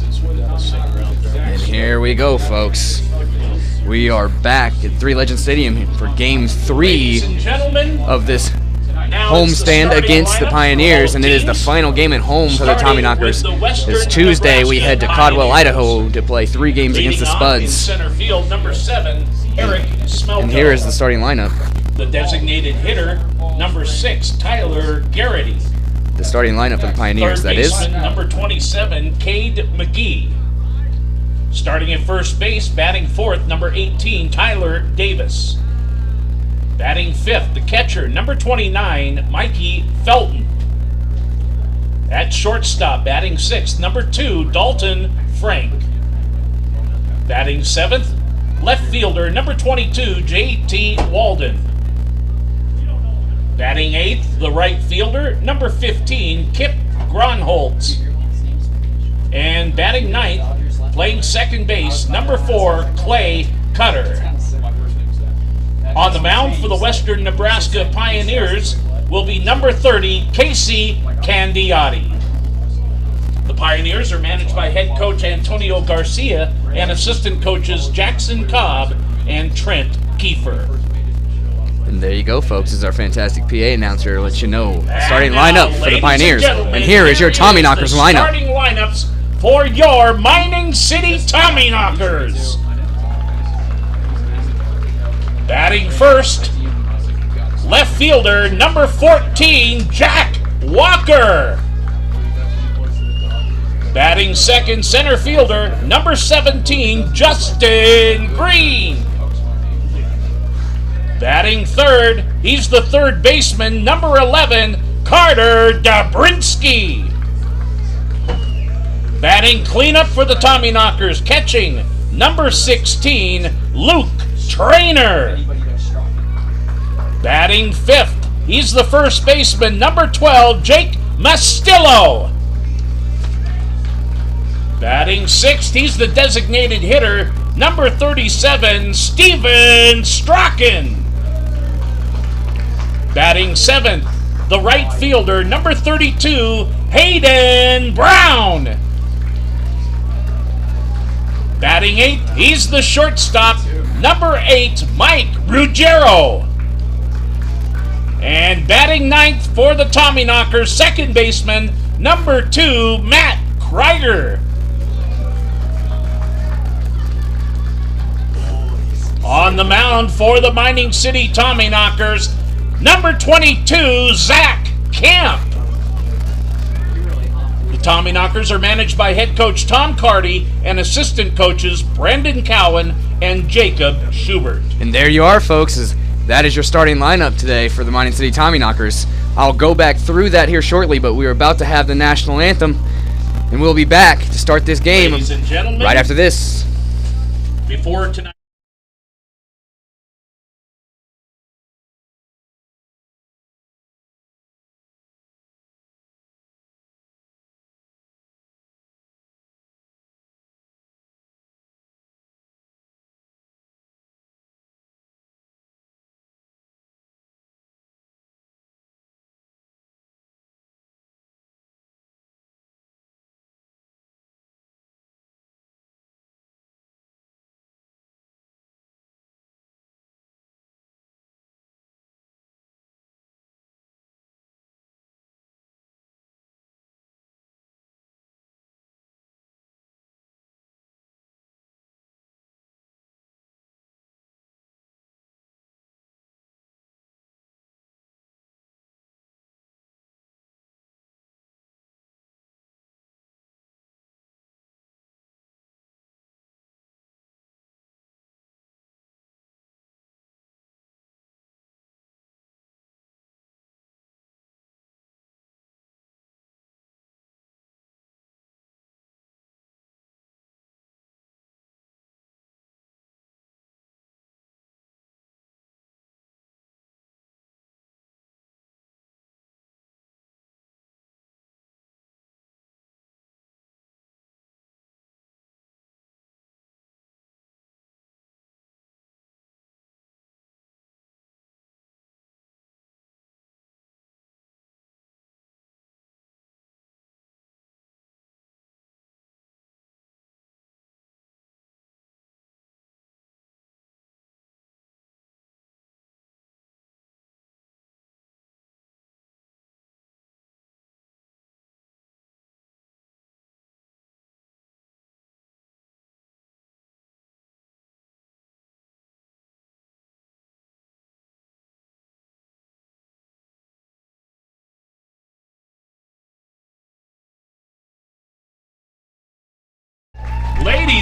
And here we go, folks. We are back at Three Legends Stadium for Game 3 of this homestand against the Pioneers, and it is the final game at home for the Tommyknockers. It's Tuesday. We head to Caldwell, Idaho to play 3 games against the Spuds. And here is the starting lineup. The designated hitter, number 6, Tyler Garrity. The starting lineup for the Pioneers, that is. Number 27, Caden Mcgee. Starting at first base, batting 4th, number 18, Tyler Davis. Batting 5th, the catcher, number 29, Mikey Felton. At shortstop, batting 6th, number 2, Dalton Frank. Batting 7th, left fielder, number 22, J.T. Walden. Batting 8th, the right fielder, number 15, Kip Gronholtz. And batting 9th, playing second base, number 4, Clay Cutter. On the mound for the Western Nebraska Pioneers will be number 30, Casey Candiotti. The Pioneers are managed by head coach Antonio Garcia and assistant coaches Jackson Cobb and Trent Kiefer. And there you go, folks. This is our fantastic PA announcer to let you know starting lineup for the Pioneers. And here is your Tommyknockers lineup. Starting lineups for your Mining City Tommyknockers. Batting first, left fielder, number 14, Jack Walker. Batting second, center fielder, number 17, Justin Green. Batting third, he's the third baseman, number 11, Carter Dubrinsky. Batting cleanup for the Tommyknockers, catching, number 16, Luke Trainor. Batting fifth, he's the first baseman, number 12, Jake Moskillo. Batting sixth, he's the designated hitter, number 37, Steven Strachan. Batting seventh, the right fielder, number 32, Hayden Brown. Batting eighth, he's the shortstop, number 8, Mike Ruggiero. And batting ninth for the Tommyknockers, second baseman, number 2, Matt Krieger. On the mound for the Mining City Tommyknockers, number 22, Zach Camp. The Tommyknockers are managed by head coach Tom Carty and assistant coaches Brendan Cowan and Jacob Schubert. And there you are, folks. That is your starting lineup today for the Mining City Tommyknockers. I'll go back through that here shortly, but we are about to have the national anthem, and we'll be back to start this game right after this. Before tonight.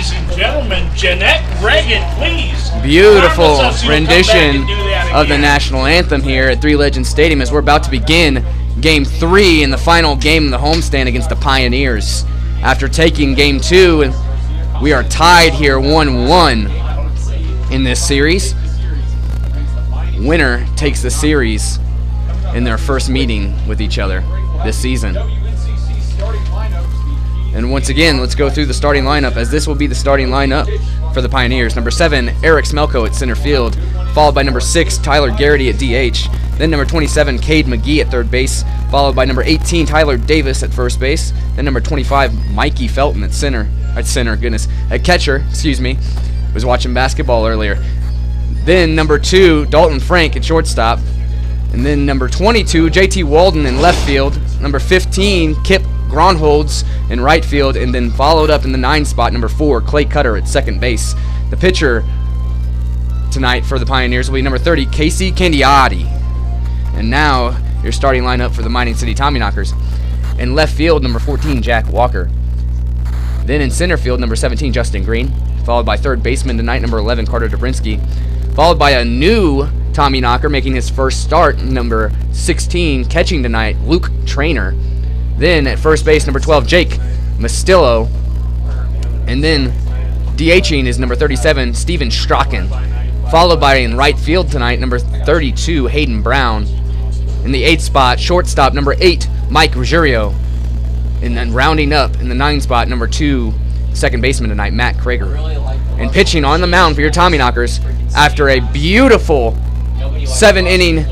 ladies and gentlemen, Jeanette Reagan, please. Beautiful Promise us you'll come back rendition and do that of the again. national anthem here at Three Legends Stadium as we're about to begin Game 3 in the final game of the homestand against the Pioneers. After taking Game 2, we are tied here 1-1 in this series. Winner takes the series in their first meeting with each other this season. And once again, let's go through the starting lineup, as this will be the starting lineup for the Pioneers. Number 7, Eric Smelko at center field, followed by number 6, Tyler Garrity at DH. Then number 27, Caden Mcgee at third base, followed by number 18, Tyler Davis at first base. Then number 25, Mikey Felton at catcher, was watching basketball earlier. Then number 2, Dalton Frank at shortstop. And then number 22, JT Walden in left field. Number 15, Kip Gronholz in right field, and then followed up in the 9 spot, number 4, Clay Cutter at second base. The pitcher tonight for the Pioneers will be number 30, Casey Candiotti. And now your starting lineup for the Mining City Tommyknockers. In left field, number 14, Jack Walker. Then in center field, number 17, Justin Green, followed by third baseman tonight, number 11, Carter Dubrinsky, followed by a new Tommyknocker making his first start, number 16, catching tonight, Luke Trainor. Then at first base, number 12, Jake Moskillo. And then DHing is number 37, Steven Strachan. Followed by in right field tonight, number 32, Hayden Brown. In the 8th spot, shortstop, number 8, Mike Ruggiero. And then rounding up in the 9 spot, number 2, second baseman tonight, Matt Krager. And pitching on the mound for your Tommyknockers after a beautiful 7-inning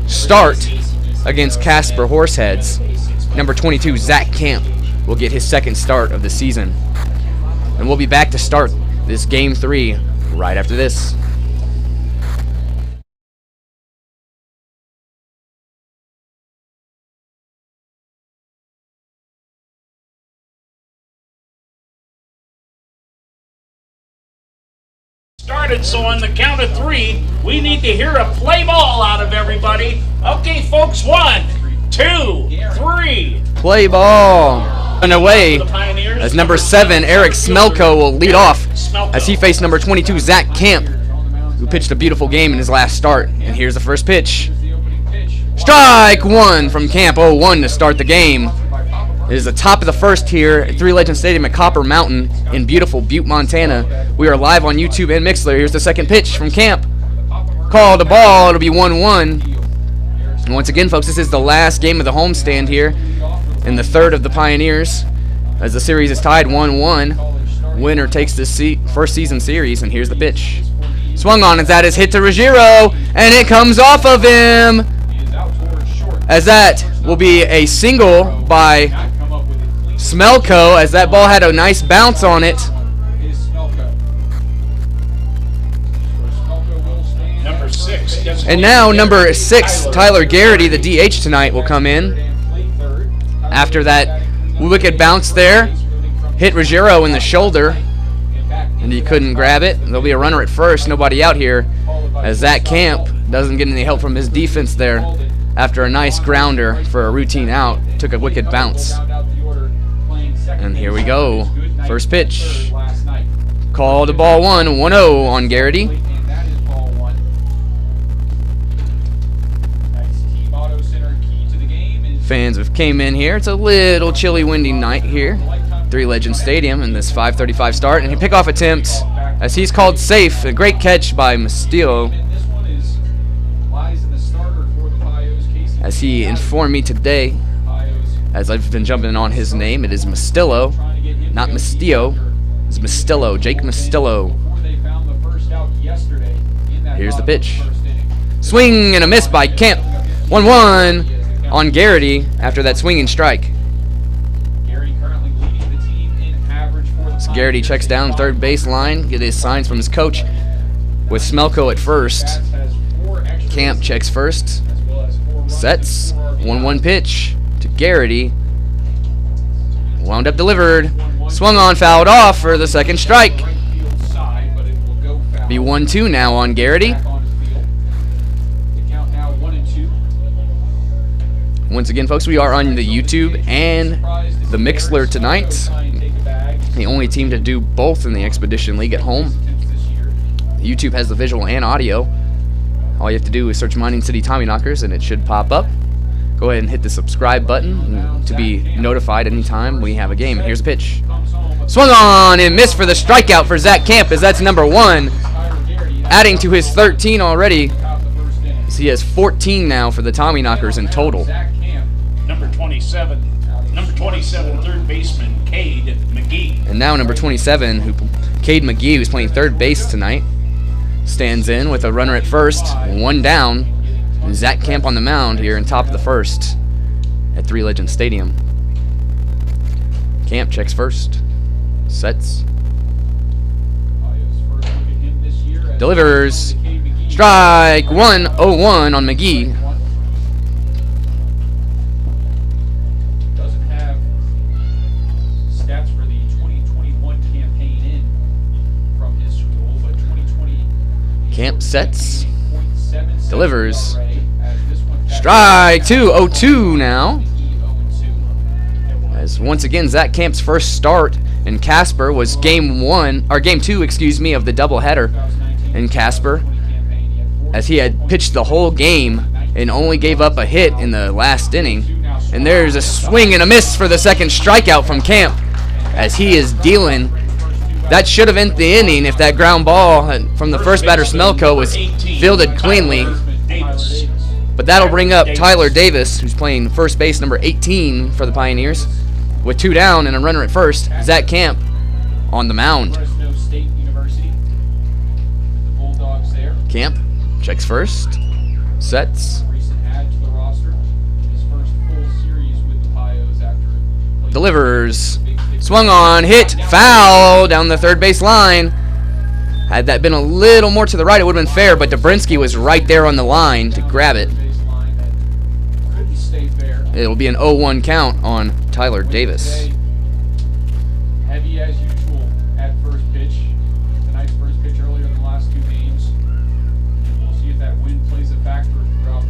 start against Casper Horseheads, number 22, Zach Camp, will get his second start of the season. And we'll be back to start this Game 3 right after this. Started, so on the count of 3, we need to hear a play ball out of everybody. Okay, folks, 1, 2, 3. Play ball underway as number 7, Eric Smelko, will lead off as he faced number 22, Zach Camp, who pitched a beautiful game in his last start. And here's the first pitch. Strike 1 from Camp, 0-1 to start the game. It is the top of the first here at Three Legends Stadium at Copper Mountain in beautiful Butte, Montana. We are live on YouTube and Mixlr. Here's the second pitch from Camp. Called a ball. It'll be 1-1. And once again, folks, this is the last game of the homestand here and the third of the Pioneers as the series is tied 1-1. Winner takes this first season series, and here's the pitch. Swung on, as that is hit to Ruggiero, and it comes off of him, as that will be a single by Smelko, as that ball had a nice bounce on it. Number 6. And now number 6, Tyler Garrity, the DH tonight, will come in. After that wicked bounce there, hit Ruggiero in the shoulder, and he couldn't grab it. There'll be a runner at first, nobody out here, as Zach Camp doesn't get any help from his defense there. After a nice grounder for a routine out, took a wicked bounce. And here we go. First pitch. Called a ball 1-0 on Garrity. Fans have came in here. It's a little chilly, windy night here. Three Legends Stadium in this 5:35 start. And a pickoff attempt as he's called safe. A great catch by Moskillo. As he informed me today, as I've been jumping on his name, it is Moskillo, not Moskillo. It's Moskillo, Jake Moskillo. Here's the pitch. Swing and a miss by Camp. 1-1 on Garrity after that swinging strike. So Garrity checks down third base line, get his signs from his coach with Smelko at first. Camp checks first. Sets. 1-1 pitch to Garrity. Wound up delivered. Swung on, fouled off for the second strike. Be 1-2 now on Garrity. Once again, folks, we are on the YouTube and the Mixlr tonight. The only team to do both in the Expedition League at home. YouTube has the visual and audio. All you have to do is search Mining City Tommyknockers and it should pop up. Go ahead and hit the subscribe button to be notified anytime we have a game. Here's a pitch. Swung on and missed for the strikeout for Zach Camp, as that's number 1. Adding to his 13 already. So he has 14 now for the Tommyknockers in total. Number 27, third baseman, Caden Mcgee. And now number 27, Caden Mcgee, who's playing third base tonight, stands in with a runner at first, 1 down. And Zach Camp on the mound here in top of the first at Three Legends Stadium. Camp checks first, sets, delivers, strike 1, 0-1 on McGee. Doesn't have stats for the 2021 campaign in from his school, but 2020 Camp sets, delivers, strike 2, 0-2 now. As once again, Zach Camp's first start in Casper was game 2, of the doubleheader in Casper, as he had pitched the whole game and only gave up a hit in the last inning. And there's a swing and a miss for the second strikeout from Camp, as he is dealing. That should have ended the inning if that ground ball from the first batter, Smelko, was fielded cleanly. But that'll bring up Tyler Davis, who's playing first base, number 18 for the Pioneers, with 2 down and a runner at first. Zach Camp on the mound. Camp checks first, sets, delivers, swung on, hit, foul down the third base line. Had that been a little more to the right, it would have been fair, but Dubrinsky was right there on the line to grab it. It'll be an 0-1 count on Tyler Davis. Heavy as usual at first pitch. Tonight's first pitch earlier than the last 2 games. We'll see if that wind plays a factor throughout.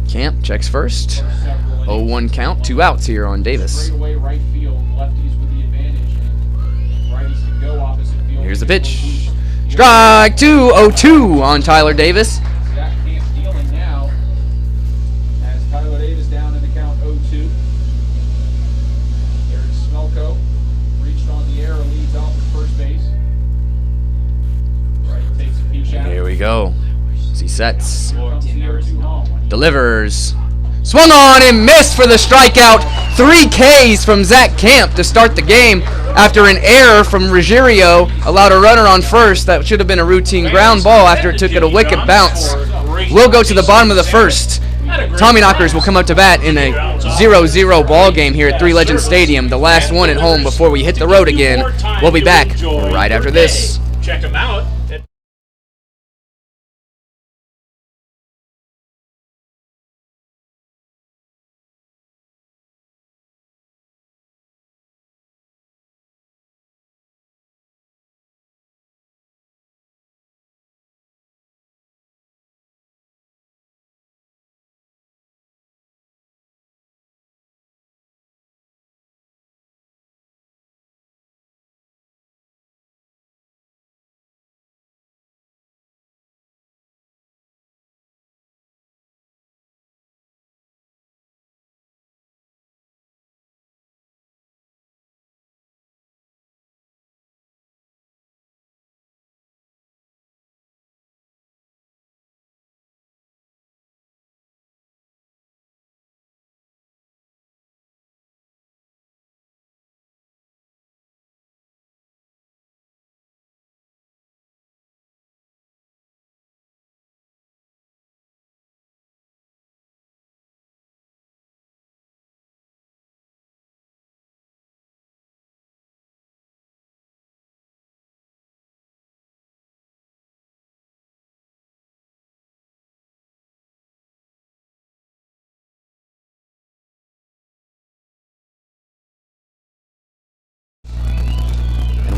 Camp checks first. 0-1 count, 2 outs here on Davis. Straightaway right field, lefties with the advantage, and righties can go opposite field. Here's the pitch. Strike 2, 0-2 on Tyler Davis. Zach Camp dealing now as Tyler Davis down in the count 0-2. There's Smelko, reached on the air, leads off at first base. Right, takes a peek at it. Here we go. As he sets, Comes the 0-2 home. delivers, swung on and missed for the strikeout. 3 Ks from Zach Camp to start the game after an error from Ruggiero allowed a runner on first. That should have been a routine ground ball after it took it a wicked bounce. We'll go to the bottom of the first. Tommyknockers will come up to bat in a 0-0 ball game here at Three Legends Stadium, the last one at home before we hit the road again. We'll be back right after this. Check them out.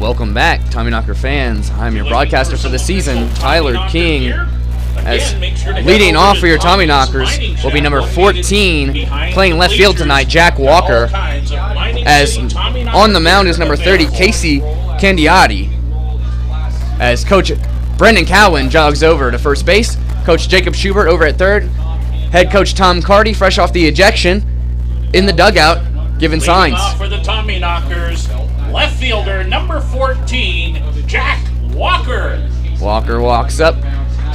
Welcome back, Tommyknocker fans. I'm your broadcaster for the season, Tyler King. As Again, make sure to head leading over off to for your Tommy's Tommyknockers Mining will be Shack number located 14, behind playing left field bleachers tonight, Jack at all Walker. times of Mining As City Tommyknockers on the mound is number 30, available. Casey Candiotti. As Coach Brendan Cowan jogs over to first base, Coach Jacob Schubert over at third, head coach Tom Carty, fresh off the ejection, in the dugout, giving Leading signs. off for the Tommyknockers, left fielder number 14, Jack Walker. Walker walks up,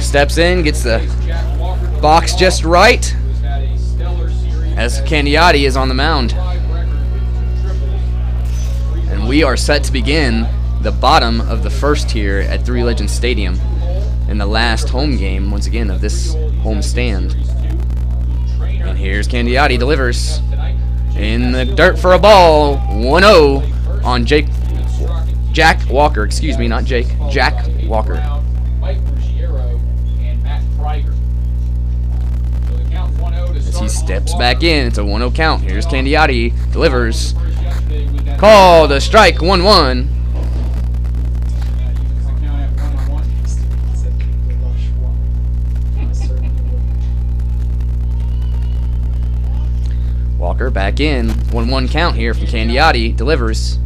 steps in, gets the box just right, as Candiotti is on the mound. And we are set to begin the bottom of the first here at Three Legends Stadium in the last home game, once again, of this home stand. And here's Candiotti, delivers in the dirt for a ball, 1-0 on Jack Walker, excuse me, not Jake, Jack Walker. As he steps back in, it's a 1-0 count. Here's Candiotti, delivers. Called a strike, 1-1. Walker back in, 1-1 count here from Candiotti, delivers.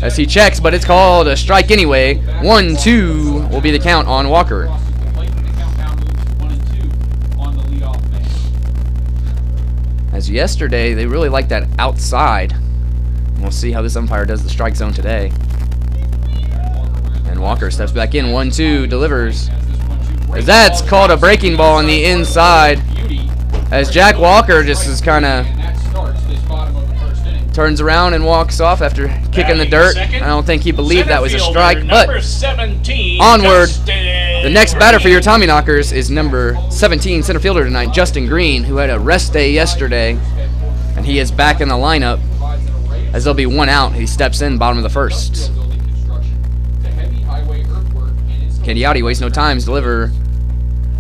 As he checks, but it's called a strike anyway. 1-2 will be the count on Walker. As yesterday, they really like that outside. We'll see how this umpire does the strike zone today. And Walker steps back in, 1-2, delivers. As that's called a breaking ball on the inside. As Jack Walker just is kind of turns around and walks off after kicking the dirt. I don't think he believed that was a strike, but onward. The next batter for your Tommyknockers is number 17, center fielder tonight, Justin Green, who had a rest day yesterday, and he is back in the lineup as there'll be one out. He steps in bottom of the first. Candiotti wastes no time to deliver.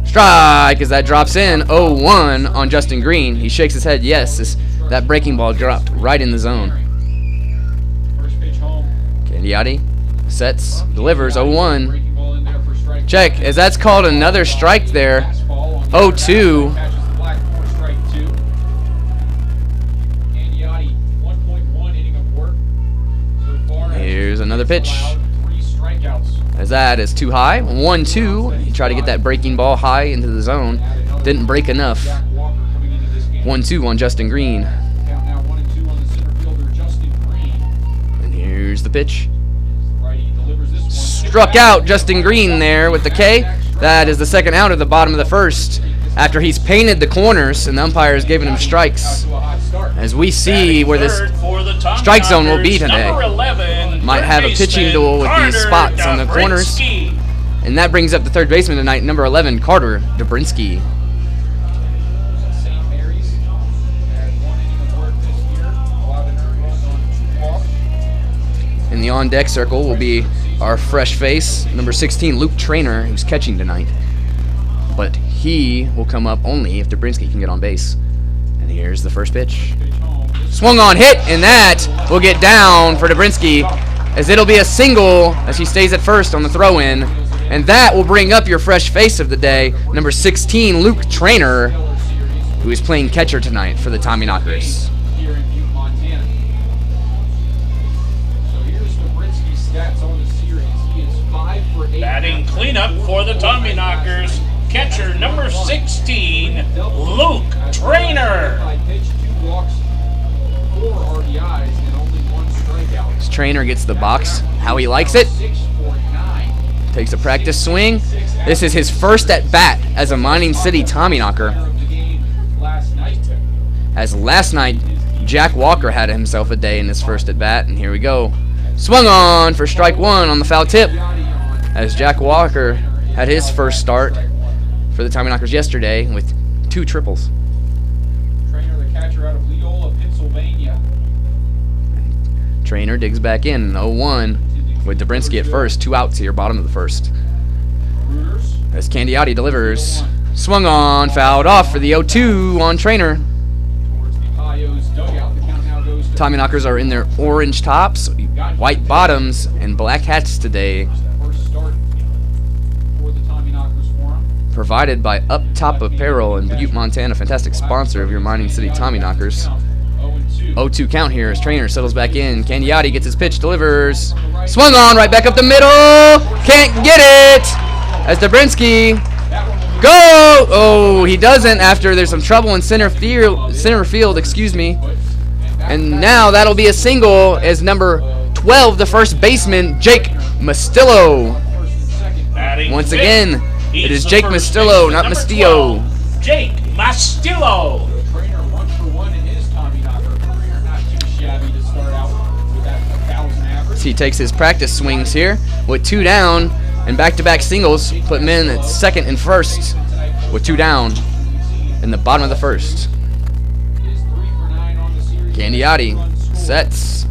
Strike as that drops in, 0-1 on Justin Green. He shakes his head yes as that breaking ball dropped right in the zone. Candiotti sets, delivers, 0-1. Check, as that's called another strike there, 0-2. Here's another pitch. As that is too high, 1-2. He tried to get that breaking ball high into the zone. Didn't break enough. 1-2 on Justin Green. And here's the pitch. Struck out Justin Green there with the K. That is the second out of the bottom of the first after he's painted the corners and the umpire is giving him strikes. As we see where this strike zone will be today. Might have a pitching duel with these spots on the corners. And that brings up the third baseman tonight, number 11, Carter Dubrinsky. In the on-deck circle will be our fresh face, number 16, Luke Trainor, who's catching tonight. But he will come up only if Dubrinsky can get on base. And here's the first pitch. Swung on, hit, and that will get down for Dubrinsky, as it'll be a single as he stays at first on the throw-in. And that will bring up your fresh face of the day, number 16, Luke Trainor, who is playing catcher tonight for the Tommyknockers. Batting cleanup for the Tommyknockers, catcher number 16, Luke Trainor. This Trainor gets the box how he likes it. Takes a practice swing. This is his first at bat as a Mining City Tommyknocker. As last night, Jack Walker had himself a day in his first at bat, and here we go. Swung on for strike one on the foul tip, as Jack Walker had his first start for the Tommyknockers yesterday with 2 triples. Trainor, the catcher out of Leola, Pennsylvania. Trainor digs back in, 0-1 with Dubrinsky at first. 2 outs here, bottom of the first. As Candiotti delivers. Swung on, fouled off for the 0-2 on Trainor. Tommyknockers are in their orange tops, white bottoms, and black hats today. provided by Up Top Apparel in Butte, Montana, fantastic sponsor of your Mining City Tommyknockers. 0-2 count here as Trainor settles back in. Candiotti gets his pitch, delivers. Swung on, right back up the middle. Can't get it. As Dubrinsky. Go! Oh, he doesn't after there's some trouble in center field, excuse me. And now that'll be a single as number 12, the first baseman, Jake Moskillo. Once again, it is Jake Moskillo, not Moskillo. Jake Moskillo. Trainor 1-for-1 in his Tommyknocker career. Not too shabby to start out with that 1,000 average. He takes his practice swings here with 2 down and back-to-back singles. Put him in at second and first with 2 down in the bottom of the first. Candiotti sets.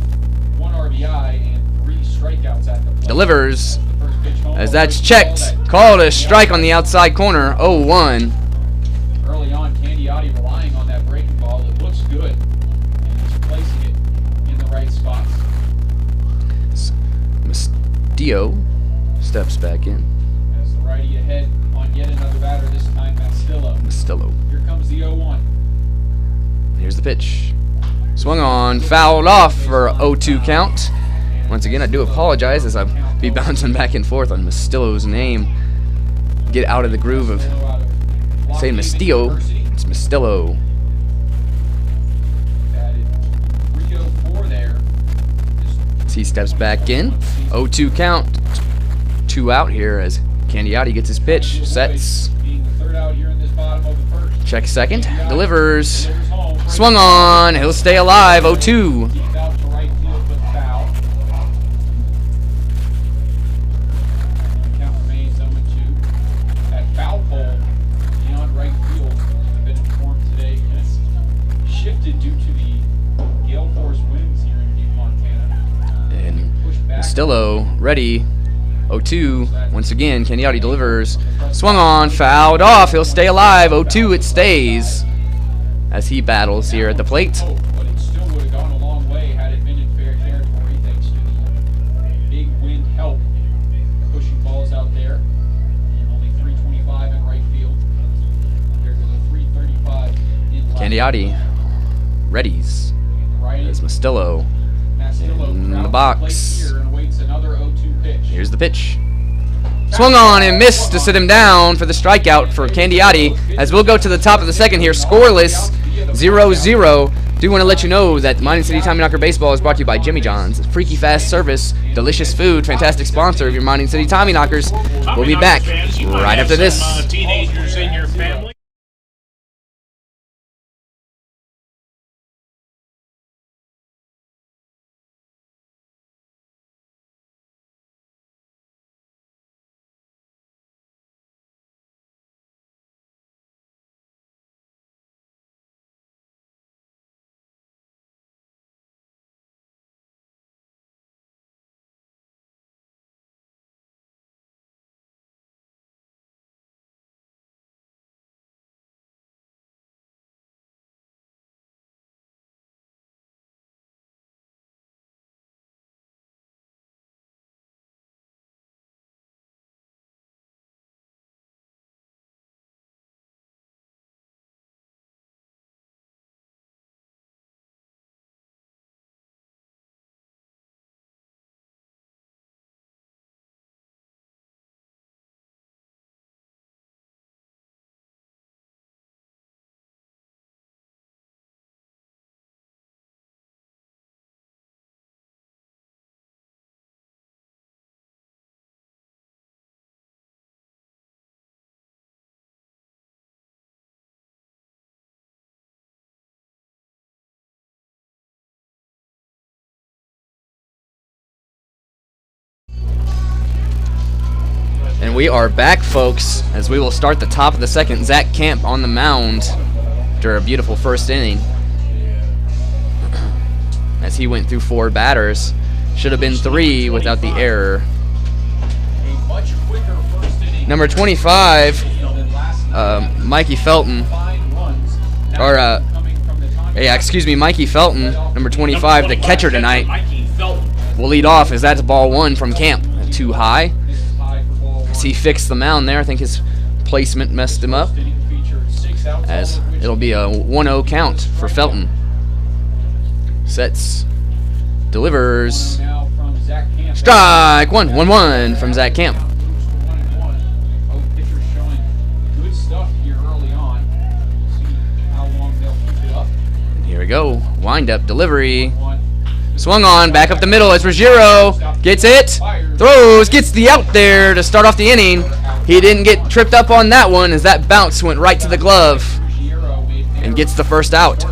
1 RBI and 3 strikeouts at the plate. Delivers. The first pitch home As that's run. checked. Called a strike on the outside corner. 0-1. Early on, Candiotti relying on that breaking ball. It looks good, and he's placing it in the right spots. Moskillo steps back in. As the righty ahead on yet another batter, this time Moskillo. Here comes the 0-1. Here's the pitch. Swung on, fouled off for 0-2 count. Once again, I do apologize as I'll be bouncing back and forth on Moskillo's name. Get out of the groove of saying Moskillo. It's Moskillo. As he steps back in. 0-2 count. 2 out here as Candiotti gets his pitch. Sets. Check second. Delivers. Swung on. He'll stay alive. 0-2. And Moskillo ready. 0-2. Once again, Candiotti delivers. Swung on. Fouled off. He'll stay alive. 0-2. It stays. As he battles here at the plate. But it still would have gone a long way had it been in fair territory thanks to the big wind help pushing balls out there. And only 325 in right field compared to the 335 in left. Candiotti readies. As Moskillo in the box. Here and awaits another 0-2 pitch. Here's the pitch. Swung on and missed to sit him down for the strikeout for Candiotti. As we'll go to the top of the second here, scoreless, 0-0. Do want to let you know that Mining City Tommyknocker Baseball is brought to you by Jimmy John's. Freaky fast service, delicious food, fantastic sponsor of your Mining City Tommyknockers. We'll be back right after this. Teenagers in your family. And we are back, folks, as we will start the top of the second. Zach Camp on the mound after a beautiful first inning. As he went through 4 batters. Should have been 3 without the error. Number 25, Mikey Felton. Mikey Felton, number 25, the catcher tonight, will lead off as that's ball 1 from Camp. Too high. As he fixed the mound there, I think his placement messed him up, as it'll be a 1-0 count for Felton. Sets, delivers, strike one, 1-1 from Zach Camp. And here we go, wind up, delivery, swung on, back up the middle as Ruggiero gets it, throws, gets the out there to start off the inning. He didn't get tripped up on that one as that bounce went right to the glove and gets the first out.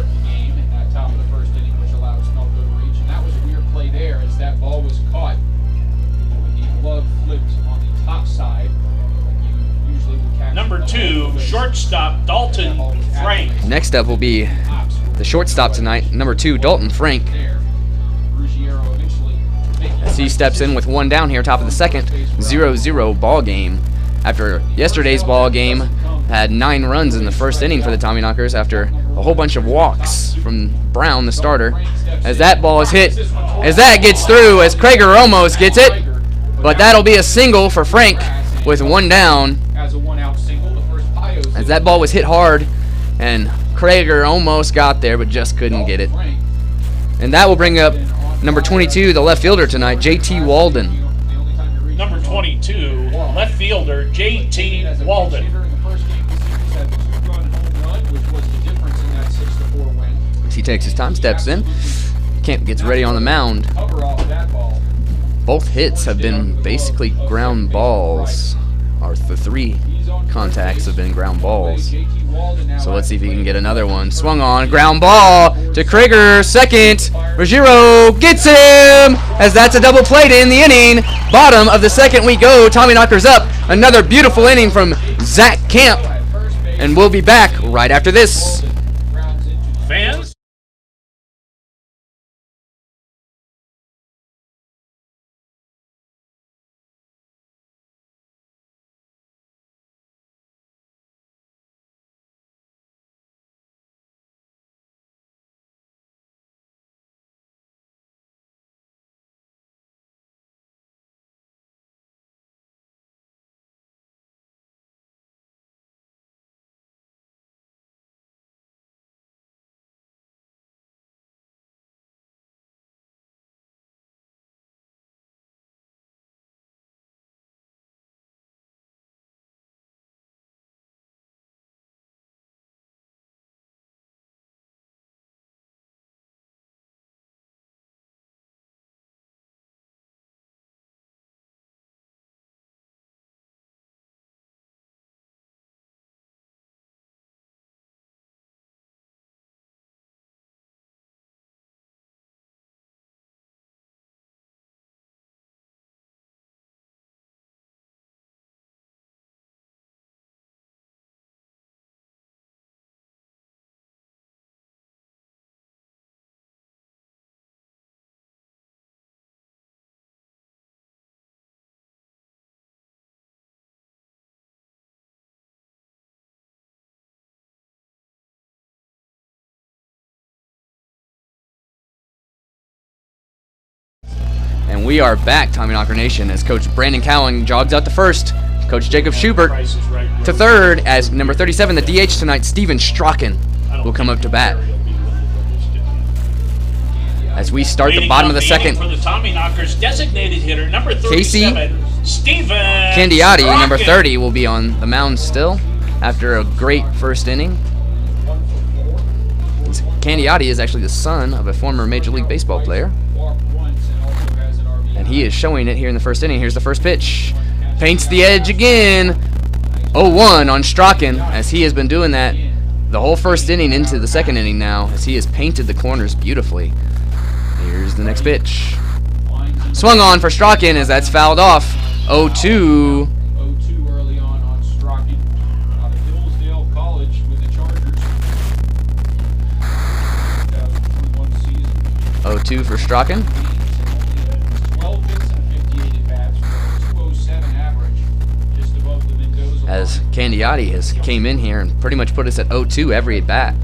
Number 2, shortstop Dalton Frank. Next up will be the shortstop tonight, number 2, Dalton Frank. As he steps in with one down here, top of the second, 0-0 ball game. After yesterday's ball game, had 9 runs in the first inning for the Tommyknockers after a whole bunch of walks from Brown, the starter. As that ball is hit, as that gets through, as Krager almost gets it, but that'll be a single for Frank with one down. As that ball was hit hard, and Krager almost got there, but just couldn't get it. And that will bring up number 22, the left fielder tonight, J.T. Walden. Number 22, left fielder J.T. Walden. As he takes his time, steps in. Camp gets ready on the mound. Both hits have been basically ground balls. Or the 3 contacts have been ground balls. So let's see if he can get another one. Swung on, ground ball to Krager, second. Ruggiero gets him, as that's a double play to end the inning. Bottom of the second we go. Tommyknockers up. Another beautiful inning from Zach Camp. And we'll be back right after this. Fans? And we are back, Tommyknocker Nation, as Coach Brandon Cowan jogs out to first. Coach Jacob Schubert to third, as number 37, the DH tonight, Steven Strachan, will come up to bat. As we start the bottom of the second, for the Tommyknockers, designated hitter number 37, Steven Candiotti, number Strachan. 30, will be on the mound still after a great first inning. Candiotti is actually the son of a former Major League Baseball player. And he is showing it here in the first inning. Here's the first pitch. Paints the edge again. 0-1 on Strachan, as he has been doing that the whole first inning into the second inning now, as he has painted the corners beautifully. Here's the next pitch. Swung on for Strachan, as that's fouled off. 0-2. 0-2 early on Strachan out of Hillsdale College with the Chargers. 2021 season. 0-2 for Strachan. 12 hits and 58 at-bats for a 207 average, just above the Mendoza. As Candiotti has came in here and pretty much put us at 0-2 every at-bat.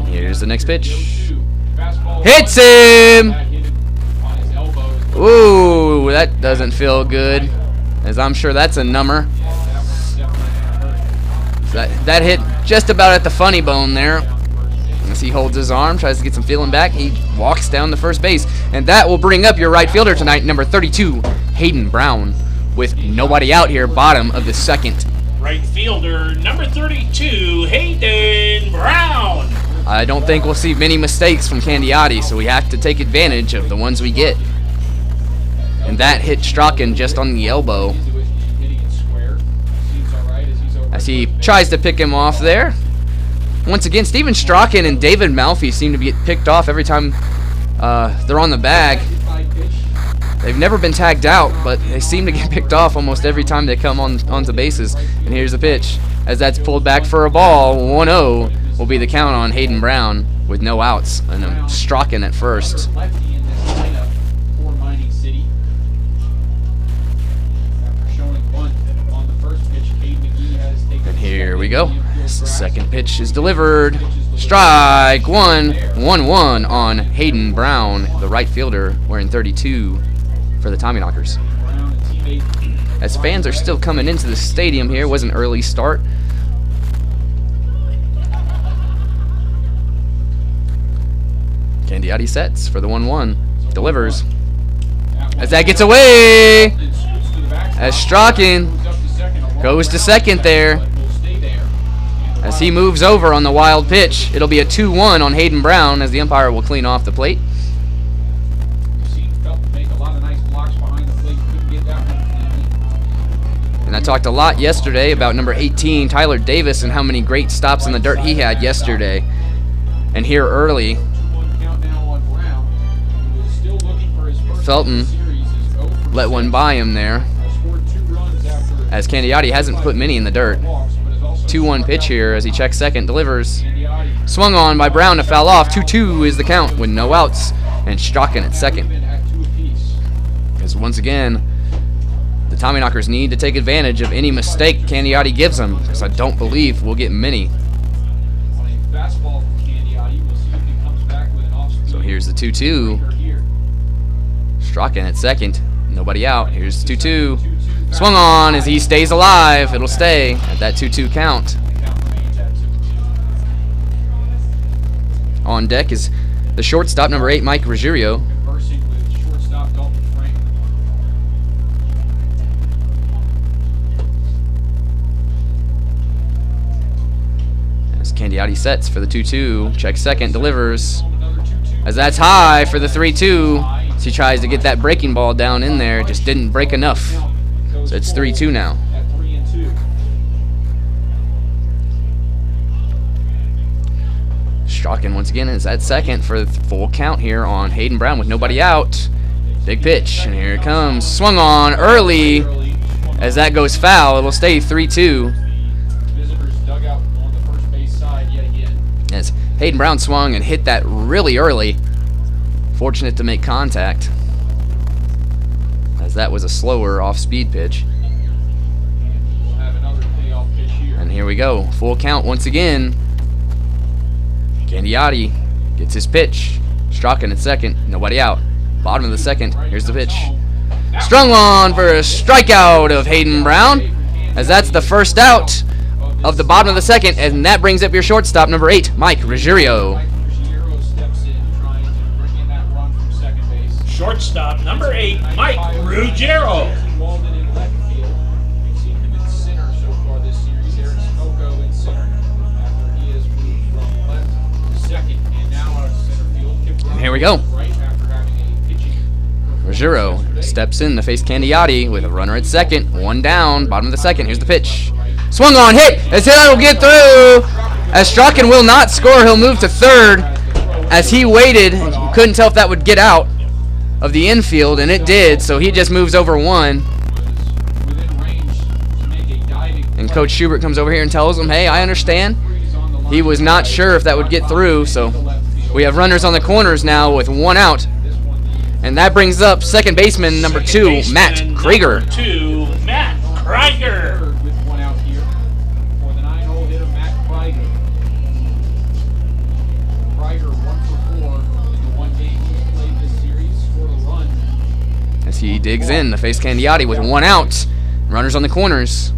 Here's the next pitch. Hits him! Ooh, that doesn't feel good. as I'm sure that's a number. That hit just about at the funny bone there. As he holds his arm, tries to get some feeling back, he walks down the first base. And that will bring up your right fielder tonight, number 32, Hayden Brown, with nobody out here, bottom of the second. Right fielder, number 32, Hayden Brown. I don't think we'll see many mistakes from Candiotti, so we have to take advantage of the ones we get. And that hit Strachan just on the elbow. As he tries to pick him off there. Once again, Steven Strachan and David Malfi seem to get picked off every time they're on the bag. They've never been tagged out, but they seem to get picked off almost every time they come onto bases. And here's the pitch. As that's pulled back for a ball, 1-0 will be the count on Hayden Brown with no outs. And Strachan at first. And here we go. Second pitch is delivered. Strike one. 1-1 on Hayden Brown, the right fielder, wearing 32 for the Tommyknockers. As fans are still coming into the stadium here, it was an early start. Candiotti sets for the 1-1. Delivers. As that gets away. As Strachan goes to second there. As he moves over on the wild pitch, it'll be a 2-1 on Hayden Brown as the umpire will clean off the plate. And I talked a lot yesterday about number 18, Tyler Davis, and how many great stops in the dirt he had yesterday. And here early, Felton let one by him there, as Candiotti hasn't put many in the dirt. 2-1 pitch here as he checks second, delivers. Swung on by Brown to foul off. 2-2 is the count with no outs, and Strachan at second. As once again, the Tommyknockers need to take advantage of any mistake Candiotti gives them, because I don't believe we'll get many. So here's the 2-2. Strachan at second. Nobody out. Here's 2-2. Swung on as he stays alive. It'll stay at that 2-2 count. On deck is the shortstop, number 8, Mike Ruggiero. As Candiotti sets for the 2-2. Checks second, delivers. As that's high for the 3-2. As he tries to get that breaking ball down in there. Just didn't break enough. So it's 3-2 now. Strachan once again is at second for the full count here on Hayden Brown with nobody out. Big pitch, and here it comes. Swung on early. As that goes foul, it'll stay 3-2. As Hayden Brown swung and hit that really early. Fortunate to make contact, as that was a slower off-speed pitch. And here we go. Full count once again. Candiotti gets his pitch. Strachan at second. Nobody out. Bottom of the second. Here's the pitch. Strung on for a strikeout of Hayden Brown, as that's the first out of the bottom of the second, and that brings up your shortstop, number 8, Mike Ruggiero. Shortstop, number 8, Mike Ruggiero. Walden in left field. We've seen him in center so far this series. There's Smelko in center after he has moved from left to second, and now out of center field. And here we go. Right after having a pitching. Ruggiero steps in to face Candiotti with a runner at second. One down, bottom of the second. Here's the pitch. Swung on, hit. As hit will get through. As Strachan will not score, he'll move to third. As he waited, couldn't tell if that would get out of the infield, and it did, so he just moves over one. And Coach Schubert comes over here and tells him, hey, I understand. He was not sure if that would get through, so we have runners on the corners now with one out. And that brings up second baseman number 2, Matt Krieger. Number 2, Matt Krieger. With one out here for the 9-hole hitter, Matt Krieger. Krieger 1 for 4 in the one game he's played this series, scored a run. As he digs in to face Candiotti with one out. Runners on the corners.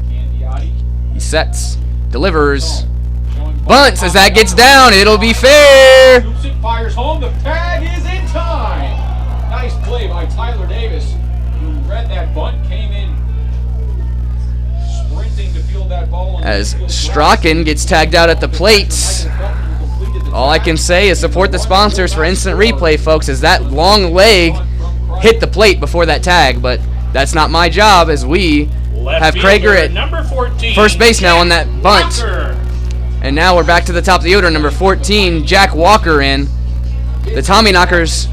Candiotti. He sets. Delivers. Showing Bunts as that gets down. It'll be fair. Scoops it, fires home. The tag is in time. Nice play by Tyler Davis, who read that bunt, came in sprinting to field that ball. As Strachan gets tagged out at the plate. All I can say is support the sponsors for instant replay, folks, as that long leg hit the plate before that tag, but that's not my job, as we have Krager at number 14, first base now on that bunt. And now we're back to the top of the order. Number 14, Jack Walker in. The Tommyknockers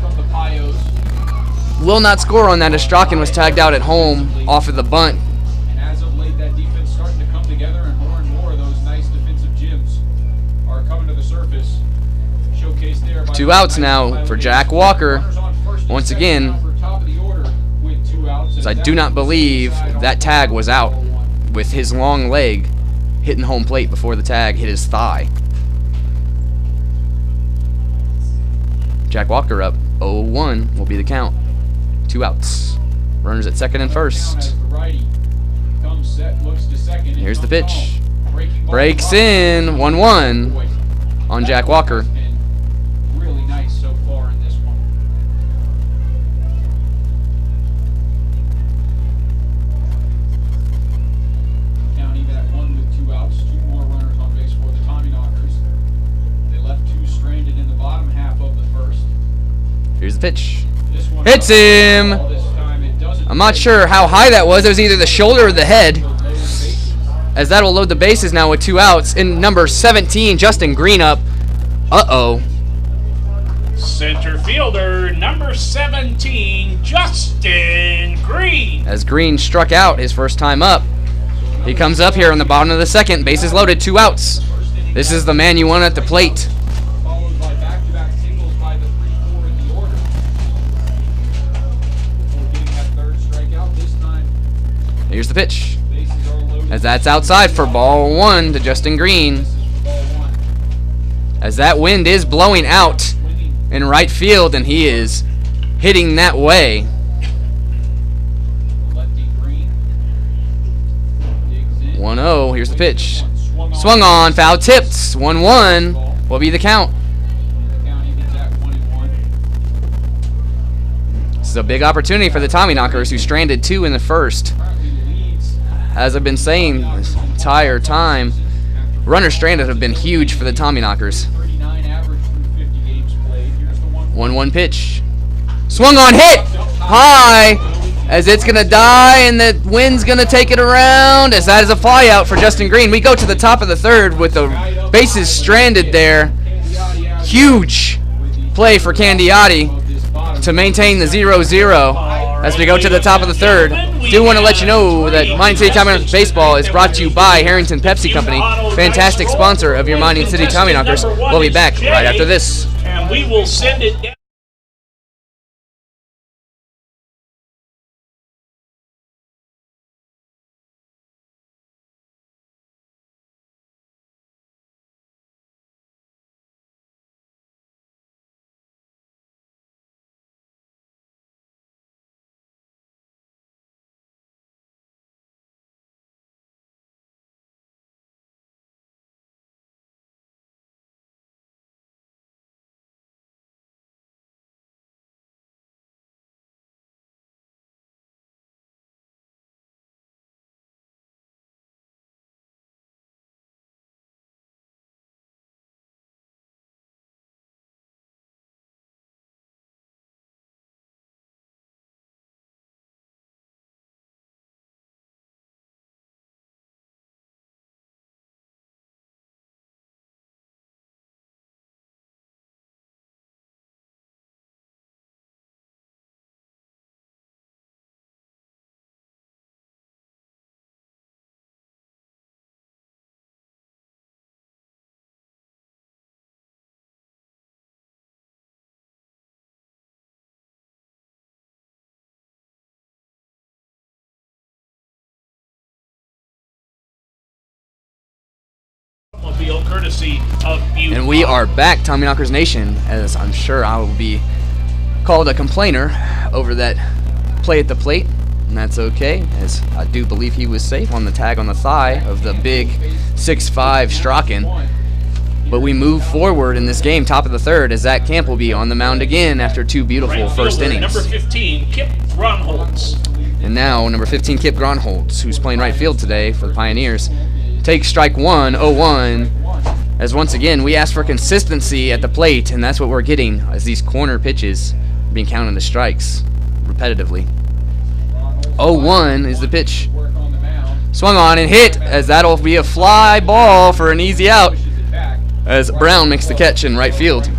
will not score on that as Strachan was tagged out at home off of the bunt. And as of late, that defense starting to come together, and more of those nice defensive gems are coming to the surface. Showcased there by 2 outs now for Jack Walker. Once again, as I do not believe that tag was out with his long leg hitting home plate before the tag hit his thigh. Jack Walker up 0-1 will be the count. 2 outs. Runners at second and first. Here's the pitch. Breaks in 1-1 on Jack Walker. Really nice so far in this one. Count even at 1 with 2 outs. 2 more runners on base for the Tommyknockers. They left 2 stranded in the bottom half of the first. Here's the pitch. This one Hits him! this time it doesn't. I'm not sure how high that was. It was either the shoulder or the head. As that will load the bases now with 2 outs. In number 17, Justin Green up. Uh-oh. Center fielder, number 17, Justin Green. As Green struck out his first time up. He comes up here on the bottom of the second. Bases loaded, 2 outs. This is the man you want at the plate. Followed by back-to-back singles by the 3-4 in the order. Before getting that third strikeout this time. Here's the pitch. Bases are loaded. As that's outside for ball 1 to Justin Green. This is ball 1. As that wind is blowing out in right field, and he is hitting that way. Lefty Green digs in. 1-0. Here's the pitch. Swung on, foul tipped. 1-1 will be the count. The count evens at 1-1. This is a big opportunity for the Tommyknockers, who stranded 2 in the first. Currently leads As I've been saying this entire time, runners stranded have been huge for the Tommyknockers. 39 average through 50 games played. Here's the 1-1. 1-1 pitch. Swung on, hit high, as it's going to die, and the wind's going to take it around, as that is a fly out for Justin Green. We go to the top of the third with the bases stranded there. Huge play for Candiotti to maintain the 0-0 as we go to the top of the third. Do want to let you know that Mining City Tommyknockers Baseball is brought to you by Harrington Pepsi Company, fantastic sponsor of your Mining City Tommyknockers. We'll be back right after this. And we will send it down. Automobile courtesy of Butte. And we are back, Tommyknockers Nation, as I'm sure I will be called a complainer over that play at the plate. and that's okay, as I do believe he was safe on the tag on the thigh of the big 6'5" Strachan. But we move forward in this game, top of the third, as Zach Camp will be on the mound again after 2 beautiful first innings. Number 15, Kip Gronholtz. And now, number 15, Kip Gronholtz, who's playing right field today for the Pioneers, takes strike one, 0-1, as once again, we ask for consistency at the plate, and that's what we're getting, as these corner pitches are being counted as strikes repetitively. 0-1 is the pitch. Swung on and hit, as that'll be a fly ball for an easy out, as Brown makes the catch in right field.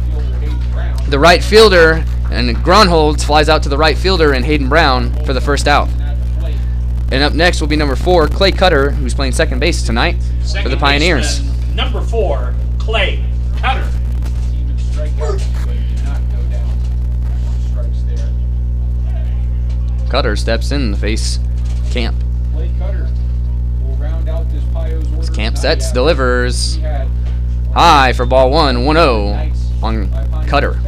The right fielder, and Gronholtz flies out to the right fielder and Hayden Brown for the first out. And up next will be number 4, Clay Cutter, who's playing second base tonight for the Pioneers. Number 4, Clay Cutter. Cutter steps in to face Camp. As Camp sets, delivers. High for ball 1, 1-0 on Cutter.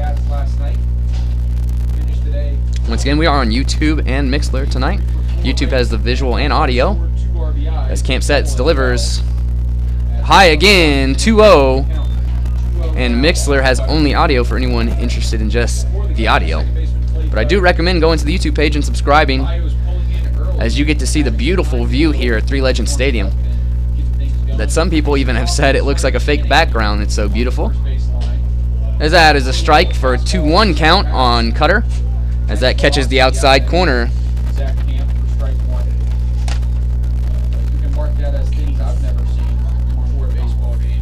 Once again, we are on YouTube and Mixlr tonight. YouTube has the visual and audio. As Camp sets, delivers. High again, 2-0. And Mixlr has only audio for anyone interested in just the audio. But I do recommend going to the YouTube page and subscribing, as you get to see the beautiful view here at Three Legends Stadium. That some people even have said it looks like a fake background. It's so beautiful. As that is a strike for a 2-1 count on Cutter, as that catches the outside corner.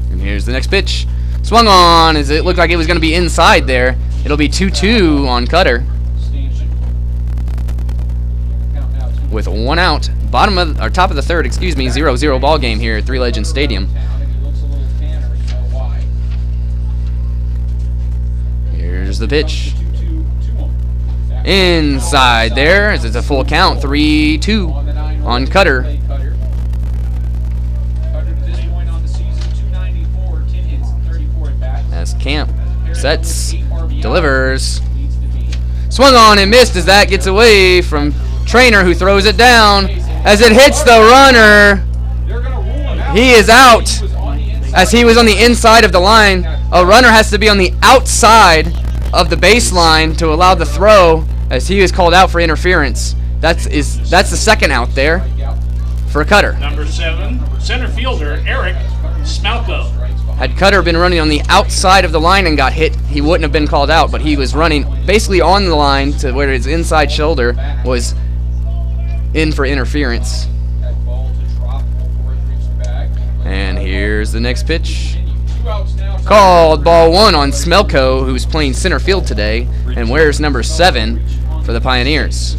And here's the next pitch. Swung on, as it looked like it was going to be inside there. It'll be 2-2 on Cutter. With 1 out, top of the third, 0-0 ball game here at Three Legends Stadium. Here's the pitch. Inside there, as it's a full count, 3-2 on Cutter. As Camp sets, delivers. Swung on and missed, as that gets away from Trainor, who throws it down. As it hits the runner, he is out, as he was on the inside of the line. A runner has to be on the outside of the baseline to allow the throw, as he is called out for interference. That's the second out there for Cutter. Number 7, center fielder Eric Smelko. Had Cutter been running on the outside of the line and got hit, he wouldn't have been called out, but he was running basically on the line to where his inside shoulder was in for interference. And here's the next pitch. Called ball 1 on Smelko, who's playing center field today and wears number 7 for the Pioneers.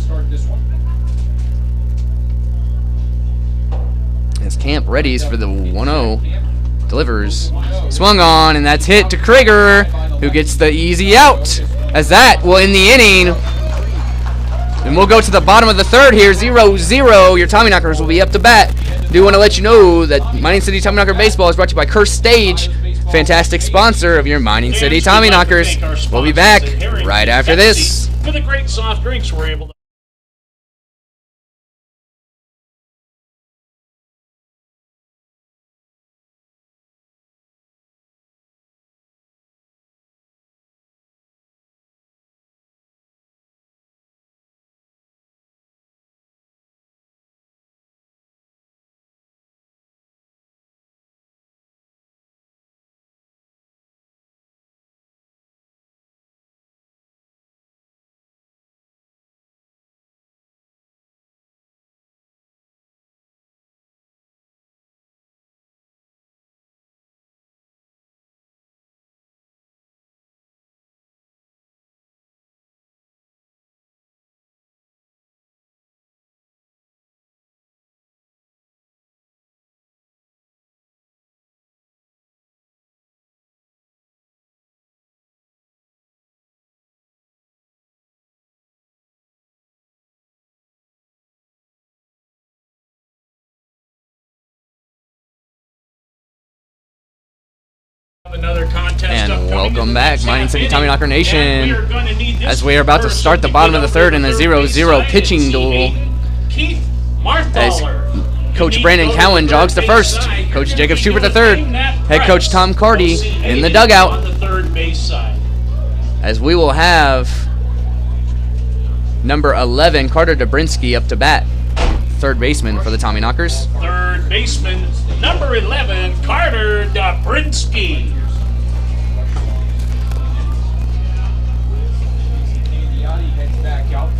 As Camp readies for the 1-0, delivers. Swung on, and that's hit to Krieger, who gets the easy out, as that will end the inning. And we'll go to the bottom of the third here, 0-0. Your Tommyknockers will be up to bat. Do want to let you know that Mining City Tommyknocker Baseball is brought to you by Curse Stage, fantastic sponsor of your Mining City Tommyknockers. We'll be back right after this. For the great soft drinks we're able to another contest. And welcome back, Mining City Tommyknocker Nation, as we are about to start the bottom of the third in a 0-0 pitching duel. Keith Marthaler. Coach Brandon Cowan jogs to first. Coach Jacob Schubert to third. Head coach Tom Carty in the dugout. On the third base side. As we will have number 11, Carter Dubrinsky, up to bat. Third baseman for the Tommyknockers. Third baseman, number 11, Carter Dubrinsky. Candiotti heads back out.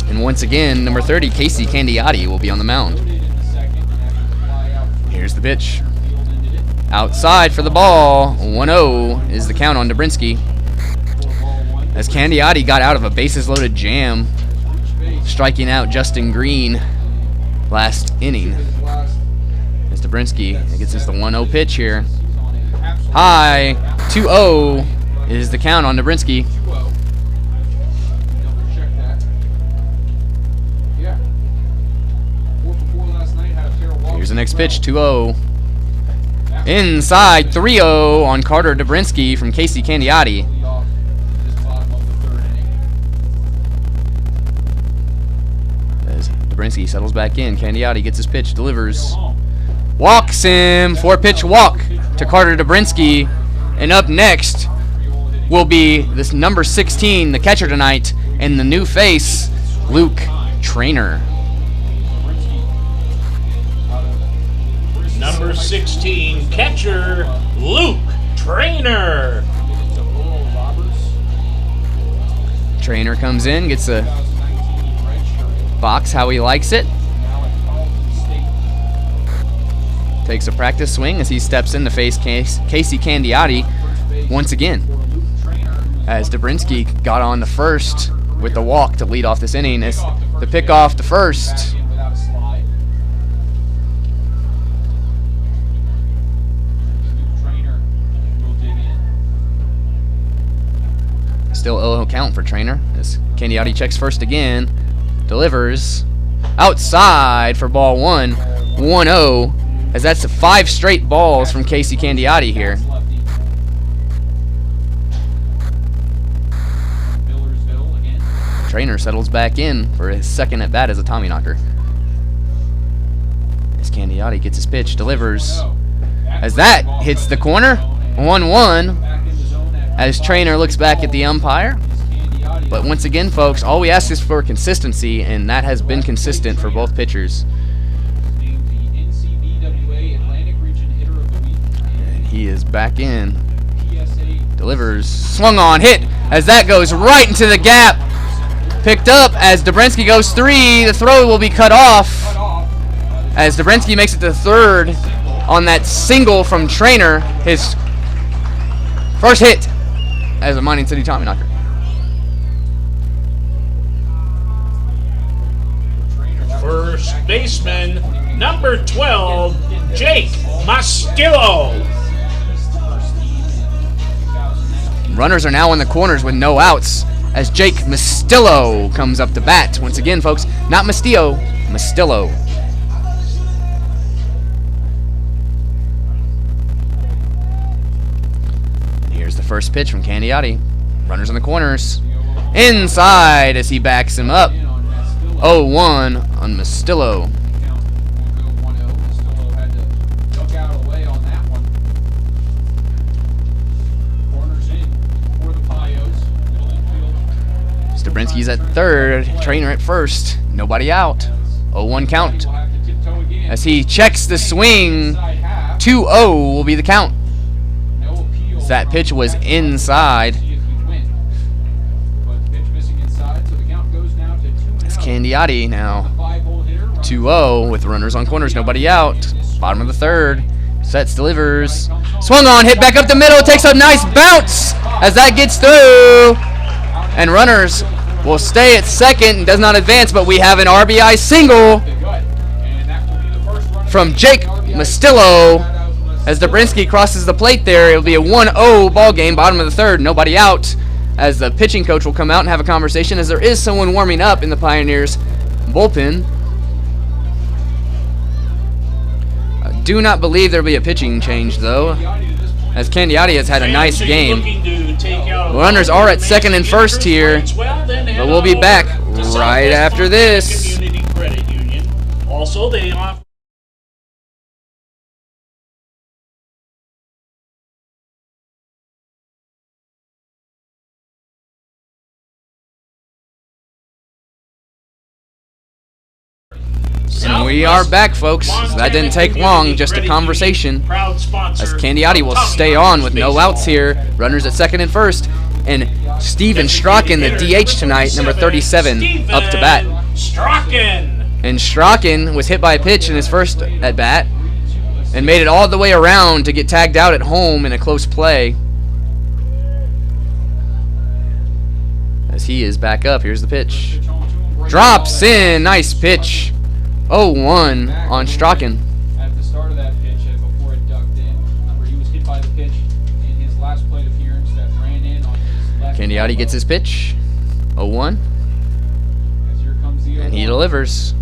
And once again, number 30, Casey Candiotti, will be on the mound. Here's the pitch. Outside for the ball. 1-0 is the count on Dubrinsky. As Candiotti got out of a bases-loaded jam, striking out Justin Green last inning. As Dubrinsky gets us the 1-0 pitch here. High. 2-0 is the count on Dubrinsky. Here's the next pitch, 2-0. Inside, 3-0 on Carter Dubrinsky from Casey Candiotti. As Dubrinsky settles back in, Candiotti gets his pitch, delivers. Walks him, 4-pitch walk to Carter Dubrinsky. And up next will be this number 16, the catcher tonight, and the new face, Luke Trainor. Number 16, catcher, Luke Trainor. Trainor comes in, gets a box how he likes it. Takes a practice swing as he steps in to face Casey Candiotti once again. As Dubrinsky got on the first with the walk to lead off this inning. As the pick off the first. Still 0 count for Trainor as Candiotti checks first again, delivers outside for ball 1, 1-0, as that's 5 straight balls from Casey Candiotti here. Trainor settles back in for his second at bat as a Tommyknocker. As Candiotti gets his pitch, delivers, as that hits the corner, 1-1. As Trainor looks back at the umpire. But once again, folks, all we ask is for consistency, and that has been consistent for both pitchers. And he is back in. Delivers, swung on, hit, as that goes right into the gap. Picked up as Dubrinsky goes 3. The throw will be cut off as Dubrinsky makes it to third on that single from Trainor, his first hit as a Mining City Tommyknocker. First baseman, number 12, Jake Moskillo. Runners are now in the corners with no outs as Jake Moskillo comes up to bat. Once again, folks, not Moskillo, Moskillo. Here's the first pitch from Candiotti. Runners in the corners. Inside as he backs him up. 0-1 on Moskillo. Dubrinsky's at third, Trainor at first. Nobody out. 0-1 count. As he checks the swing, 2-0 will be the count. That pitch was inside. It's Candiotti now. 2-0 with runners on corners, nobody out. Bottom of the third. Sets, delivers. Swung on, hit back up the middle, takes a nice bounce as that gets through. And runners will stay at second and does not advance, but we have an RBI single from Jake Moskillo. As Dubrinsky crosses the plate there, it will be a 1-0 ball game, bottom of the third, nobody out. As the pitching coach will come out and have a conversation, as there is someone warming up in the Pioneers bullpen. I do not believe there will be a pitching change, though, as Candiotti has had a nice game. Runners are at second and first here, but we'll be back right after this. Also, they offer And we are back, folks. So that didn't take long, just a conversation. As Candiotti will stay on with no outs here. Runners at second and first. And Steven Strachan, the DH tonight, number 37, up to bat. And Strachan was hit by a pitch in his first at bat and made it all the way around to get tagged out at home in a close play. As he is back up, here's the pitch. Drops in, nice pitch. 0-1 on Strachan. At the start of that pitch, before it ducked in, remember he was hit by the pitch in his last plate appearance that ran in on his left. Candiotti gets his pitch. 0-1. As here comes the And he delivers.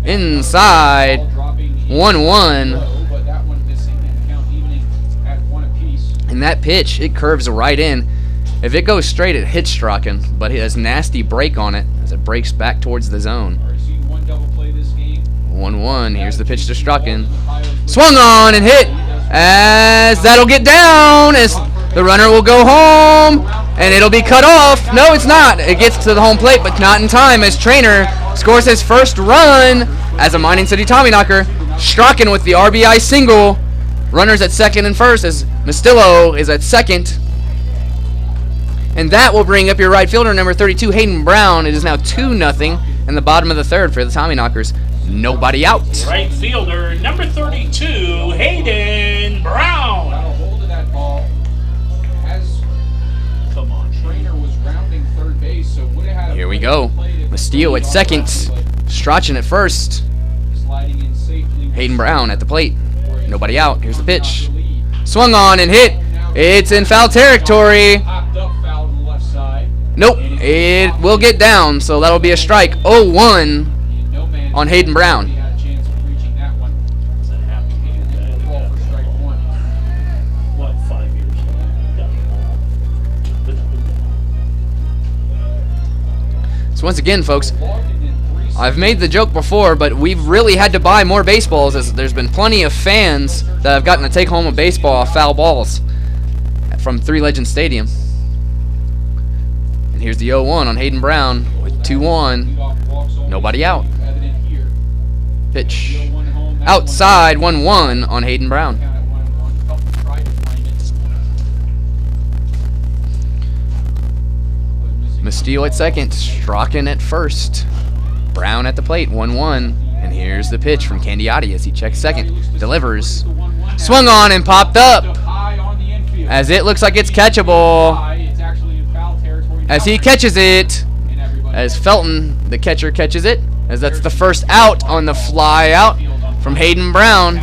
Inside. 1-1. But that one missing and count evening at 1 apiece. And that pitch, it curves right in. If it goes straight, it hits Strachan, but it has nasty break on it as it breaks back towards the zone. 1-1. Here's the pitch to Strachan. Swung on and hit. As that'll get down. As the runner will go home. And it'll be cut off. No, it's not. It gets to the home plate, but not in time. As Trainor scores his first run as a Mining City Tommyknocker. Strachan with the RBI single. Runners at second and first as Moskillo is at second. And that will bring up your right fielder, number 32, Hayden Brown. It is now 2-0 in the bottom of the third for the Tommyknockers. Nobody out. Right fielder, number 32, Hayden Brown. Got a hold of that ball as Come on. Trainor was rounding third base, so would have had a Here we go. Moskillo at second. Strachan at first. sliding in safely. Hayden Brown at the plate. Nobody out. Here's the pitch. Swung on and hit. It's in foul territory. Popped up foul to the left side. Nope. It will get down, so that'll be a strike. 0-1 on Hayden Brown. He had a chance of reaching that one. Is that happy? And we'll call for strike one. What, 5 years ago? So once again, folks, I've made the joke before, but we've really had to buy more baseballs as there's been plenty of fans that have gotten to take home a baseball off foul balls from Three Legends Stadium. And here's the 0-1 on Hayden Brown with 2-1. Nobody out. Pitch. Outside, 1-1 on Hayden Brown. Moskillo at second. Strachan at first. Brown at the plate, 1-1. And here's the pitch from Candiotti as he checks second. Delivers. Swung on and popped up. As it looks like it's catchable. As he catches it. As Felton, the catcher, catches it. As that's the first out on the fly out from Hayden Brown.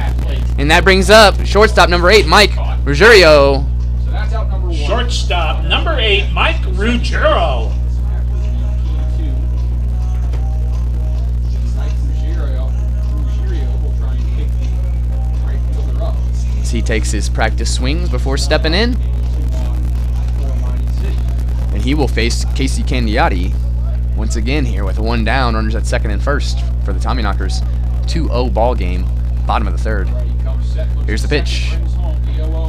And that brings up shortstop number 8, Mike Ruggiero. Shortstop number 8, Mike Ruggiero. As he takes his practice swings before stepping in. And he will face Casey Candiotti once again here with 1 down, runners at second and first for the Tommyknockers. 2-0 ball game, bottom of the third. Here's the pitch.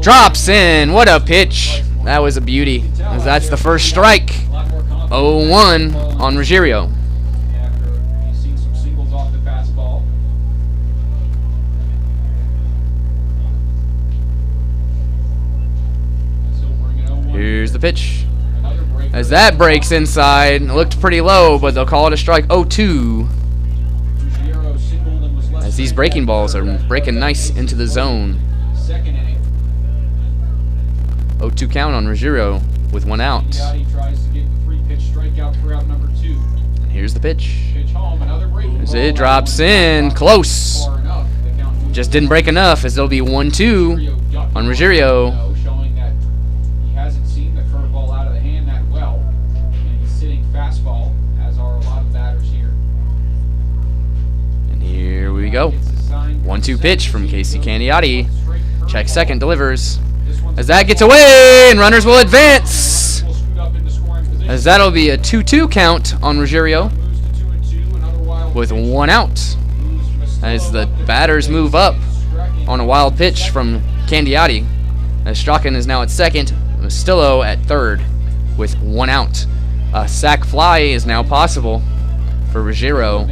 Drops in. What a pitch. That was a beauty. As that's the first strike. 0-1 on Ruggiero. Here's the pitch. As that breaks inside, it looked pretty low, but they'll call it a strike. 0-2. As these breaking balls are breaking nice into the zone. 0-2 count on Ruggiero with 1 out. And here's the pitch. As it drops in, close. Just didn't break enough, as there'll be 1-2 on Ruggiero. Here we go. 1-2 pitch from Casey Candiotti. Check second, delivers. As that gets away, and runners will advance. As that'll be a 2-2 count on Ruggiero with 1 out. as the batters move up on a wild pitch from Candiotti. As Strachan is now at second, Moskillo at third with 1 out. A sac fly is now possible for Ruggiero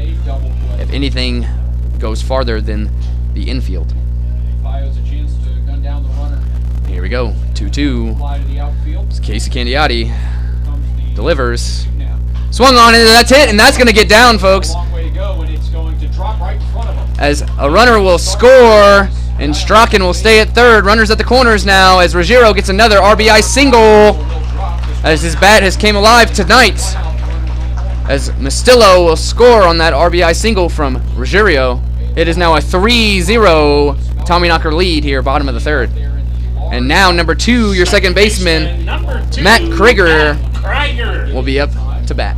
if anything goes farther than the infield. Here we go, 2-2. Casey Candiotti delivers. Swung on it, that's it, and that's going to get down, folks. As a runner will score, and Strachan will stay at third. Runners at the corners now as Ruggiero gets another RBI single as his bat has came alive tonight. As Moskillo will score on that RBI single from Ruggiero. It is now a 3-0 Tommyknocker lead here, bottom of the third. And now number 2, your second baseman, Matt Krieger, will be up to bat.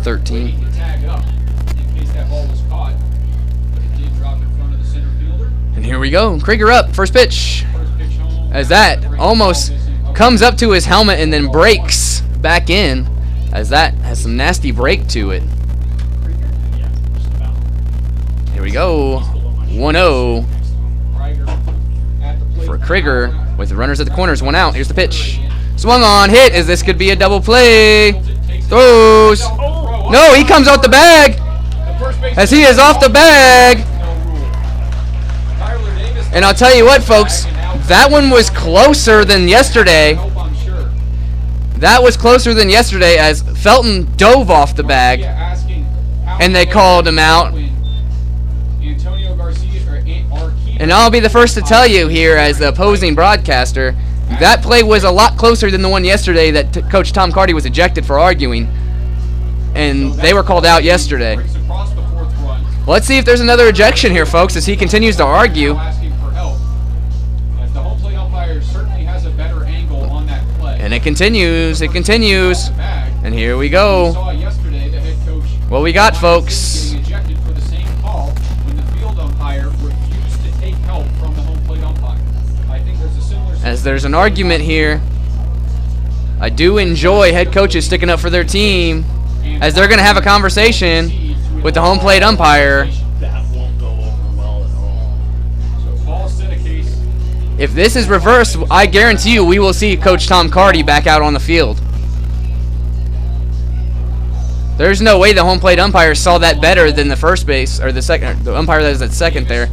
13. And here we go. Krieger up. First pitch. As that almost comes up to his helmet and then breaks back in. As that has some nasty break to it. Here we go. 1-0 for Krieger with the runners at the corners. 1 out. Here's the pitch. Swung on. Hit as this could be a double play. Throws. No, he comes out the bag as he is off the bag. And I'll tell you what, folks, that one was closer than yesterday. That was closer than yesterday as Felton dove off the bag and they called him out. And I'll be the first to tell you here as the opposing broadcaster, that play was a lot closer than the one yesterday that Coach Tom Carty was ejected for arguing. And they were called out yesterday. Let's see if there's another ejection here, folks, as he continues to argue. And it continues, And here we go. What we got, folks? As there's an argument here. I do enjoy head coaches sticking up for their team, as they're going to have a conversation with the home plate umpire. If this is reversed, I guarantee you we will see Coach Tom Carty back out on the field. There's no way the home plate umpire saw that better than the first base, or the umpire that is at second there,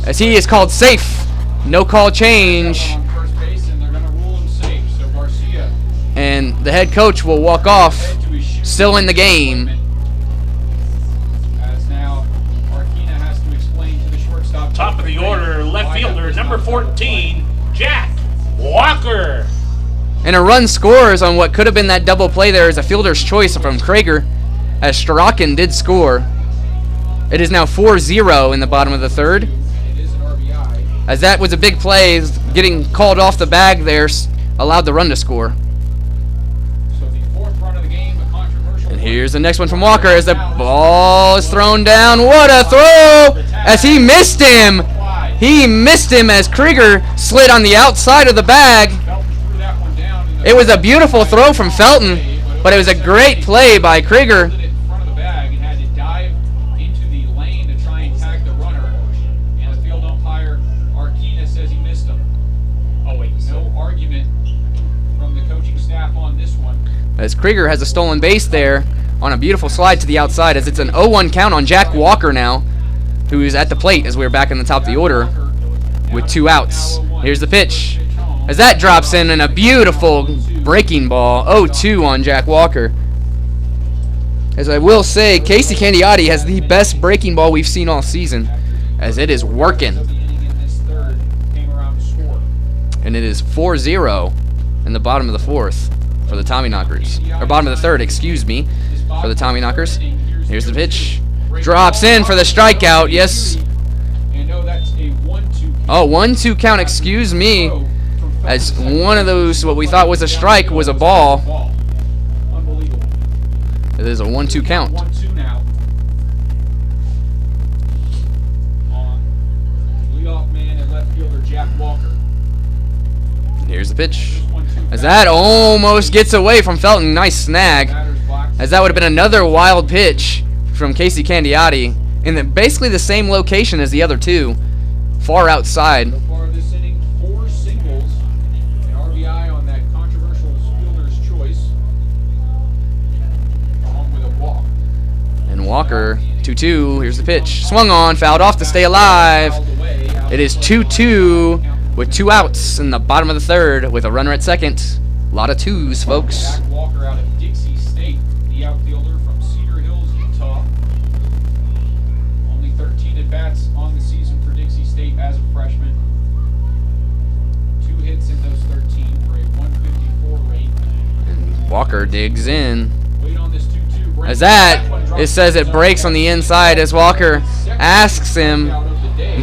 as he is called safe. No call change. And the head coach will walk off, still in the game. Top of the order, left fielder, number 14, Jack Walker. And a run scores on what could have been that double play there as a fielder's choice from Krieger, as Strachan did score. It is now 4-0 in the bottom of the third. As that was a big play, getting called off the bag there allowed the run to score. And here's the next one from Walker as the ball is thrown down. What a throw! As he missed him. He missed him as Krieger slid on the outside of the bag. It was a beautiful throw from Felton, but it was a great play by Krieger. As Krieger has a stolen base there on a beautiful slide to the outside, as it's an 0-1 count on Jack Walker now, who is at the plate as we're back in the top of the order with 2 outs. Here's the pitch. As that drops in a beautiful breaking ball, 0-2 on Jack Walker. As I will say, Casey Candiotti has the best breaking ball we've seen all season, as it is working. And it is 4-0 in the bottom of the fourth for the Tommyknockers. Or bottom of the third, excuse me, for the Tommyknockers. Here's the pitch. Drops in for the strikeout, yes. Oh, 1-2 count, excuse me. As one of those, what we thought was a strike, was a ball. It is a 1-2 count. Leadoff man and left fielder Jack Walker. Here's the pitch. As that almost gets away from Felton. Nice snag. As that would have been another wild pitch from Casey Candiotti in basically the same location as the other two, far outside. So far this inning, 4 singles, an RBI on that controversial fielder's choice, along with a walk. And Walker, 2-2. Here's the pitch. Swung on, fouled off to stay alive. It is 2-2 with 2 outs in the bottom of the third with a runner at second. A lot of twos, folks. Jack Walker out of Dixie State, the outfielder from Cedar Hills, Utah. Only 13 at-bats on the season for Dixie State as a freshman. 2 hits in those 13 for a 154 rate. And Walker digs in. Wait on this 2-2 break. As that, it says it breaks on the inside as Walker asks him.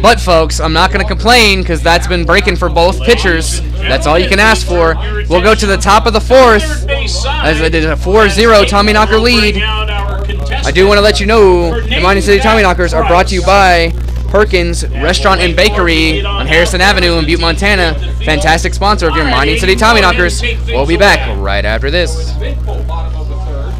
But, folks, I'm not going to complain because that's been breaking for both pitchers. That's all you can ask for. We'll go to the top of the fourth as it is a 4-0 Tommyknocker lead. I do want to let you know the Mining City Tommyknockers are brought to you by Perkins Restaurant and Bakery on Harrison Avenue in Butte, Montana. Fantastic sponsor of your Mining City Tommyknockers. We'll be back right after this. Bottom of the third.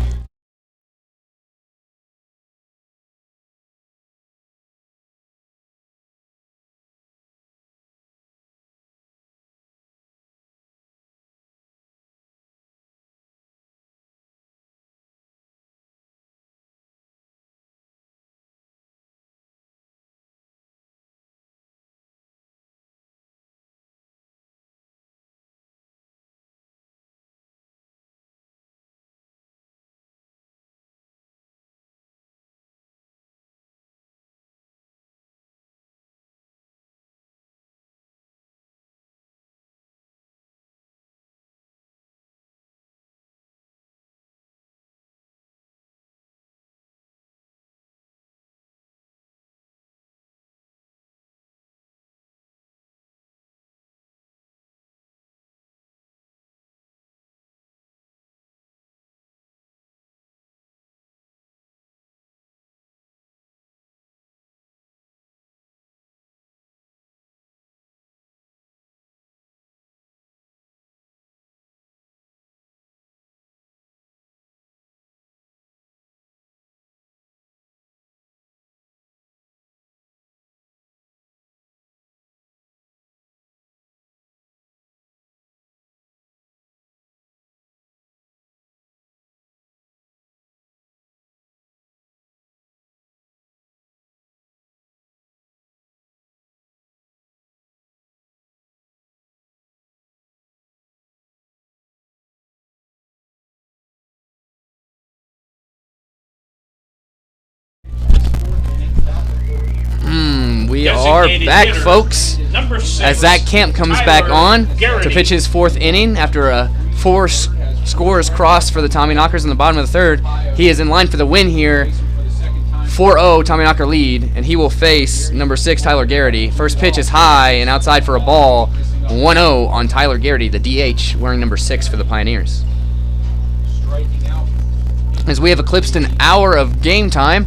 We are back, folks, as Zach Camp comes back on to pitch his 4th inning after a 4 scores cross for the Tommyknockers in the bottom of the third. He is in line for the win here. 4-0 Tommyknocker lead, and he will face number 6 Tyler Garrity. First pitch is high and outside for a ball. 1-0 on Tyler Garrity, the DH, wearing number 6 for the Pioneers. As we have eclipsed an hour of game time,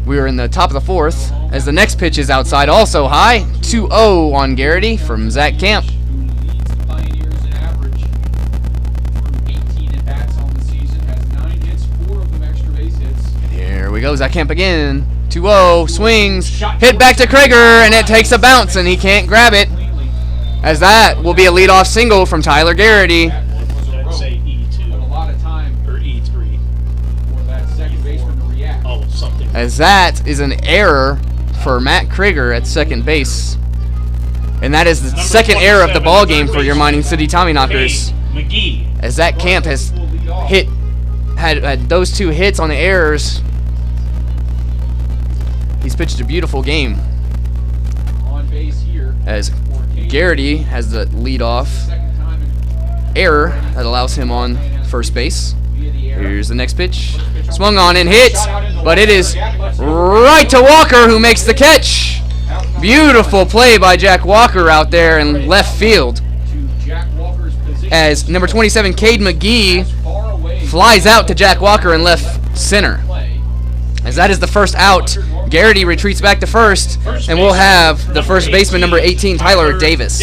we are in the top of the 4th, as the next pitch is outside, also high. 2-0 on Garrity from Zach Camp. Who leads the Pioneers in average through 18 at-bats on the season, has 9 hits, 4 of them extra base hits. Here we go, Zach Camp again. 2-0, swings, hit back to Krieger, and it takes a bounce, and he can't grab it. As that will be a leadoff single from Tyler Garrity. I'd say E2 But a lot of time or E3. for that second baseman to react. Oh, something. As that is an error for Matt Krieger at second base. And that is the second error of the ball game for your Mining City Tommyknockers. Caden Mcgee. As Zach Camp has had those 2 hits on the errors. He's pitched a beautiful game. On base here. As Garrity has the leadoff Second time in error that allows him on first base. Here's the next pitch. Swung on and hit, but it is right to Walker, who makes the catch. Beautiful play by Jack Walker out there in left field. to Jack Walker's position. As number 27, Caden Mcgee, Far away flies out to Jack Walker in left center. play. As that is the first out, Garrity retreats back to first, and we'll have the first baseman, number 18, Tyler Davis.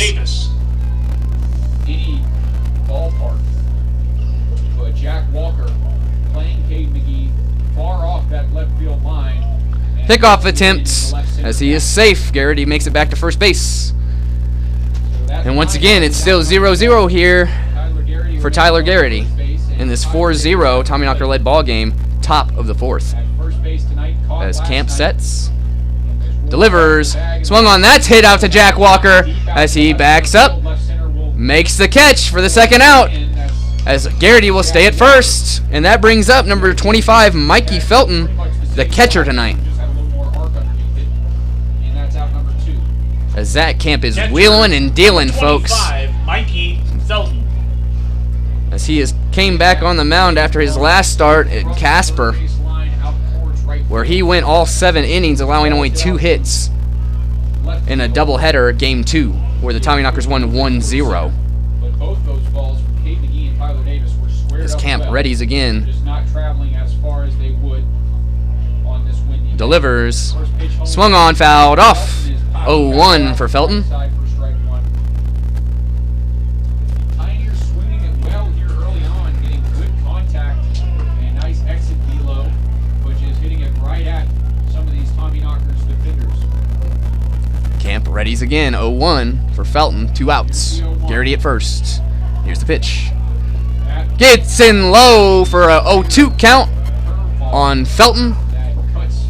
Any pickoff attempt as he is safe. Garrity makes it back to first base. And once again, it's still 0-0 here for Tyler Garrity in this 4-0 Tommyknocker-led ball game, top of the fourth. As Camp sets, delivers, swung on, that's hit out to Jack Walker as he backs up, makes the catch for the second out, as Garrity will stay at first, and that brings up number 25, Mikey Felton, the catcher tonight. As that Camp is wheeling and dealing, folks. Mikey Felton. As he came back on the mound after his last start at Casper, where he went all 7 innings, allowing only 2 hits in a doubleheader at Game 2, where the Tommyknockers won 1-0. As Camp readies again. Delivers. Swung on, fouled off. 0-1 for Felton. Camp readies again. 0-1 for Felton. 2 outs. Garrity at first. Here's the pitch. Gets in low for a 0-2 count on Felton.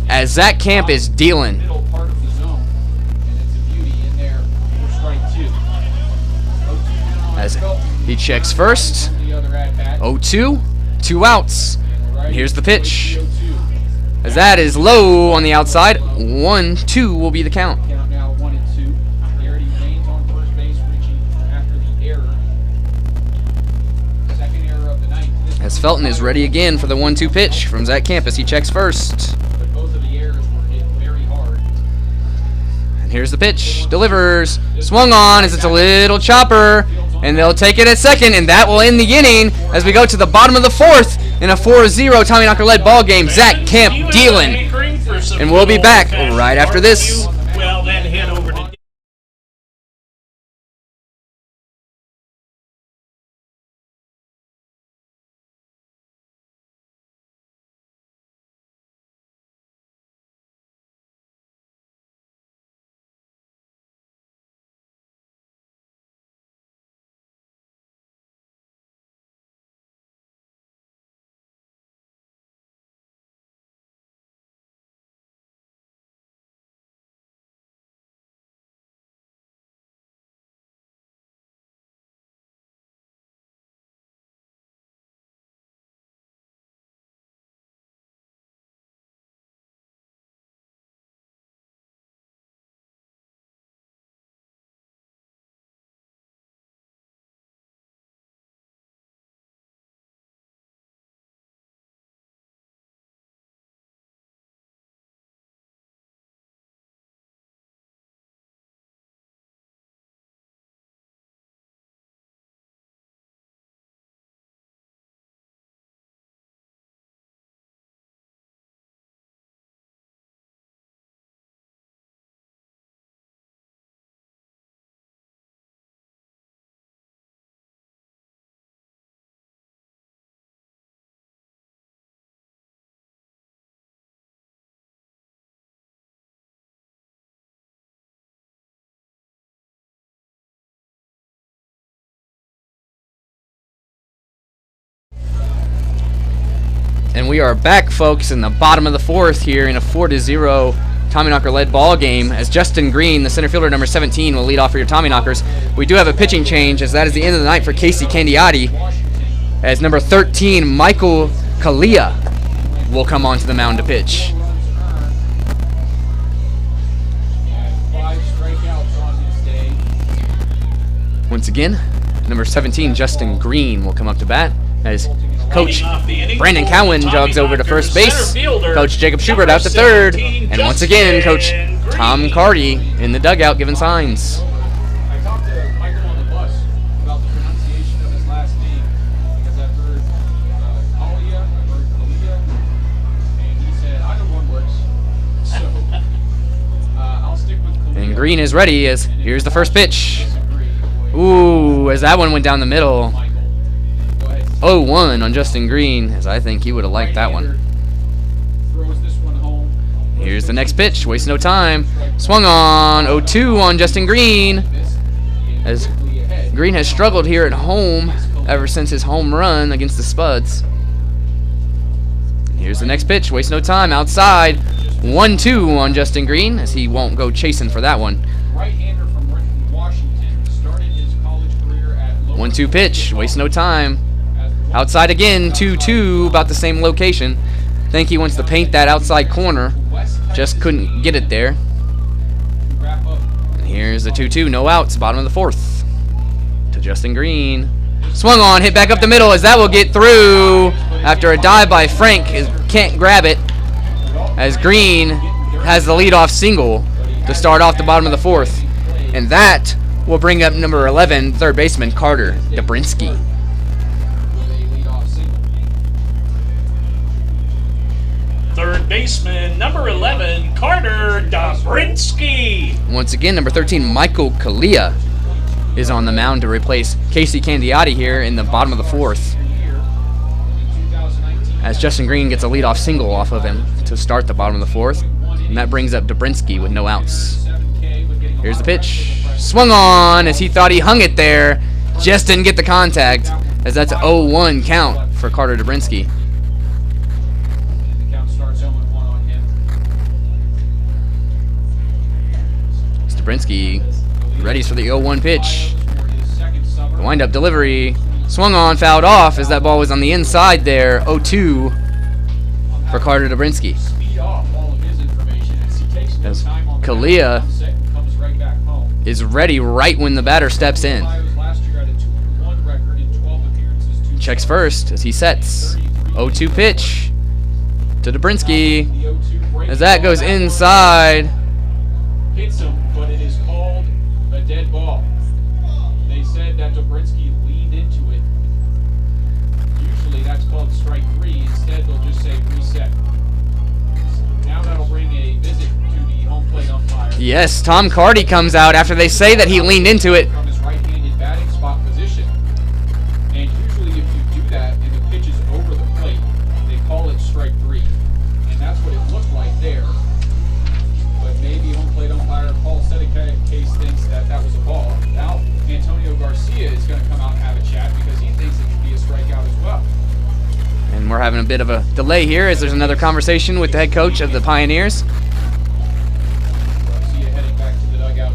As that Camp is dealing. As he checks first. 0-2. 2 outs. And here's the pitch. As that is low on the outside. 1-2 will be the count. As Felton is ready again for the 1-2 pitch from Zach Camp as he checks first. And here's the pitch. Delivers. Swung on as it's a little chopper. And they'll take it at second, and that will end the inning as we go to the bottom of the fourth in a 4-0 Tommyknocker-led ball game. Zach Camp dealing. And we'll be back right after this. Well, then head over to And we are back, folks, in the bottom of the fourth here in a 4-0 Tommyknocker-led ball game as Justin Green, the center fielder, number 17, will lead off for your Tommyknockers. We do have a pitching change as that is the end of the night for Casey Candiotti as number 13, Michael Kalia, will come onto the mound to pitch. Once again, number 17, Justin Green, will come up to bat as Coach Brandon Cowan jogs over to first base. Coach Jacob Schubert out to third. And once again, Coach Tom Carty in the dugout giving signs. I talked to Michael on the bus about the pronunciation of his last name because I've heard Kalia, I've heard Kalia, and he said either one works. So I'll stick with Kalia. And Green is ready as here's the first pitch. Ooh, as that one went down the middle. 0-1 on Justin Green, as I think he would have liked that one. Throws this one home. Here's the next pitch. Waste no time. Swung on. 0-2 on Justin Green. As Green has struggled here at home ever since his home run against the Spuds. Here's the next pitch. Waste no time. Outside. 1-2 on Justin Green, as he won't go chasing for that one. Right-hander from Washington started his college career at 1-2 pitch. Waste no time. Outside again. 2-2. About the same location. Think he wants to paint that outside corner. Just couldn't get it there. And here's the 2-2. No outs. Bottom of the fourth. To Justin Green. Swung on. Hit back up the middle, as that will get through after a dive by Frank. Can't grab it, as Green has the leadoff single to start off the bottom of the fourth. And that will bring up number 11, third baseman Carter Dubrinsky. Third baseman, number 11, Carter Dubrinsky. Once again, number 13, Michael Kalia is on the mound to replace Casey Candiotti here in the bottom of the fourth, as Justin Green gets a leadoff single off of him to start the bottom of the fourth. And that brings up Dubrinsky with no outs. Here's the pitch. Swung on, as he thought he hung it there. Just didn't get the contact, as that's an 0-1 count for Carter Dubrinsky. Dubrinsky readies for the 0-1 pitch. The wind-up delivery. Swung on, fouled off, as that ball was on the inside there. 0-2 for Carter Dubrinsky. As Kalia is ready right when the batter steps in. Checks first as he sets. 0-2 pitch to Dubrinsky, as that goes inside. Hits him, but it is called a dead ball. They said that Dubrinsky leaned into it. Usually that's called strike three. Instead, they'll just say reset. Now that'll bring a visit to the home plate umpire. Yes, Tom Carty comes out after they say that he leaned into it. From his right-handed batting spot position. And usually if you do that and the pitch is over the plate, they call it strike three. And that's what it looked like there. But maybe home plate umpire Paul Sedicase thinks that that was a ball. Now Antonio Garcia is going to come out and have a chat because he thinks it could be a strikeout as well. And we're having a bit of a delay here as there's another conversation with the head coach of the Pioneers. Garcia heading back to the dugout.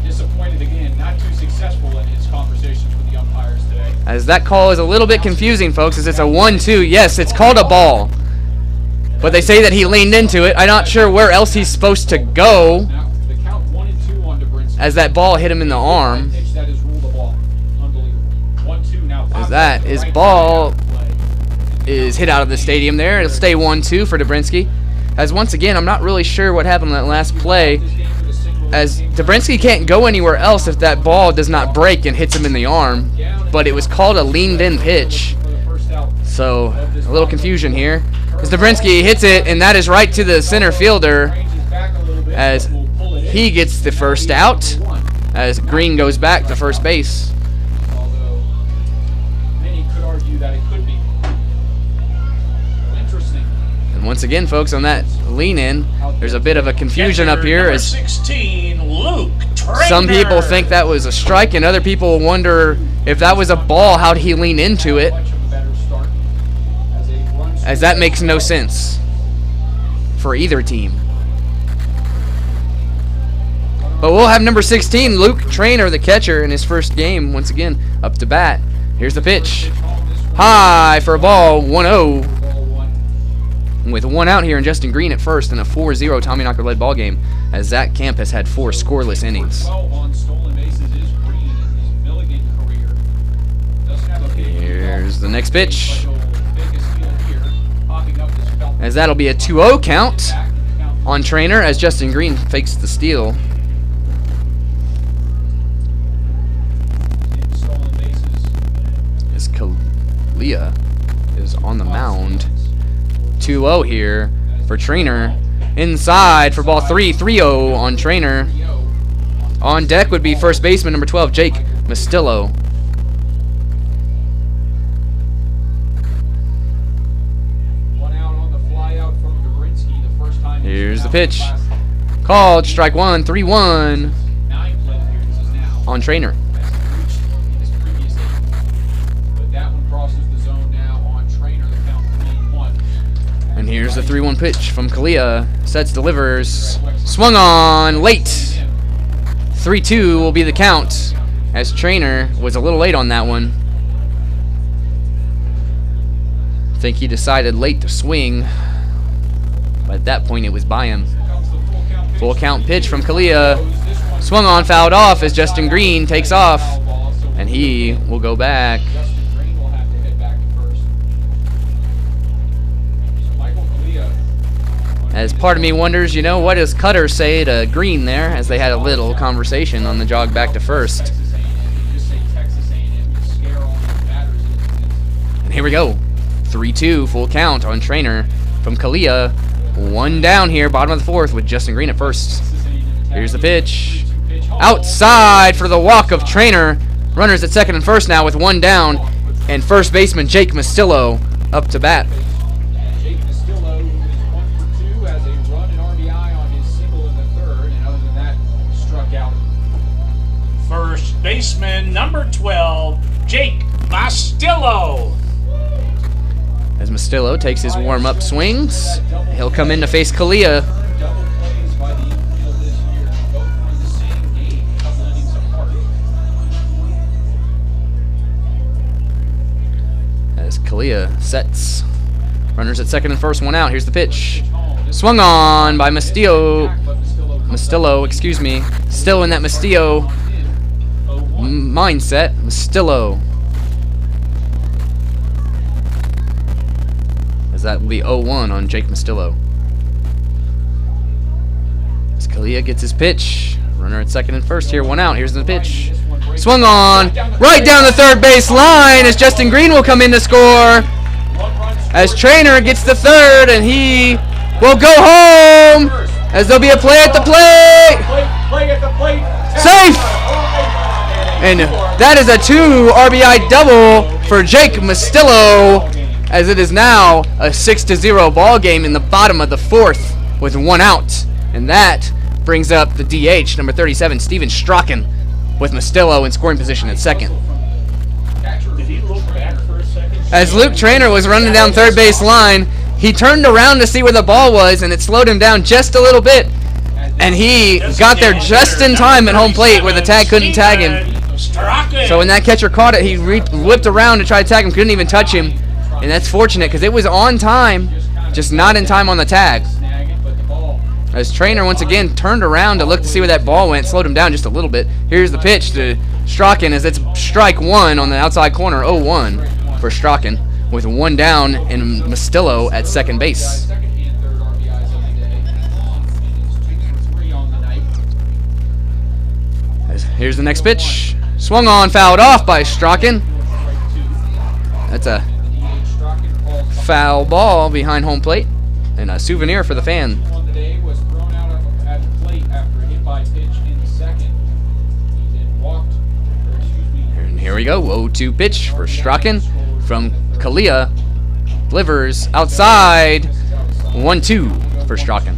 Disappointed again, not too successful in his conversations with the umpires today. As that call is a little bit confusing, folks, as it's a 1-2. Yes, it's called a ball, but they say that he leaned into it. I'm not sure where else he's supposed to go, Now, the count 1-2 on Dubrinsky. as that ball hit him in the arm. Pitch that is ruled a ball. Unbelievable. 1-2 now. As that is ball is hit out of the stadium there. It'll stay 1-2 for Dubrinsky. As once again, I'm not really sure what happened in that last play, as Dubrinsky can't go anywhere else if that ball does not break and hits him in the arm. But it was called a leaned-in pitch. So, a little confusion here. As Dubrinsky hits it, and that is right to the center fielder, as he gets the first out, as Green goes back to first base. Although many could argue that it could be. Interesting. And once again, folks, on that lean-in, there's a bit of a confusion up here, Number as 16, Luke Trainor. some people think that was a strike, and other people wonder if that was a ball, how'd he lean into it? Much of a better start as a run As that makes no sense for either team. But we'll have number 16, Luke Trainor, the catcher, in his first game, once again, up to bat. Here's the pitch. High for a ball, 1-0. ball one. With one out here and Justin Green at first in a 4-0 Tommyknocker-led ball game, as Zach Camp has had 4 scoreless innings. 12 on stolen bases is Green in his Milligan career. Doesn't have a big Here's the next pitch, but he'll make his field here, popping up this belt. as that'll be a 2-0 count Back in the count. on Trainor, as Justin Green fakes the steal. In stolen bases. As Kalia is on the mound. 2-0 here for Trainor. Inside for ball 3, 3-0 on Trainor. On deck would be first baseman number 12, Jake Moskillo. One out on the fly out from Dubrinsky, the first time. Here's the the pitch. Called. Strike one. 3-1 on Trainor. And here's the 3-1 pitch from Kalia. Sets, delivers. Swung on. Late. 3-2 will be the count, as Trainor was a little late on that one. I think he decided late to swing, but at that point it was by him. Full count pitch from Kalia. Swung on, fouled off as Justin Green takes off, and he will go back. As part of me wonders, you know, what does Cutter say to Green there, as they had a little conversation on the jog back to first. And here we go. 3-2, full count on Trainor from Kalia. One down here, bottom of the fourth, with Justin Green at first. Here's the pitch. Outside for the walk of Trainor. Runners at second and first now with one down. And first baseman Jake Moskillo up to bat. First baseman, number 12, Jake Moskillo. As Moskillo takes his warm-up swings, he'll come in to face Kalia. As Kalia sets. Runners at second and first, one out. Here's the pitch. Swung on by Moskillo, excuse me. Still in that Moskillo mindset. Moskillo. As that will be 0-1 on Jake Moskillo. As Kalia gets his pitch. Runner at second and first here, one out. Here's the pitch. Swung on. Right down the third base line as Justin Green will come in to score. As Trainor gets the third, and he will go home. As there'll be a play at the plate. Safe! And that is a 2 RBI double for Jake Moskillo, as it is now a 6-0 ball game in the bottom of the fourth with one out. And that brings up the DH, number 37, Steven Strachan, with Moskillo in scoring position at second. As Luke Trainor was running down third base line, he turned around to see where the ball was, and it slowed him down just a little bit. And he got there just in time at home plate where the tag couldn't tag him. So when that catcher caught it, he whipped around to try to tag him, couldn't even touch him. And that's fortunate because it was on time, just not in time on the tag. As Trainor once again turned around to look to see where that ball went, slowed him down just a little bit. Here's the pitch to Strachan as it's strike one on the outside corner, 0-1 for Strachan, with one down and Moskillo at second base. Here's the next pitch. Swung on, fouled off by Strachan. That's a foul ball behind home plate and a souvenir for the fan. And here we go. 0-2 pitch for Strachan from Kalia. Delivers outside. 1-2 for Strachan.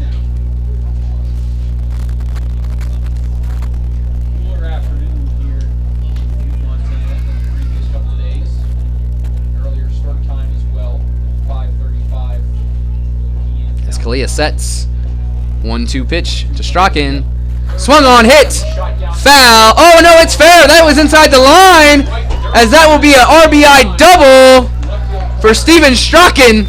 Kalia sets. 1-2 pitch to Strachan. Swung on, hit. Foul. Oh no, it's fair. That was inside the line. As that will be an RBI double for Steven Strachan.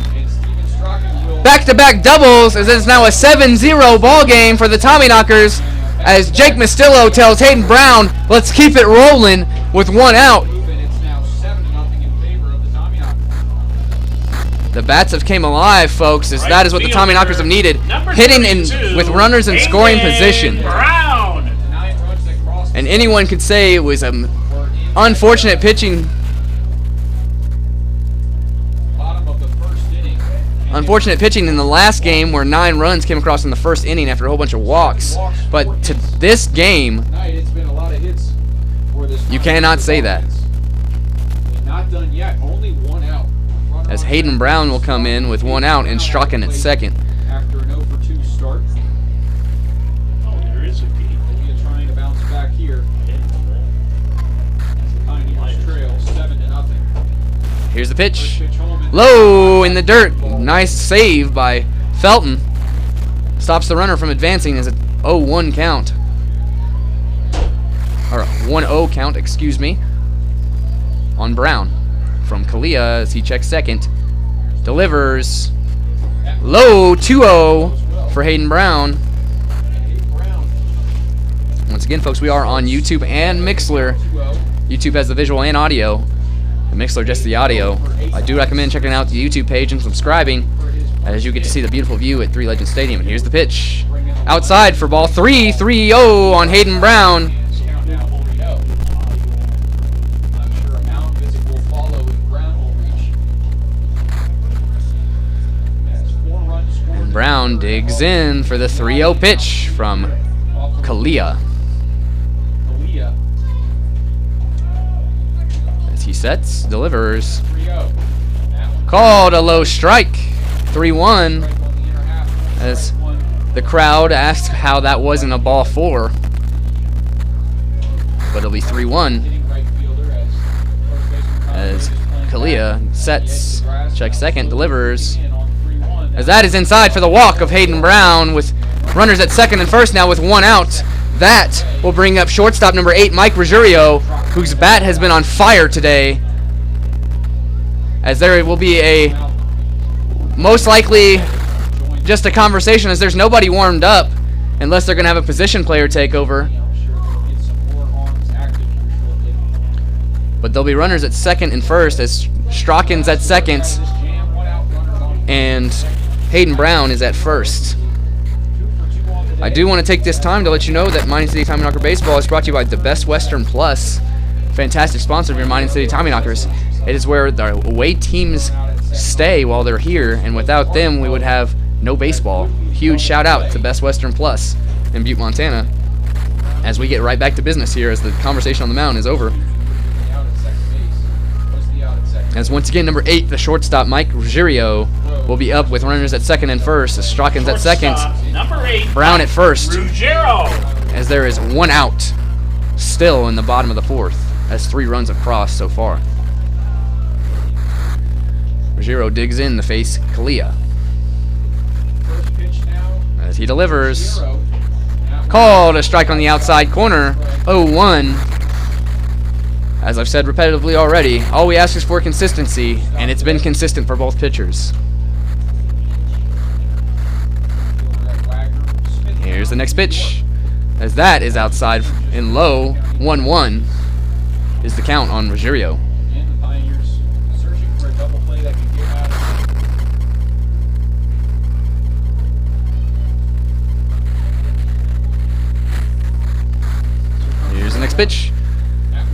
Back-to-back doubles, as it's now a 7-0 ball game for the Tommyknockers. As Jake Moskillo tells Hayden Brown, let's keep it rolling with one out. The bats have came alive, folks, as that is what the Tommyknockers have needed. Hitting in with runners in scoring position. And anyone could say it was unfortunate pitching. Unfortunate pitching in the last game where 9 runs came across in the first inning after a whole bunch of walks. But to this game, you cannot say that. Not done yet, only one out. As Hayden Brown will come in with one out and Strachan at second. After an 0-for-2 start. Here's the pitch. Low in the dirt. Nice save by Felton. Stops the runner from advancing as a 0-1 count. Or 1-0 count, excuse me. On Brown. From Kalia as he checks second. Delivers. Low, 2-0 for Hayden Brown. Once again, folks, we are on YouTube and Mixlr. YouTube has the visual and audio. The Mixlr just the audio. I do recommend checking out the YouTube page and subscribing, as you get to see the beautiful view at Three Legends Stadium. And here's the pitch. Outside for ball 3, 3-0 on Hayden Brown. And Brown digs in for the 3-0 pitch from Kalia. As he sets, delivers. Called a low strike. 3-1. As the crowd asks how that wasn't a ball 4. But it'll be 3-1. As Kalia sets, checks second, delivers. As that is inside for the walk of Hayden Brown with runners at second and first now with 1 out. That will bring up shortstop number 8, Mike Ruggiero, whose bat has been on fire today. As there will be a most likely just a conversation, as there's nobody warmed up unless they're going to have a position player take over. But there'll be runners at second and first as Strachan's at second and Hayden Brown is at first. I do want to take this time to let you know that Mining City Tommyknocker Baseball is brought to you by the Best Western Plus, fantastic sponsor of your Mining City Tommyknockers. It is where the away teams stay while they're here, and without them we would have no baseball. Huge shout out to Best Western Plus in Butte, Montana, as we get right back to business here as the conversation on the mound is over. As once again, number 8, the shortstop, Mike Ruggiero, will be up with runners at second and first. As Strachan's at second. Number 8, Brown at first. Ruggiero. As there is 1 out still in the bottom of the 4th. As 3 runs have crossed so far. Ruggiero digs in to face Kalia. As he delivers. Called a strike on the outside corner. 0-1. As I've said repetitively already, all we ask is for consistency, and it's been consistent for both pitchers. Here's the next pitch. As that is outside in low, 1-1 is the count on Ruggiero. Here's the next pitch.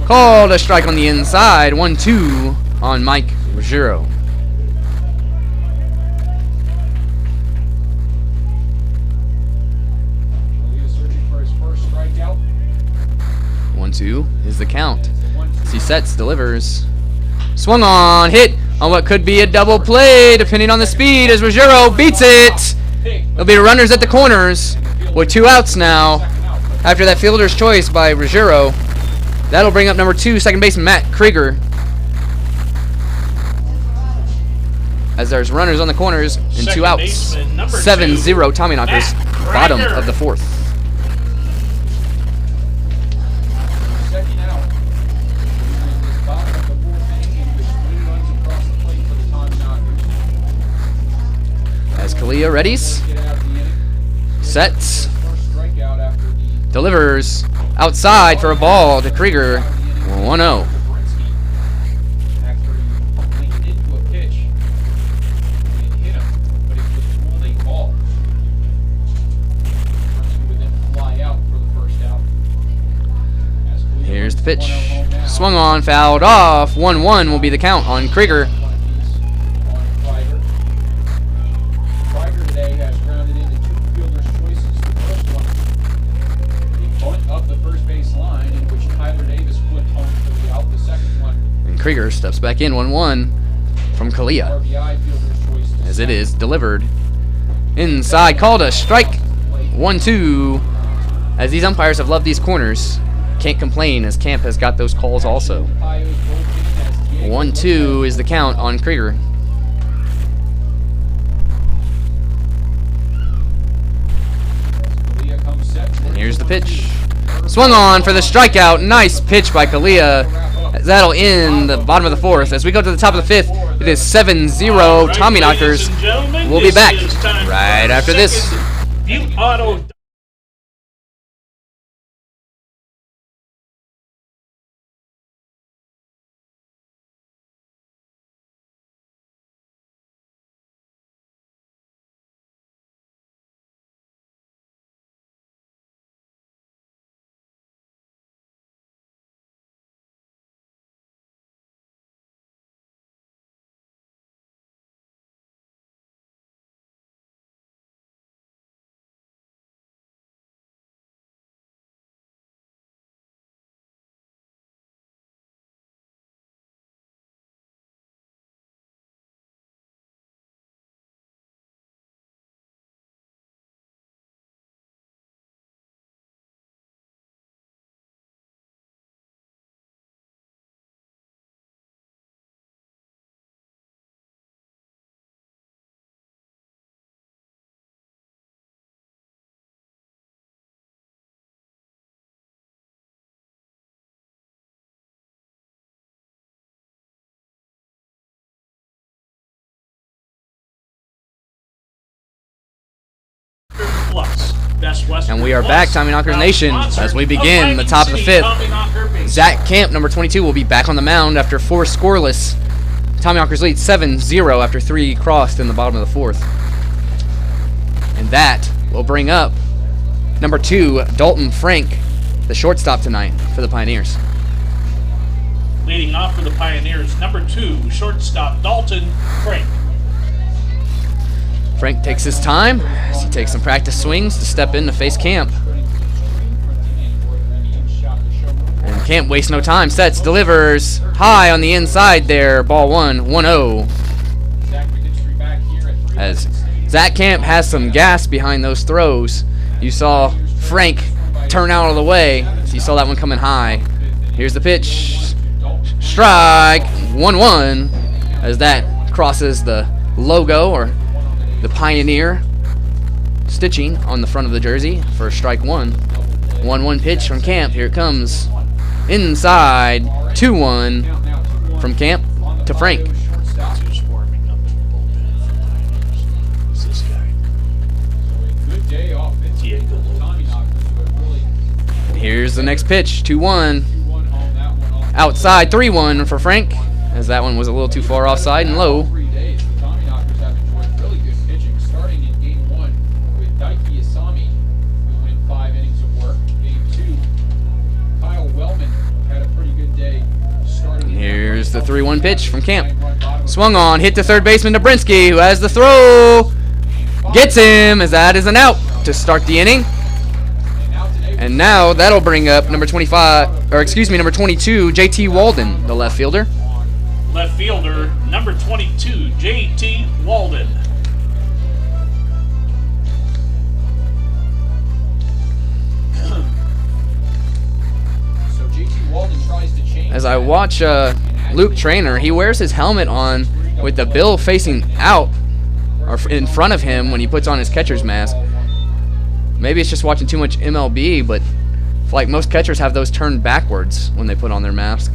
Called a strike on the inside, 1-2 on Mike Ruggiero. For his first strikeout. 1-2 is the count. As he sets, delivers. Swung on, hit on what could be a double play, depending on the speed, as Ruggiero beats it. There'll be runners at the corners with 2 outs now after that fielder's choice by Ruggiero. That'll bring up number 2, second baseman Matt Krieger. As there's runners on the corners and 2 outs. 7-0 Tommyknockers, bottom of the 4th. Second out. Bottom of the 4th inning, in which 3 runs across the plate for the Tommyknockers. As Kalia readies, Get out of the inning. sets, First strikeout after the delivers outside for a ball to Krieger. 1-0. Dubrinsky. After he leaned into a pitch and hit him, but it was ruled a ball. Dubrinsky would then fly out for the first out. As Cleveland Here's the pitch. 1-0 home now. Swung on, fouled off. 1-1 will be the count on Krieger. One apiece on Krieger. Krieger today has grounded into 2 fielders' choices. The first one, a bunt up the first base line, in which Tyler Davis flipped home for the out. The second one, And Krieger steps back in 1-1 from Kalia. RBI fielder's choice. to As it second. is delivered. Inside, called a strike. 1-2. As these umpires have loved these corners. Can't complain, as Camp has got those calls also. Ohio's bullpen has 1-2 is the count on Krieger. And here's the pitch. Swung on for the strikeout. Nice pitch by Kalia. That'll end the bottom of the fourth. As we go to the top of the fifth, it is 7-0 Tommyknockers. We'll be back right after this. Butte Auto. And we are back, Tommyknockers Nation, as we begin the top of the fifth. Zach Camp, number 22, will be back on the mound after 4 scoreless. Tommyknockers lead 7-0 after 3 crossed in the bottom of the fourth. And that will bring up number 2, Dalton Frank, the shortstop tonight for the Pioneers. Leading off for the Pioneers, number 2, shortstop Dalton Frank. Frank takes his time as he takes some practice swings to step in to face Camp. And Camp wastes no time. Sets, delivers high on the inside there. Ball 1-0. As Zach Camp has some gas behind those throws. You saw Frank turn out of the way. So you saw that one coming high. Here's the pitch. Strike. 1-1 as that crosses the logo or the Pioneer stitching on the front of the jersey for strike 1. 1-1 pitch from Camp. Here it comes. Inside. 2-1 from Camp to Frank. Here's the next pitch. 2-1. Outside. 3-1 for Frank, as that one was a little too far offside and low. Here's the 3-1 pitch from Camp. Swung on, hit to third baseman Dubrinsky, who has the throw. Gets him, as that is an out to start the inning. And now that'll bring up number 22, JT Walden, the left fielder. Left fielder, number 22, JT Walden. As I watch Luke Trainor, he wears his helmet on with the bill facing out or in front of him when he puts on his catcher's mask. Maybe it's just watching too much MLB, but like most catchers have those turned backwards when they put on their mask.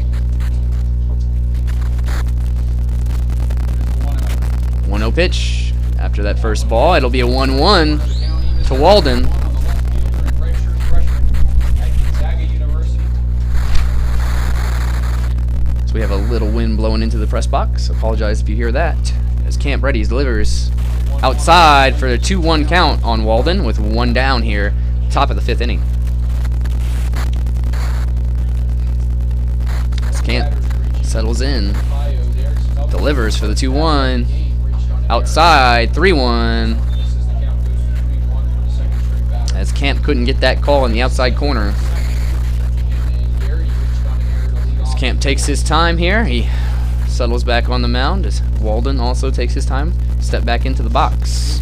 1-0 pitch. After that first ball, it'll be a 1-1 to Walden. We have a little wind blowing into the press box. Apologize if you hear that. As Camp Ready delivers outside for the 2-1 count on Walden with 1 down here, top of the 5th inning. As Camp settles in, delivers for the 2-1, outside 3-1. As Camp couldn't get that call in the outside corner. Camp takes his time here. He settles back on the mound as Walden also takes his time to step back into the box.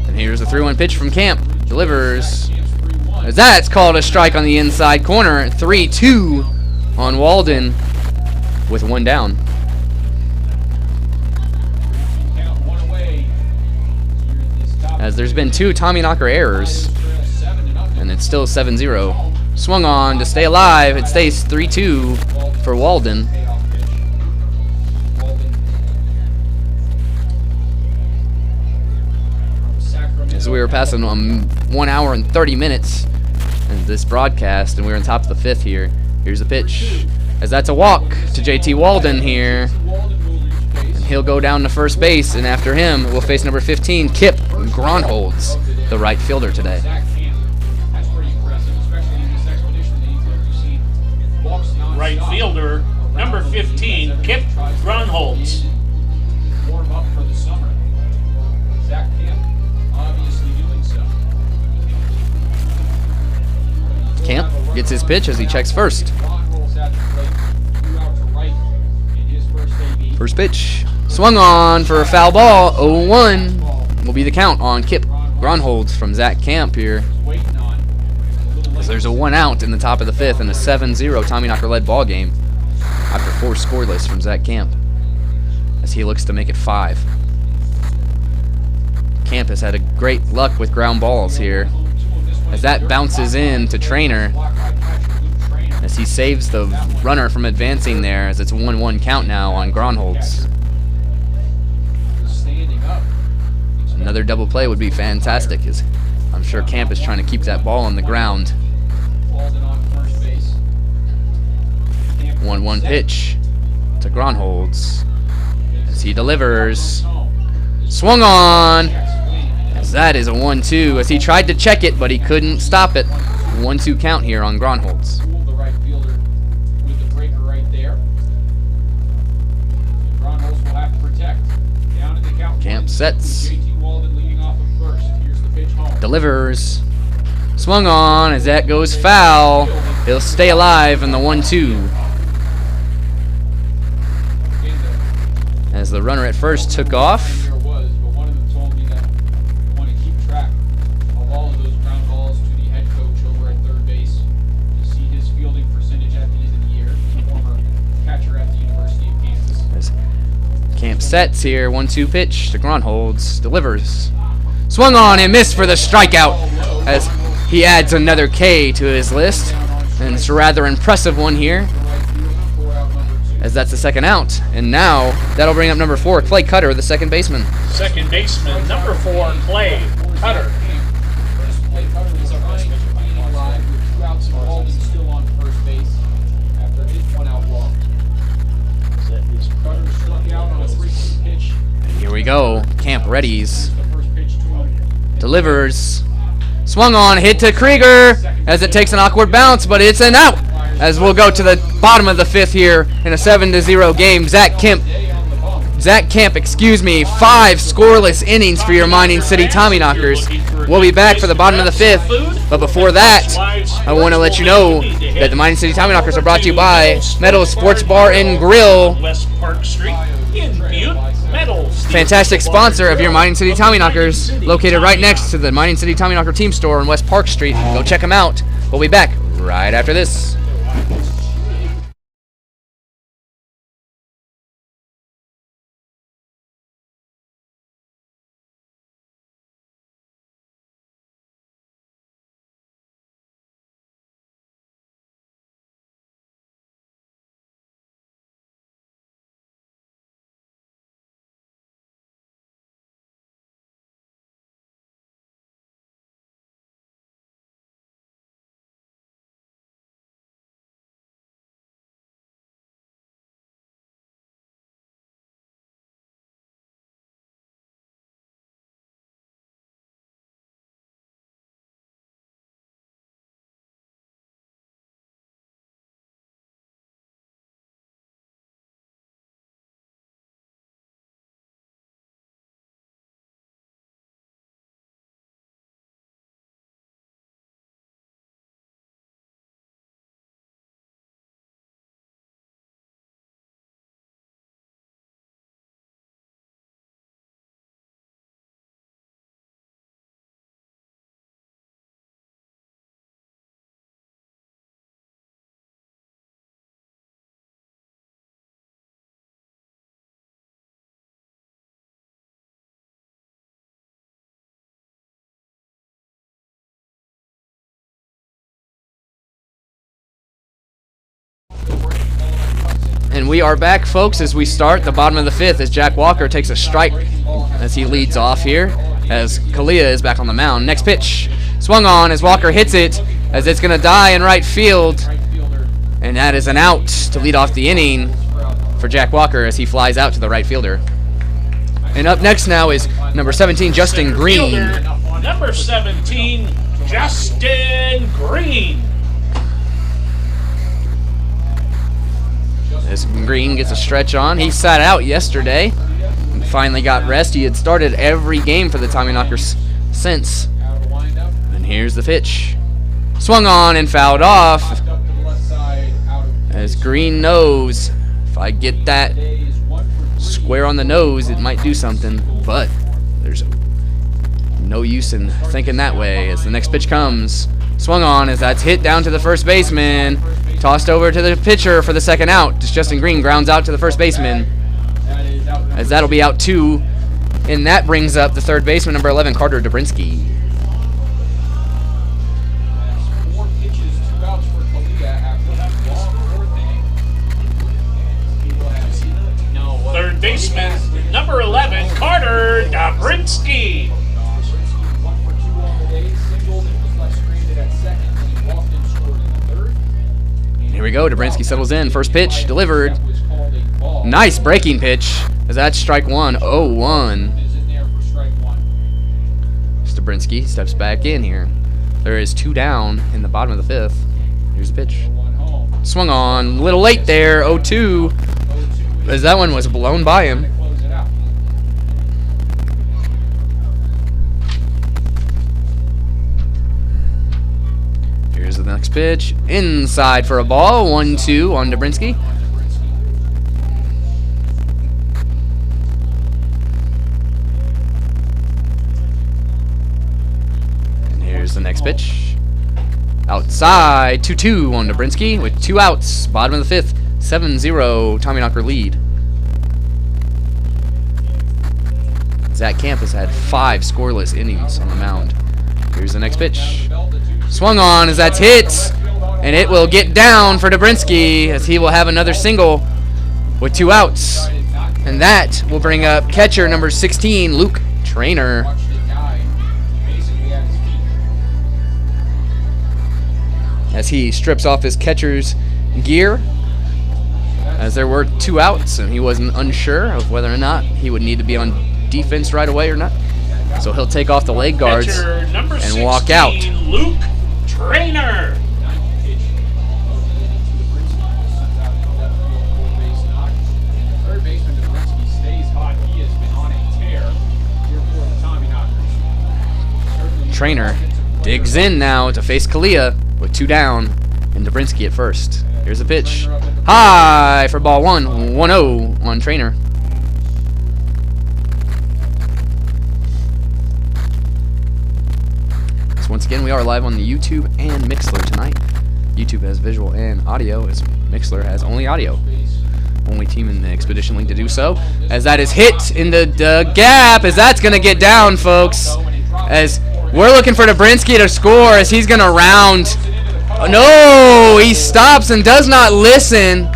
And here's the 3-1 pitch from Camp. Delivers. As that's called a strike on the inside corner. 3-2 on Walden with 1 down. Count 1 away. Here's this top As there's been 2 Tommyknocker errors, and it's still 7-0. Swung on to stay alive. It stays 3-2 for Walden. payoff pitch. Walden from Sacramento. As we were passing 1 hour and 30 minutes in this broadcast, and we were on top of the 5th here. Here's the pitch. As that's a walk to JT Walden here. Walden will reach base. And he'll go down to first base, and after him, we'll face number 15, Kip Gronholz, the right fielder today. Zach Camp. That's pretty impressive, especially in this expedition league where we've seen walks non-stop. Right fielder, number 15, Kip Gronholz. Warm up for the summer. Zach Camp obviously doing so. Camp gets his pitch as he checks first. Ron rolls out to plate, threw out to right in his first AB. First pitch. Swung on for a foul ball. 0-1 will be the count on Kip Gronholz from Zach Camp here. Waiting on. As there's a 1 out in the top of the 5th and a 7-0 Tommyknocker led ball game after 4 scoreless from Zach Camp as he looks to make it 5. Camp has had a great luck with ground balls here as that bounces in to Trainor as he saves the runner from advancing there as it's a 1-1 count now on Gronholz. Standing up. Another double play would be fantastic as I'm sure Camp is trying to keep that ball on the ground. Walden on first base. 1-1 pitch to Gronholz as he delivers. Swung on as that is a 1-2 as he tried to check it but he couldn't stop it. 1-2 count here on Gronholz. The right fielder with the breaker right there. Gronholz will have to protect. Down at the count. Camp sets. JT Walden leading off of first. Here's the pitch home. Delivers. Swung on as that goes foul. He'll stay alive in the 1-2 as the runner at first took off. There was, but one of them told me that they want to keep track of all of those ground balls to the head coach over at third base to see his fielding percentage at the end of the year. He's a former catcher at the University of Kansas. As Camp sets here, 1-2 pitch to Gronholz, delivers. Swung on and missed for the strikeout as he adds another K to his list. And it's a rather impressive one here as that's the 2nd out. And now that'll bring up number 4, Clay Cutter, the second baseman. Second baseman, number 4, Clay Cutter. Clay Cutter was behind Caden alive with 2 outs and Walden still on first base after his 1-out walk. Cutter struck out on a 3-2 pitch. And here we go. Camp readies. The first pitch to him. Delivers. Swung on, hit to Krieger as it takes an awkward bounce, but it's an out. As we'll go to the bottom of the 5th here in a 7-0 game. Zach Camp, 5 scoreless innings for your Mining City Tommyknockers. We'll be back for the bottom of the 5th, but before that, I want to let you know that the Mining City Tommyknockers are brought to you by Meadows Sports Bar and Grill, West Park Street in Butte. Metals. fantastic sponsor of your Mining City Tommyknockers, located right next to the Mining City Tommyknocker team store on West Park Street. Go check them out. We'll be back right after this. And we are back, folks, as we start the bottom of the 5th as Jack Walker takes a strike as he leads off here, as Kalia is back on the mound. Next pitch, swung on as Walker hits it, as it's going to die in right field. And that is an out to lead off the inning for Jack Walker as he flies out to the right fielder. And up next now is number 17, Justin Green. Number 17, Justin Green. As Green gets a stretch on. He sat out yesterday and finally got rest. He had started every game for the Tommyknockers since. And here's the pitch. Swung on and fouled off. As Green knows, if I get that square on the nose, it might do something. But there's no use in thinking that way as the next pitch comes. Swung on as that's hit down to the first baseman. Tossed over to the pitcher for the second out. Just Justin Green grounds out to the first baseman. As that'll be out 2. And that brings up the third baseman, number 11, Carter Dubrinsky. Third baseman, number 11, Carter Dubrinsky. Here we go. Dubrinsky settles in. First pitch delivered. Nice breaking pitch. As that's strike 1. 0-1. Dubrinsky steps back in here. There is 2 down in the bottom of the 5th. Here's the pitch. Swung on. A little late there. 0-2. As that one was blown by him. Here's the next pitch. Inside for a ball. 1-2 on Dubrinsky. And here's the next pitch. Outside. 2-2 on Dubrinsky with 2 outs. Bottom of the 5th. 7-0 Tommyknocker lead. Zach Camp has had 5 scoreless innings on the mound. Here's the next pitch. Swung on as that's hit, and it will get down for Dubrinsky as he will have another single with 2 outs. And that will bring up catcher number 16, Luke Trainor. As he strips off his catcher's gear, as there were 2 outs and he wasn't unsure of whether or not he would need to be on defense right away or not. So he'll take off the leg guards and walk out. Luke Trainor. Trainor digs in now to face Kalia with 2 down and Dubrinsky at first. Here's the pitch. High for ball 1. 1-0 on Trainor. So once again, we are live on the YouTube and Mixlr tonight. YouTube has visual and audio, as Mixlr has only audio. Only team in the Expedition League to do so. As that is hit in the gap, as that's going to get down, folks. As we're looking for Dubrinsky to score, as he's going to round. No, he stops and does not listen.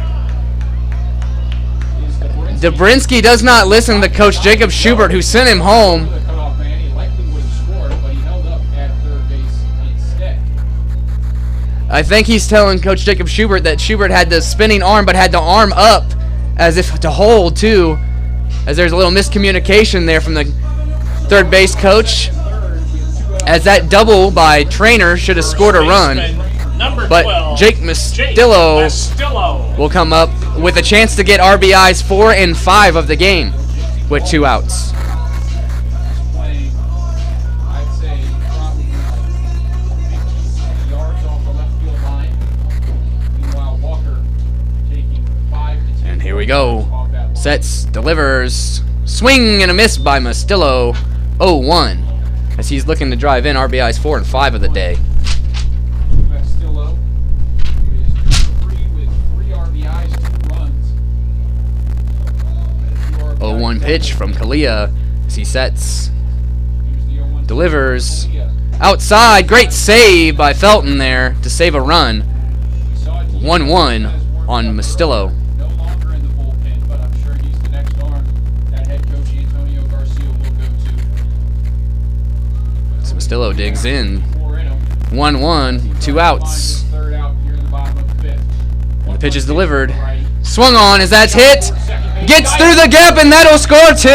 Dubrinsky does not listen to Coach Jacob Schubert, who sent him home. I think he's telling Coach Jacob Schubert that Schubert had the spinning arm, but had the arm up as if to hold, too. As there's a little miscommunication there from the third base coach. As that double by Trainor should have scored a run. But Jake Moskillo will come up with a chance to get RBIs 4 and 5 of the game with 2 outs. And here we go. Sets, delivers, swing and a miss by Moskillo. 0-1 as he's looking to drive in RBIs 4 and 5 of the day. 0-1 pitch from Kalia as he sets, delivers, outside, great save by Felton there to save a run. 1-1 on Moskillo. Mosquillo digs in. 1-1, 2 outs. Third out here in the bottom of the fifth. And the pitch is delivered. Swung on as that's hit. Gets through the gap, and that'll score 2.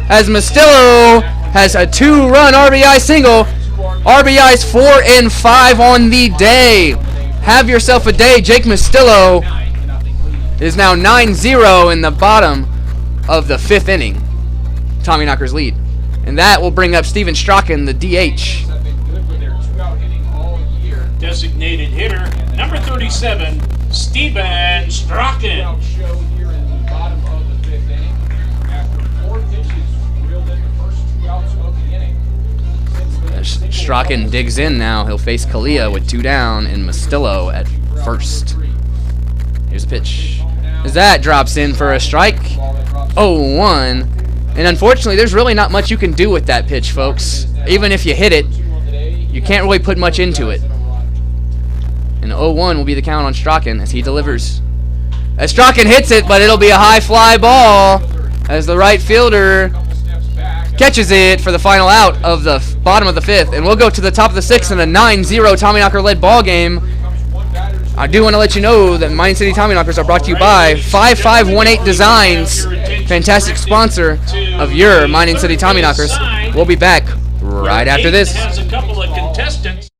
As Mosquillo has a 2-run RBI single. RBIs 4 and 5 on the day. Have yourself a day. Jake Moskillo is now 9-0 in the bottom of the 5th inning. Tommyknockers lead. And that will bring up Steven Strachan, the DH. Designated hitter, number 37, Steven Strachan. Strachan digs in now. He'll face Kalia with 2 down and Moskillo at first. Here's a pitch. As that drops in for a strike. 0-1. And unfortunately, there's really not much you can do with that pitch, folks. Even if you hit it, you can't really put much into it. And 0-1 will be the count on Strachan as he delivers. As Strachan hits it, but it'll be a high fly ball as the right fielder catches it for the final out of the bottom of the 5th. And we'll go to the top of the 6th in a 9-0 Tommyknocker-led ball game. I do want to let you know that Mining City Tommyknockers are brought to you by 5518 Designs, fantastic sponsor of your Mining City Tommyknockers. We'll be back right after this. Has a couple of contestants.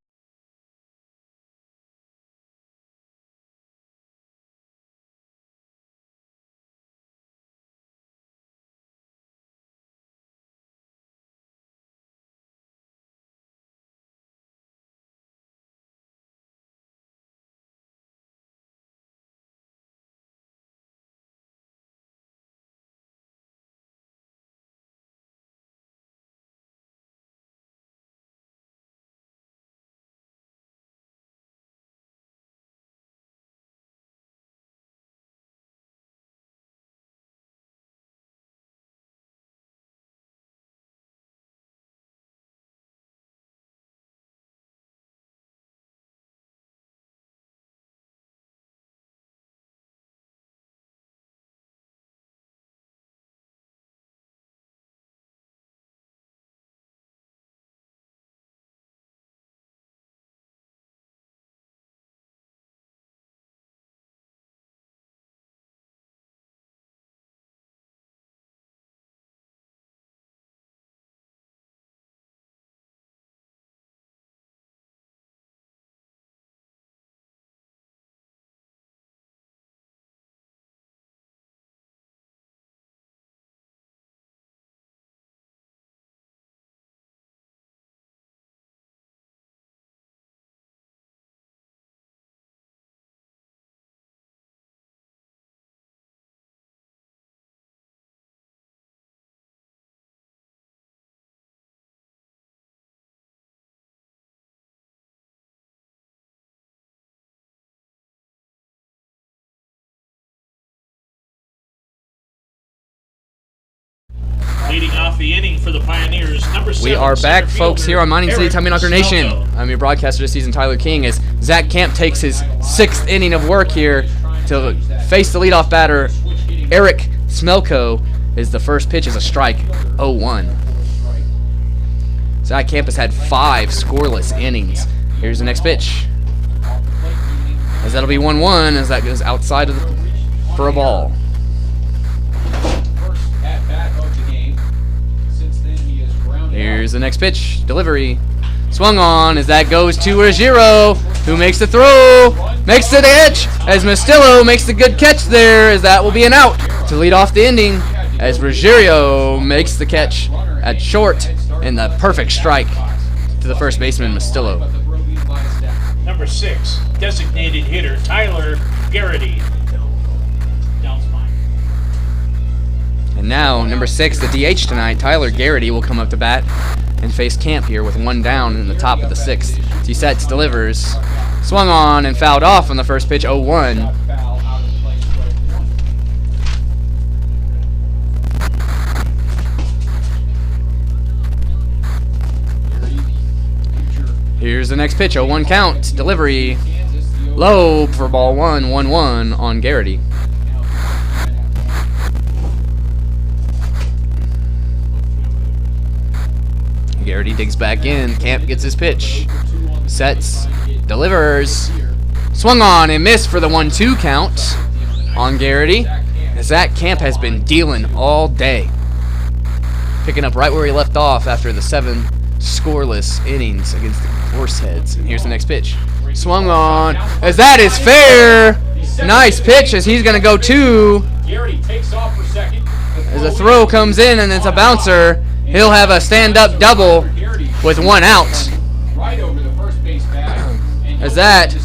Leading off the inning for the Pioneers, number 7. We are back, folks, here on Mining City Tommyknocker Nation. Smelko. I'm your broadcaster this season, Tyler King, as Zach Camp takes his 6th inning of work here to face the leadoff batter. Eric Smelko is the first pitch as a strike, 0-1. Zach Camp has had 5 scoreless innings. Here's the next pitch. As that'll be 1-1 as that goes outside of for a ball. Here's the next pitch. Delivery. Swung on as that goes to Ruggiero, who makes the throw. Makes the catch as Moskillo makes the good catch there, as that will be an out to lead off the inning as Ruggiero makes the catch at short and the perfect strike to the first baseman, Moskillo. Number 6, designated hitter, Tyler Garrity. And now, number 6, the DH tonight, Tyler Garrity, will come up to bat and face Camp here with 1 down in the top of the 6th. He sets, delivers, swung on and fouled off on the first pitch, 0-1. Here's the next pitch, 0-1 count, delivery, low for ball 1, 1-1 on Garrity. Garrity Garrity digs back in. Camp gets his pitch. Sets. Delivers. Swung on and missed for the 1-2 count on Garrity. As that Camp has been dealing all day. Picking up right where he left off after the 7 scoreless innings against the Horseheads. And here's the next pitch. Swung on. As that is fair. Nice pitch as he's going to go 2. As the throw comes in and it's a bouncer, he'll have a stand-up double with 1 out. As that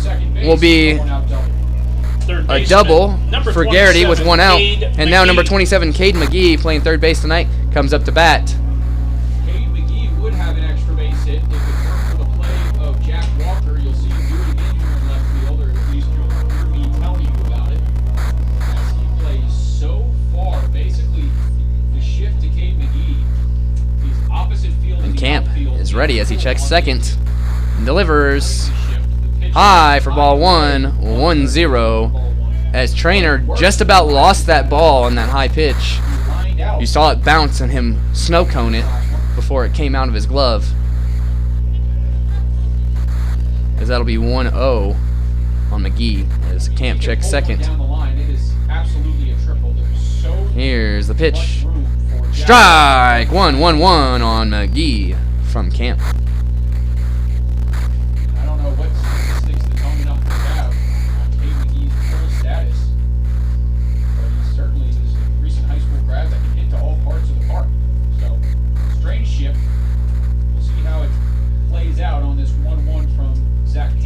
will be a double for Garrity with 1 out. And now number 27, Caden Mcgee, playing third base tonight, comes up to bat. Caden Mcgee would have an extra base hit if it weren't for the play of Jack Walker. You'll see him do it again here in left field, or at least you'll hear me telling you about it. As he plays so far, basically the shift to Caden Mcgee, he's opposite field. And Camp is ready as he checks second and delivers. High for ball 1, 1-0. As Trainor just about lost that ball on that high pitch. You saw it bounce and him snow cone it before it came out of his glove. As that'll be 1-0 on Mcgee as Camp checks second. Here's the pitch. Strike! 1-1-1 on Mcgee from Camp.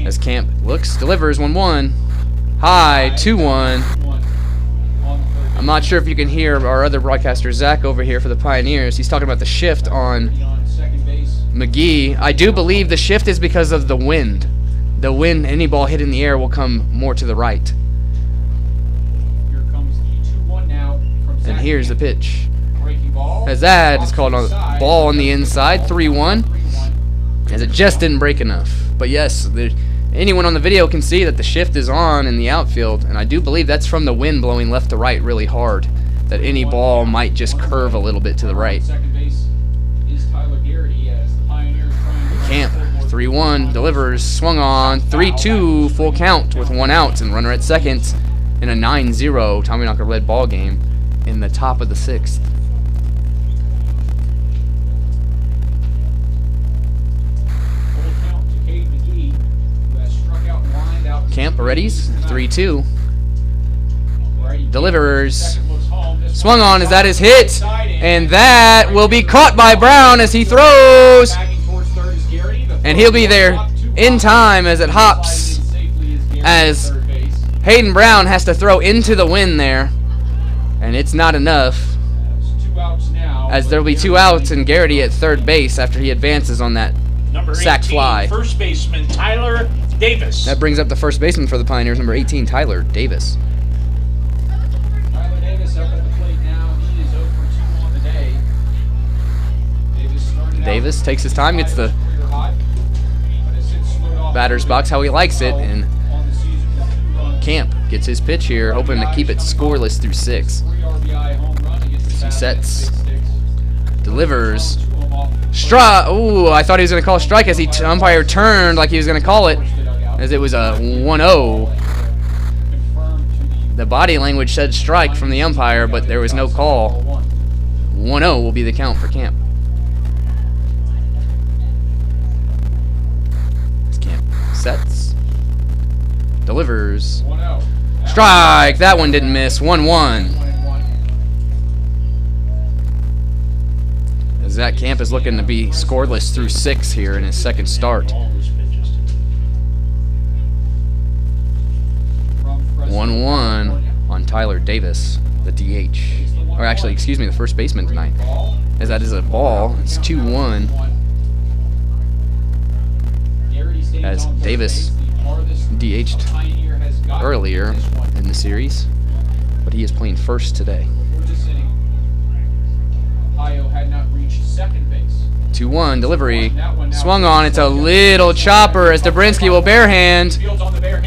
As Camp looks, delivers 1-1. High, 2-1. I'm not sure if you can hear our other broadcaster, Zach, over here for the Pioneers. He's talking about the shift on Mcgee. I do believe the shift is because of the wind. The wind, any ball hit in the air will come more to the right. And here's the pitch. As that is called a ball on the inside, 3-1. As it just didn't break enough. But yes, anyone on the video can see that the shift is on in the outfield, and I do believe that's from the wind blowing left to right really hard, that any ball might just curve a little bit to the right. Camp, 3-1, delivers, swung on, 3-2, full count with 1 out, and runner at second in a 9-0 Tommyknocker-led ball game in the top of the 6th. Camp readies, 3-2. Delivers. Swung on as that is hit. And that will be caught by Brown as he throws. And he'll be there in time as it hops. As Hayden Brown has to throw into the wind there. And it's not enough. As there will be 2 outs and Garrity at third base after he advances on that sac fly. First baseman Tyler Davis. That brings up the first baseman for the Pioneers, number 18, Tyler Davis. Tyler Davis up at the plate now. He is 0 for 2 on the day. Davis takes his time, gets the batter's box how he likes it, and Camp gets his pitch here, hoping to keep it scoreless through 6. He sets, delivers. Strike! Ooh, I thought he was going to call a strike as umpire turned like he was going to call it, as it was a 1-0. The body language said strike from the umpire, but there was no call. 1-0 will be the count for Camp. As Camp sets, delivers. Strike! That one didn't miss. 1-1. Zach Camp is looking to be scoreless through 6 here in his second start. 1-1 on Tyler Davis, the DH. Or actually, excuse me, the first baseman tonight. As that is a ball, it's 2-1. As Davis DH'd earlier in the series, but he is playing first today. Had not reached second base. 2-1 delivery. Swung on. It's a little chopper as Dubrinsky will barehand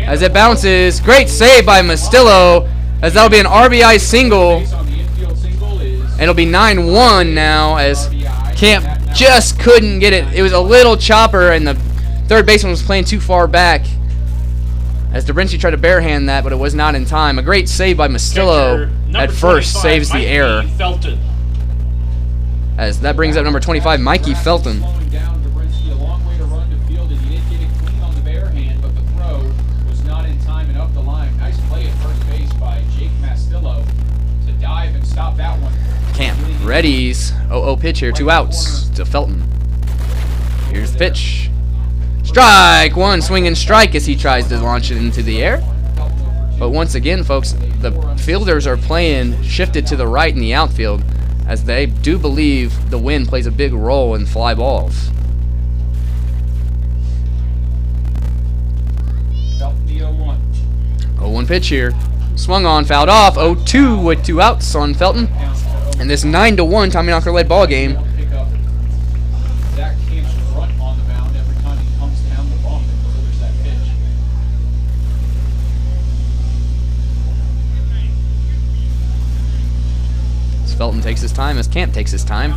as it bounces. Great save by Moskillo as that'll be an RBI single. And it'll be 9-1 now as Camp just couldn't get it. It was a little chopper, and the third baseman was playing too far back. As Dubrinsky tried to barehand that, but it was not in time. A great save by Moskillo at first saves the error. Felton. As that brings up number 25, Mikey Felton. Slowing down Dubrinsky, a long way to run to field, and he did get it clean on the barehand, but the throw was not in time and up the line. Nice play at first base by Jake Moskillo to dive and stop that one. Camp readies. 0-0 pitch here. 2 outs to Felton. Here's the pitch. Strike one, swing and strike as he tries to launch it into the air. But once again, folks, the fielders are playing shifted to the right in the outfield, as they do believe the wind plays a big role in fly balls. Felton the 0-1. 0-1 pitch here. Swung on, fouled off. 0-2 with 2 outs on Felton. And this 9-1 Tommyknocker led ball game. Zach Camp's run on the mound every time he comes down the bump and delivers that pitch. As Felton takes his time, as Camp takes his time.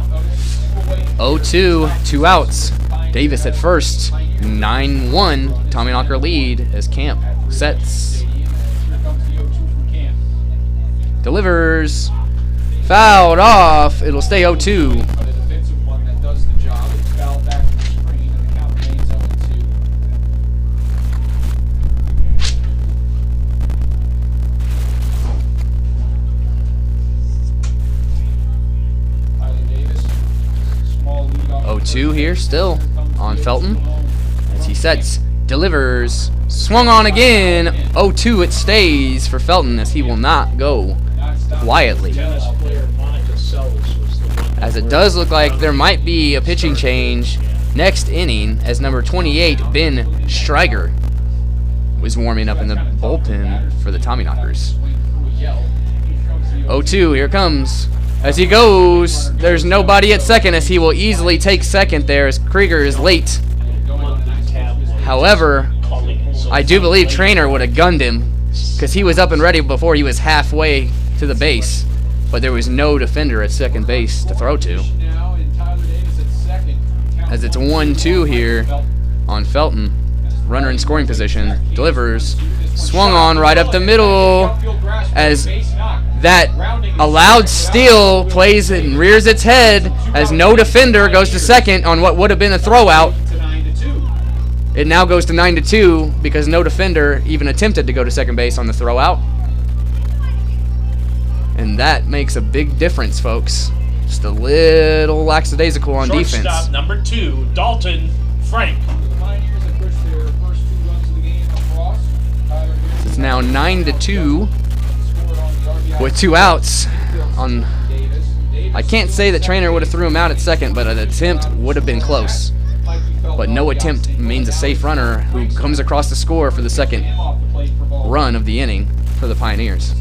0-2, 2 outs. Davis at first. 9-1 Tommyknocker lead as Camp sets. Here comes the 0-2 from Camp. Delivers. Fouled off. It'll stay 0-2. But a defensive one that does the job. It's fouled back to the screen, and the count remains 0-2. Tyler Davis, small lead off. 0-2 here still on Felton as he sets, delivers, swung on again. 0-2 it stays for Felton as he will not go quietly. As it does look like there might be a pitching change next inning as number 28, Ben Streiger, was warming up in the bullpen for the Tommyknockers. 0-2, here comes. As he goes, there's nobody at second as he will easily take second there as Krieger is late. However, I do believe Trainor would have gunned him because he was up and ready before he was halfway to the base. But there was no defender at second base to throw to. As it's 1-2 here on Felton. Runner in scoring position. Delivers. Swung on right up the middle. As that allowed steal plays and rears its head. As no defender goes to second on what would have been a throwout. It now goes to 9-2 because no defender even attempted to go to second base on the throwout. And that makes a big difference, folks. Just a little lackadaisical on defense. Shortstop number 2, Dalton Frank. It's now 9-2 with 2 outs. On, I can't say that Trainor would have threw him out at second, but an attempt would have been close. But no attempt means a safe runner who comes across the score for the second run of the inning for the Pioneers.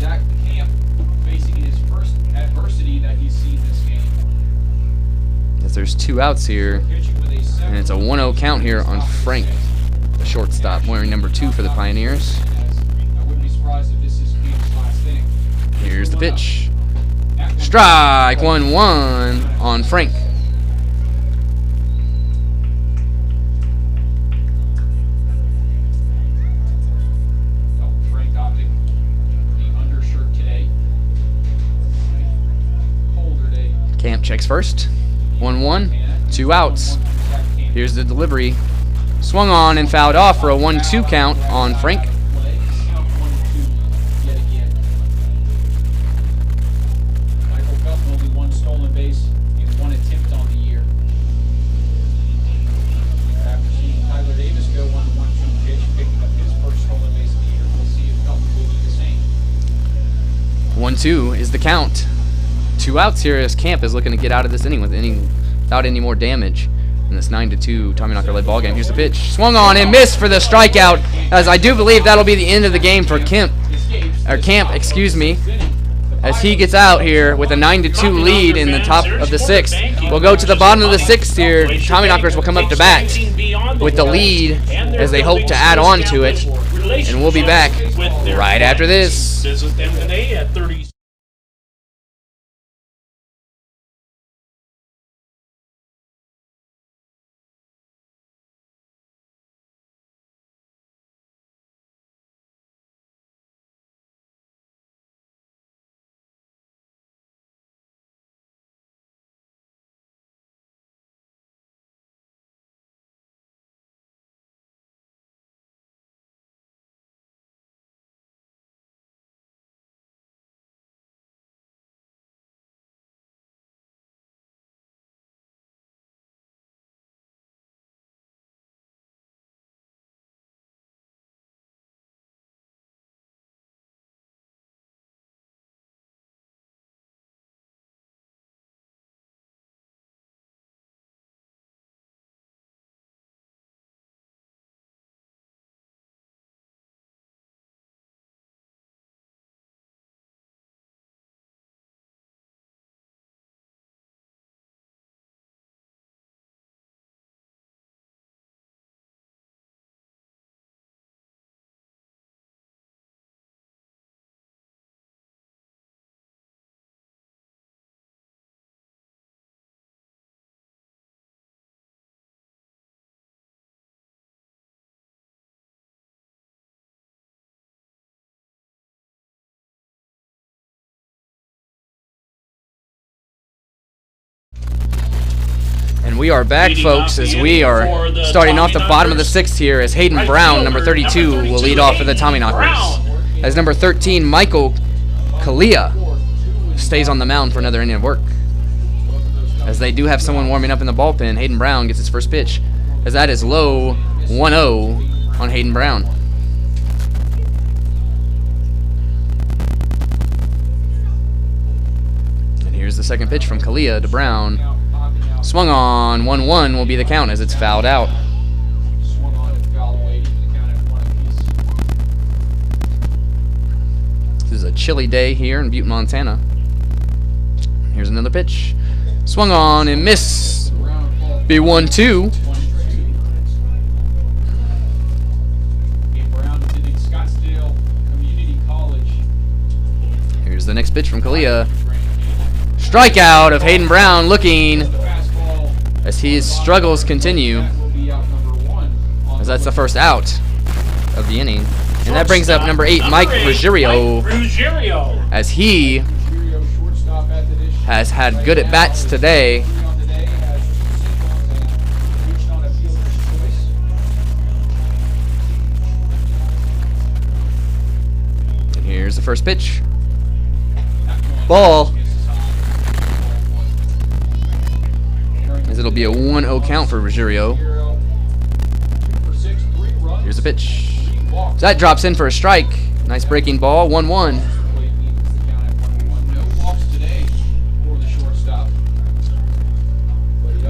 As there's 2 outs here, and it's a 1-0 count here on Frank, the shortstop, wearing number 2 for the Pioneers. Here's the pitch. Strike 1-1 on Frank. Camp checks first. 1-1, 2 outs. Here's the delivery. Swung on and fouled off for a 1-2 count on Frank. Michael Felton only 1 stolen base in 1 attempt on the year. After seeing Tyler Davis go 1-1-2 pitch, picking up his first stolen base of the year, we'll see if Felton will do the same. 1-2 is the count. 2 outs here as Camp is looking to get out of this inning without any more damage in this 9-2 Tommyknocker led ball game. Here's the pitch. Swung on and missed for the strikeout, as I do believe that'll be the end of the game for Camp, excuse me, as he gets out here with a 9-2 lead in the top of the 6th. We'll go to the bottom of the 6th here. Tommyknockers will come up to bat with the lead as they hope to add on to it, and we'll be back right after this. Visit them today at 30. And we are back, folks, as we are starting off the bottom of the 6th here, as Hayden Brown, number 32, will lead off for the Tommyknockers. As number 13, Michael Kalia stays on the mound for another inning of work. As they do have someone warming up in the bullpen, Hayden Brown gets his first pitch, as that is low, 1-0 on Hayden Brown. And here's the second pitch from Kalia to Brown. Swung on, 1-1 will be the count as it's fouled out. This is a chilly day here in Butte, Montana. Here's another pitch. Swung on and missed. Be 1-2. Here's the next pitch from Kalia. Strikeout of Hayden Brown, looking as his struggles continue, as that's the first out of the inning. And that brings up number 8, Mike Ruggiero, as he has had good at-bats today. And here's the first pitch. Ball. As it'll be a 1-0 count for Ruggiero. Here's a pitch. So that drops in for a strike. Nice breaking ball, 1-1.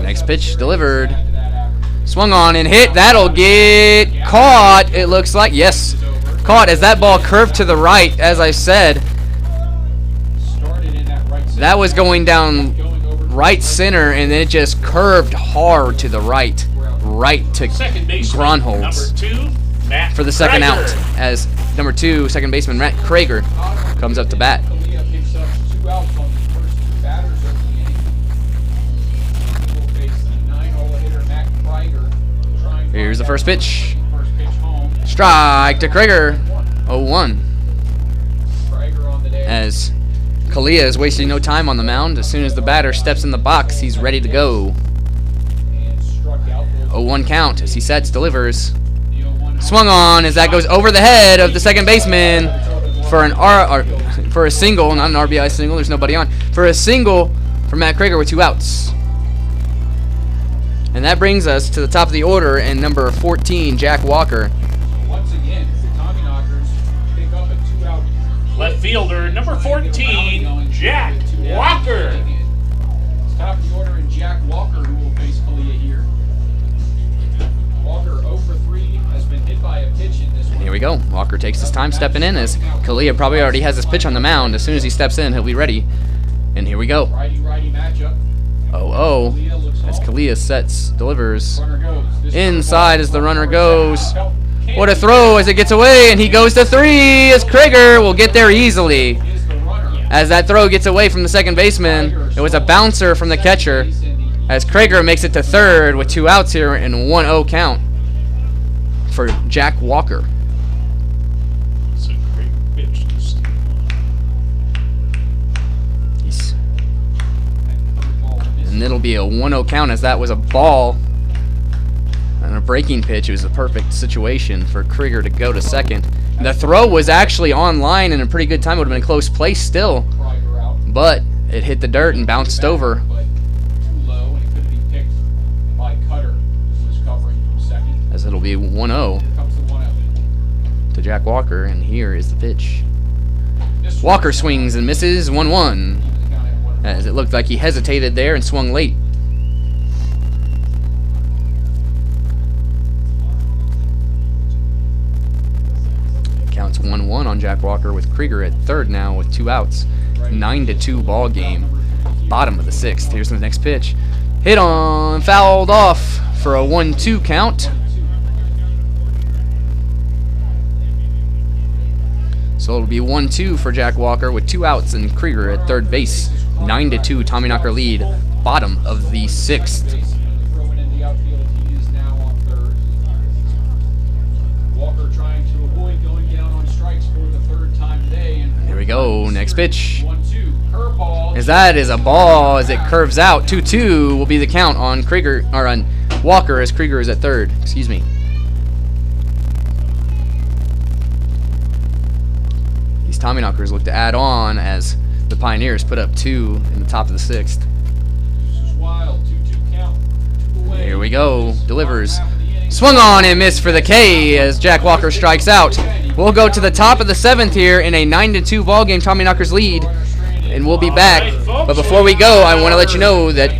Next pitch delivered. Swung on and hit. That'll get caught, it looks like. Yes, caught as that ball curved to the right, as I said. That was going down right center, and then it just curved hard to the right to Gronholz for the second out, as number 2, second baseman Matt Krager comes up to bat. Here's the first pitch. Strike to Krager, 0-1. As Kalia is wasting no time on the mound. As soon as the batter steps in the box, he's ready to go. 0-1 count as he sets, delivers. Swung on as that goes over the head of the second baseman for a single, not an RBI single. There's nobody on. For a single for Matt Krager with 2 outs. And that brings us to the top of the order and number 14, Jack Walker. Once again, the Tommyknockers pick up a 2-out. Left fielder, number 14, Jack Walker. Top of the order and Jack Walker, who will face Kalia here. Walker 0 for 3 has been hit by a pitch in this one. Here we go. Walker takes his time stepping in, as Kalia probably already has his pitch on the mound. As soon as he steps in, he'll be ready. And here we go. Righty-righty matchup. 0-0 as Kalia sets, delivers. Inside as the runner goes. What a throw as it gets away, and he goes to 3 as Krager will get there easily. As that throw gets away from the second baseman, it was a bouncer from the catcher, as Krager makes it to 3rd with 2 outs here and 1-0 count for Jack Walker. It's a great pitch to Steve. And it'll be a 1-0 count, as that was a ball and a breaking pitch. It was a perfect situation for Krager to go to second. The throw was actually on line in a pretty good time. It would have been a close place still, but it hit the dirt and bounced over. As it'll be 1-0 to Jack Walker, and here is the pitch. Walker swings and misses, 1-1. As it looked like he hesitated there and swung late. Counts 1-1 on Jack Walker with Krager at 3rd now with 2 outs. 9-2 ball game. Bottom of the 6th. Here's the next pitch. Hit on, fouled off for a 1-2 count. So it'll be 1-2 for Jack Walker with 2 outs and Krager at 3rd base. 9-2 Tommyknocker lead, bottom of the 6th. Here we go, next pitch. as that is a ball as it curves out. 2-2 will be the count on Krieger, or on Walker, as Krieger is at third. Excuse me. These Tommyknockers look to add on as the Pioneers put up 2 in the top of the 6th. This is wild. 2-2 count. 2 away. Here we go. Delivers. Swung on and missed for the K as Jack Walker strikes out. We'll go to the top of the 7th here in a 9-2 ball game. Tommyknockers lead, and we'll be back. But before we go, I want to let you know that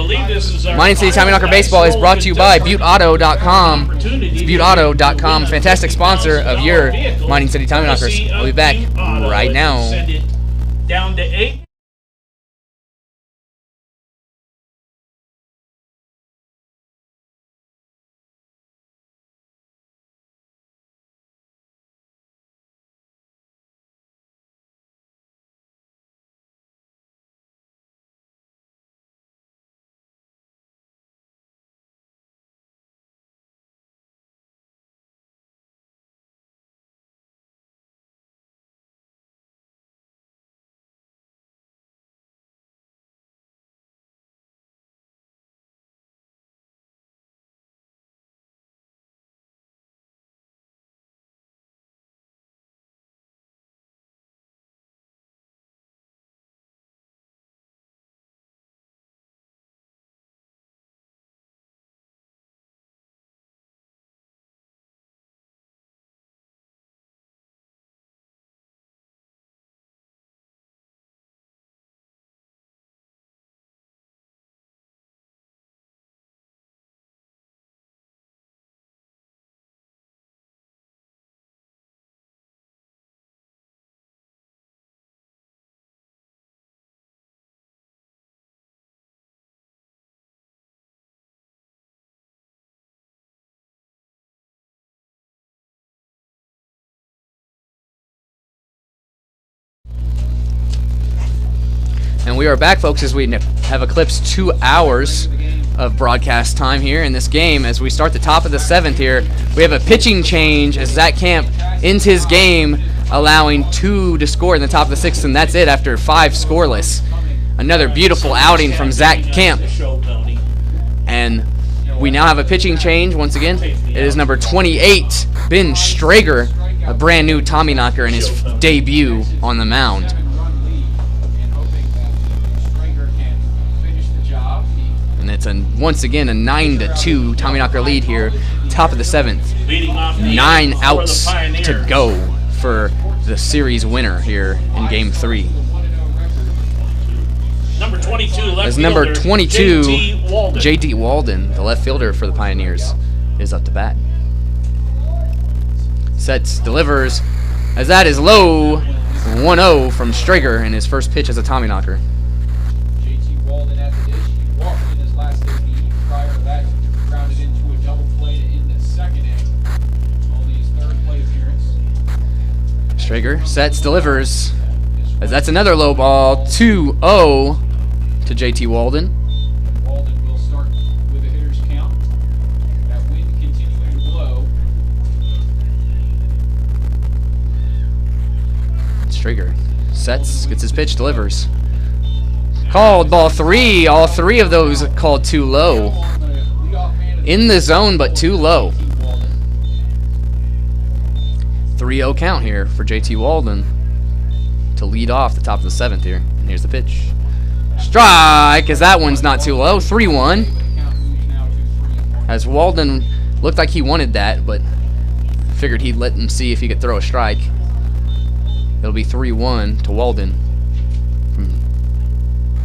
Mining City Tommyknocker Baseball is brought to you by ButteAuto.com. It's ButteAuto.com, fantastic sponsor of your Mining City Tommyknockers. We'll be back right now. Down to 8. And we are back, folks, as we have eclipsed 2 hours of broadcast time here in this game. As we start the top of the 7th here, we have a pitching change as Zach Camp ends his game, allowing 2 to score in the top of the 6th, and that's it after 5 scoreless. Another beautiful outing from Zach Camp. And we now have a pitching change once again. It is number 28, Ben Strager, a brand new Tommyknocker in his debut on the mound. And it's once again a 9-2 Tommyknocker lead here, top of the 7th. 9 outs to go for the series winner here in Game 3. Number 22, left As number fielder, 22, JT Walden. JT Walden, the left fielder for the Pioneers, is up to bat. Sets, delivers, as that is low. 1-0 from Strager in his first pitch as a Tommyknocker. JT Walden at the dish. He walked in his last inning. Prior to that, grounded into a double play to end the second inning. Only his third play appearance. Strager sets, delivers, as that's another low ball. 2-0 to JT Walden. Walden will start with a hitter's count. That wind continuing to blow. Strager sets, gets his pitch, delivers. Called ball 3. All 3 of those called too low. In the zone, but too low. 3-0 count here for JT Walden to lead off the top of the 7th here. And here's the pitch. Strike, as that one's not too low. 3-1. As Walden looked like he wanted that, but figured he'd let him see if he could throw a strike. It'll be 3-1 to Walden.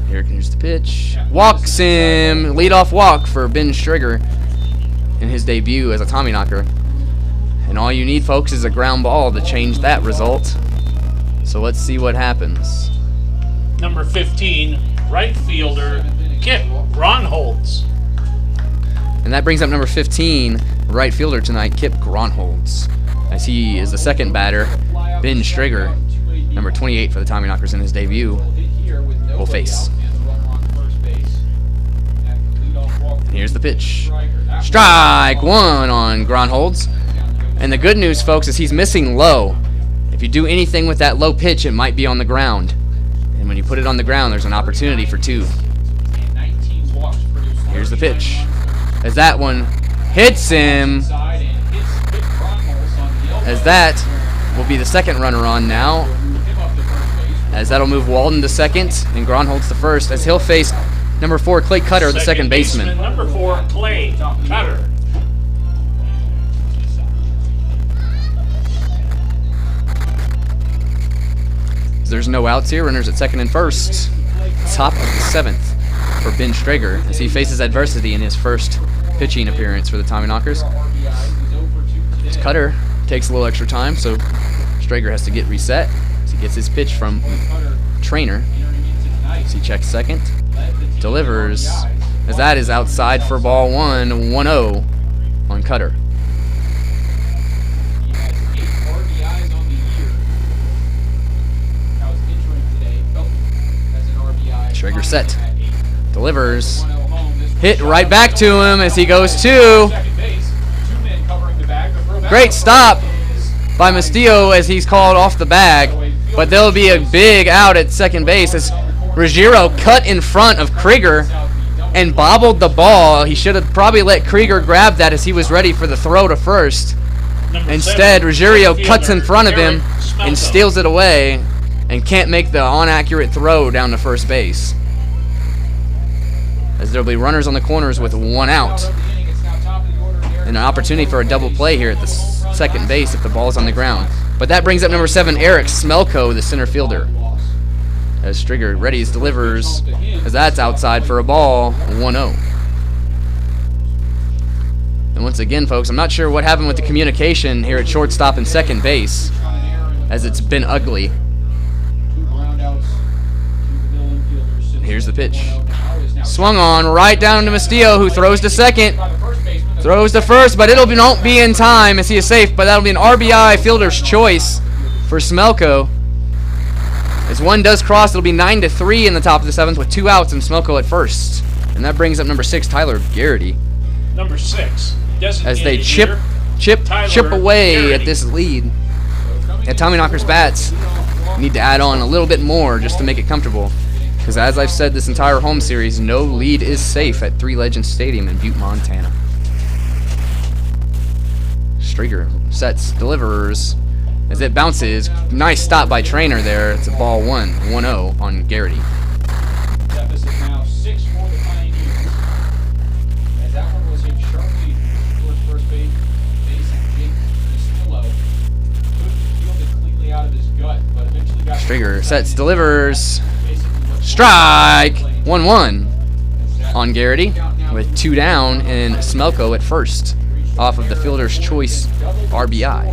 Here's the pitch. Walks him. Leadoff walk for Ben Strager in his debut as a Tommyknocker. And all you need, folks, is a ground ball to change that result. So let's see what happens. Number 15, right fielder, Kip Gronholz. And that brings up number 15, right fielder tonight, Kip Gronholz, as he is the second batter. Ben Strager, number 28 for the Tommyknockers in his debut, will face. Here's the pitch. Strike 1 on Gronholz. And the good news, folks, is he's missing low. If you do anything with that low pitch, it might be on the ground. And when you put it on the ground, there's an opportunity for 2. And 19 walks produced. Here's the pitch. As that one hits him, Inside and hit Grunholz on the elbow. as that will be the second runner on now, Move him up to first base. as that'll move Walden to second and Grunholz to first, as he'll face number 4 Clay Cutter, the second baseman. Number 4, Clay Cutter. There's no outs here. Runners at second and first. Top of the 7th for Ben Strager as he faces adversity in his first pitching appearance for the Tommyknockers. Cutter takes a little extra time, so Strager has to get reset as he gets his pitch from Trainor. As he checks second, delivers, as that is outside for ball 1, 1-0 on Cutter. He has 8 RBIs on the year. That was entering today. Felton has an RBI. Strager set, at 8. delivers, 1-0 home. This hit one right back to him as he goes to. second base. 2 men covering the bag. The throw back Great to stop first is by Moskillo as he's called off the bag, but there'll be a big out at second base as Ruggiero cut in front of Krieger and bobbled the ball. He should have probably let Krieger grab that as he was ready for the throw to first. Instead, Ruggiero cuts in front of him and steals it away and can't make the inaccurate throw down to first base. As there'll be runners on the corners with 1 out and an opportunity for a double play here at the second base if the ball's on the ground. But that brings up number 7, Eric Smelko, the center fielder. As Strager readies, delivers, as that's outside for a ball, 1-0. And once again, folks, I'm not sure what happened with the communication here at shortstop and second base, as it's been ugly. Here's the pitch. Swung on right down to Moskillo, who throws to second. Throws to first, but won't be in time as he is safe, but that'll be an RBI fielder's choice for Smelko. As one does cross, it'll be 9-3 in the top of the 7th with 2 outs and Smelko at first. And that brings up number 6, Tyler Garrity. Number 6, As they chip away Garrity. at this lead. And Tommyknockers bats need to add on a little bit more just to make it comfortable. Because as I've said this entire home series, no lead is safe at Three Legends Stadium in Butte, Montana. Strager sets, delivers, as it bounces. Nice stop by Trainor there. It's a ball 1-0 on Garrity. Deficit now 6 for the Pioneers. As that one was hit sharply towards first base, Jake Moskillo couldn't field it cleanly out of his gut, but eventually got. Strager sets, delivers. Strike! 1-1 on Garrity with 2 down and Smelko at first off of the fielder's choice RBI.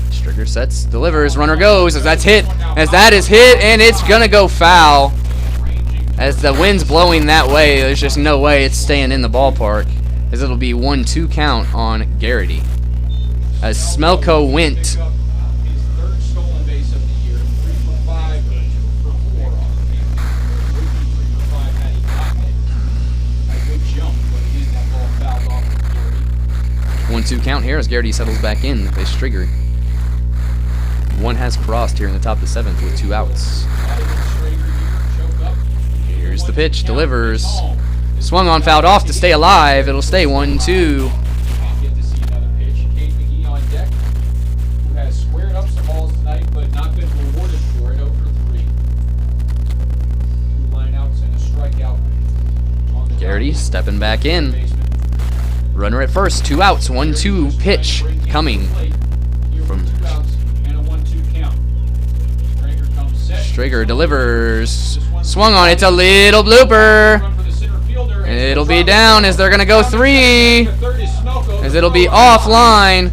Strager sets, delivers, runner goes as that's hit, as that is hit, and it's gonna go foul. As the wind's blowing that way, there's just no way it's staying in the ballpark, as it'll be 1-2 count on Garrity. As Smelko went One-two count here as Garrity settles back in to face Strager. One has crossed here in the top of the 7th with 2 outs. Here's the pitch, delivers. Swung on, fouled off to stay alive. It'll stay 1-2. Get to see another pitch. Caden Mcgee on deck, who has squared up some balls tonight, but not been rewarded for it. 0 for 3. 2 lineouts and a strikeout. On the Garrity stepping back in. baseman. Runner at first, 2 outs, 1-2 pitch coming from 2 outs and a 1-2 count. Strager comes set. Strager, delivers. Swung on, it's a little blooper. Run for the center fielder, and It'll be down as they're gonna go 3. the third is Smelko. As it'll be offline.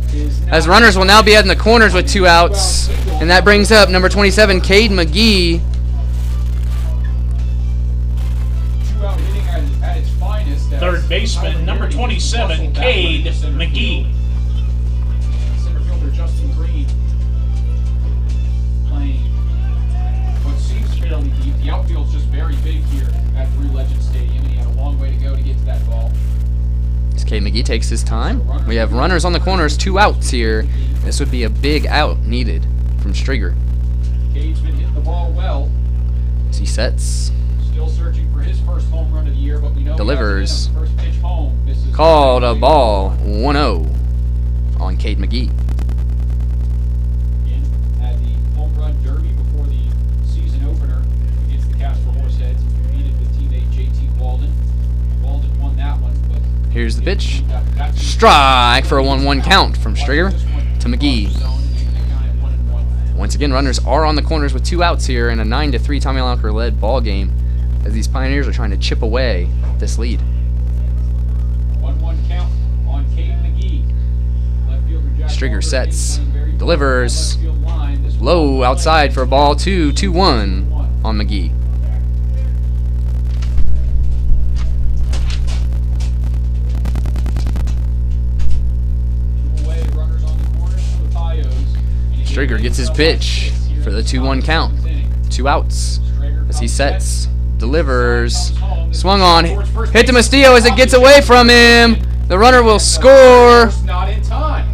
As runners will now be in the corners with 2 outs. And that brings up number 27, Caden Mcgee. 2 out hitting at its finest. Third baseman, number 27, Caden Mcgee. Center fielder Justin Green playing what seems fairly deep. The outfield's just very big here at Three Legends Stadium, and he had a long way to go to get to that ball. As Caden Mcgee takes his time. We have runners on the corners, 2 outs here This would be a big out needed from Striger. Cade's been hitting the ball well. As he sets. Still searching for his first home run of the year, but we know Delivers. First pitch home. Called a ball. 1-0 on Caden Mcgee. Again, had the home run derby before the season opener against the Casper Horseheads. He competed with teammate JT Walden. Walden won that one, but here's the pitch. Strike for a 1-1 count from Striger to Mcgee. Once again, runners are on the corners with 2 outs here in a 9-3 Tommyknockers led ball game as these Pioneers are trying to chip away this lead. 1-1 count on Caden Mcgee. Left fielder Jack Striger Walden sets, playing very delivers, well on the left field line. This one low outside for a ball 2-1 on Mcgee. Two away, runners on the corners for the Pios. Striger gets his pitch for the 2-1 count. 2 outs as he sets, delivers, swung on, hit to Moskillo as it gets away from him. The runner will score Not in time.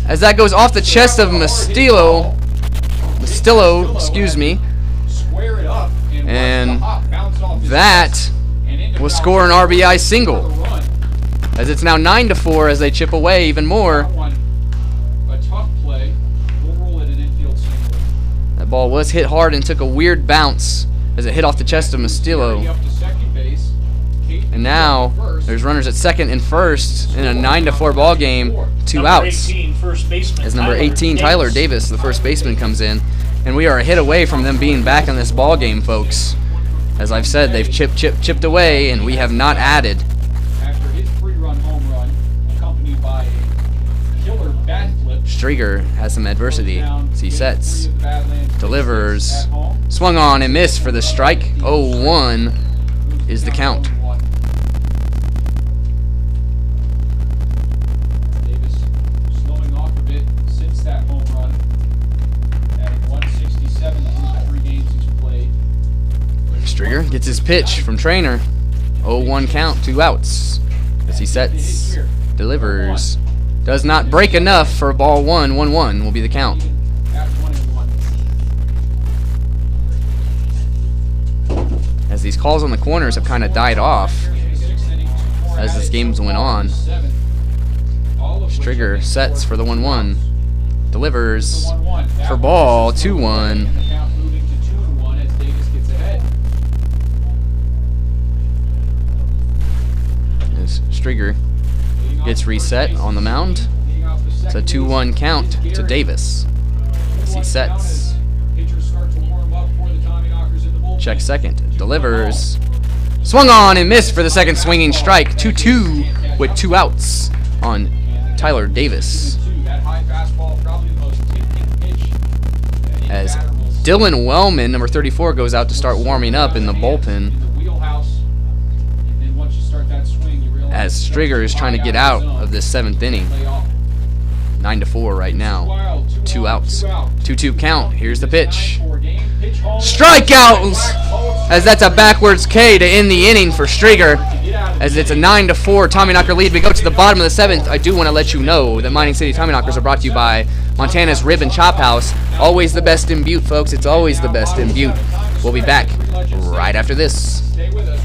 as that goes off the chest of Moskillo, excuse me, Square it up and bounce off his that chest and into will foul score an RBI single for the run. as it's now 9-4 as they chip away even more. That one, a tough play. We'll rule it an infield single. That ball was hit hard and took a weird bounce as it hit off the chest of Garrity Moskillo. up to second base. Caden And now first. there's runners at second and first in a 9-4 ball game, 2 Number outs. 18, first baseman, As number 18, Tyler Davis, the first baseman, comes in. And we are a hit away from them being back in this ball game, folks. As I've said, they've chipped away, and we have not added. After his 3-run home run, accompanied by a killer bat flip. Striger has some adversity as he sets, delivers, At home. swung on and missed for the strike. 0-1 is the count. Davis slowing off a bit since that home run. Adding 167 through the 3 games he's played. Striger gets his pitch from Trainor. 0-1 count, 2 outs. As he sets, delivers, does not break enough for ball 1. 1-1 will be the count. At 1-1. As these calls on the corners have kind of died off as this game's went on. Striger sets for the 1-1, delivers for ball 2-1. And the count moving to 2-1 as Davis gets ahead. As Striger gets reset on the mound. It's a 2-1 count to Davis as he sets, Pitchers start to warm up for the Tommyknockers in the bullpen. check second, delivers, swung on and missed for the second swinging strike. 2-2 with 2 outs on Tyler Davis. That high fastball, probably the most tempting pitch that any As batter will see. Dylan Wellman, number 34, goes out to start warming up in the bullpen. In the wheelhouse, and then once you start that swing, you realize As Striger is trying to get out of this 7th inning. 9-4 right now. 2 outs. 2-2 count. Here's the pitch. Strikeouts! As that's a backwards K to end the inning for Striger. As it's a 9-4 Tommyknocker lead. We go to the bottom of the 7th. I do want to let you know that Mining City Tommyknockers are brought to you by Montana's Rib and Chop House. Always the best in Butte, folks. It's always the best in Butte. We'll be back right after this. Stay with us.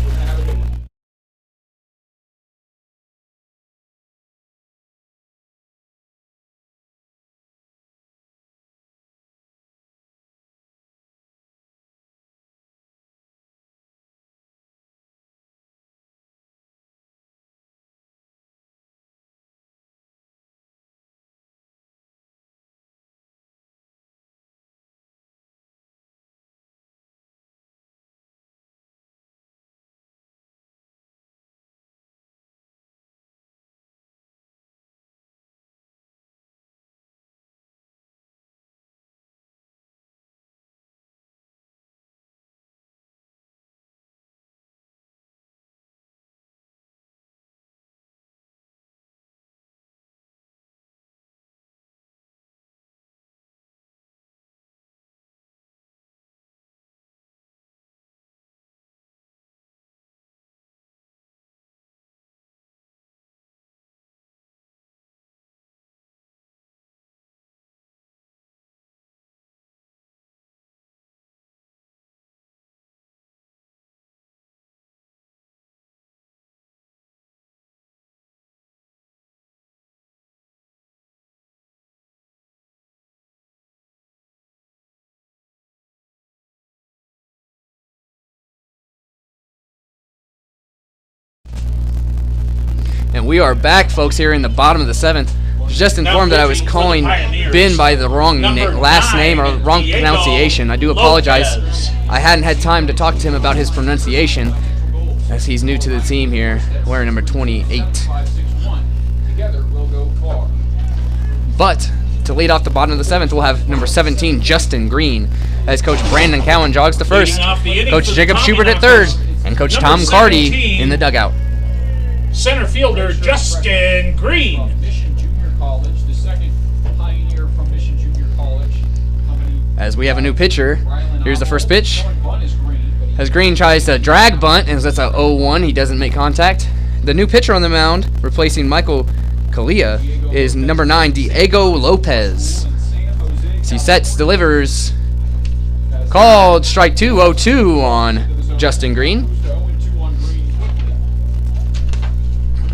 we are back, folks, here in the bottom of the 7th. Just informed that I was calling Ben by the wrong last name or wrong pronunciation. I do apologize. I hadn't had time to talk to him about his pronunciation, as he's new to the team here, wearing number 28. But to lead off the bottom of the 7th, we'll have number 17, Justin Green, as Coach Brandon Cowan jogs to first, Coach Jacob Schubert at third, and Coach Tom Carty in the dugout. Center fielder Justin Green. The second pioneer from Mission Junior College. As we have a new pitcher, here's the first pitch. As Green tries to drag bunt, and that's a 0-1, he doesn't make contact. The new pitcher on the mound, replacing Michael Kalia, is number 9, Diego Lopez. As he sets, delivers. Called strike 2, 0-2 on Justin Green.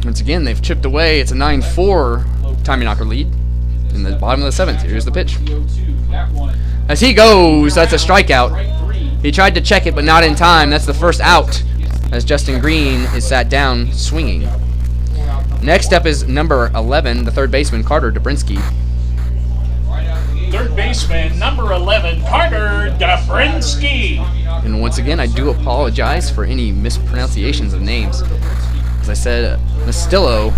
Once again, they've chipped away. It's a 9-4 Tommyknocker lead in the bottom of the 7th. Here's the pitch. As he goes, that's a strikeout. He tried to check it, but not in time. That's the first out, as Justin Green is sat down swinging. Next up is number 11, the third baseman, Carter Dubrinsky. Third baseman, number 11, Carter Dubrinsky. And once again, I do apologize for any mispronunciations of names. As I said, Moskillo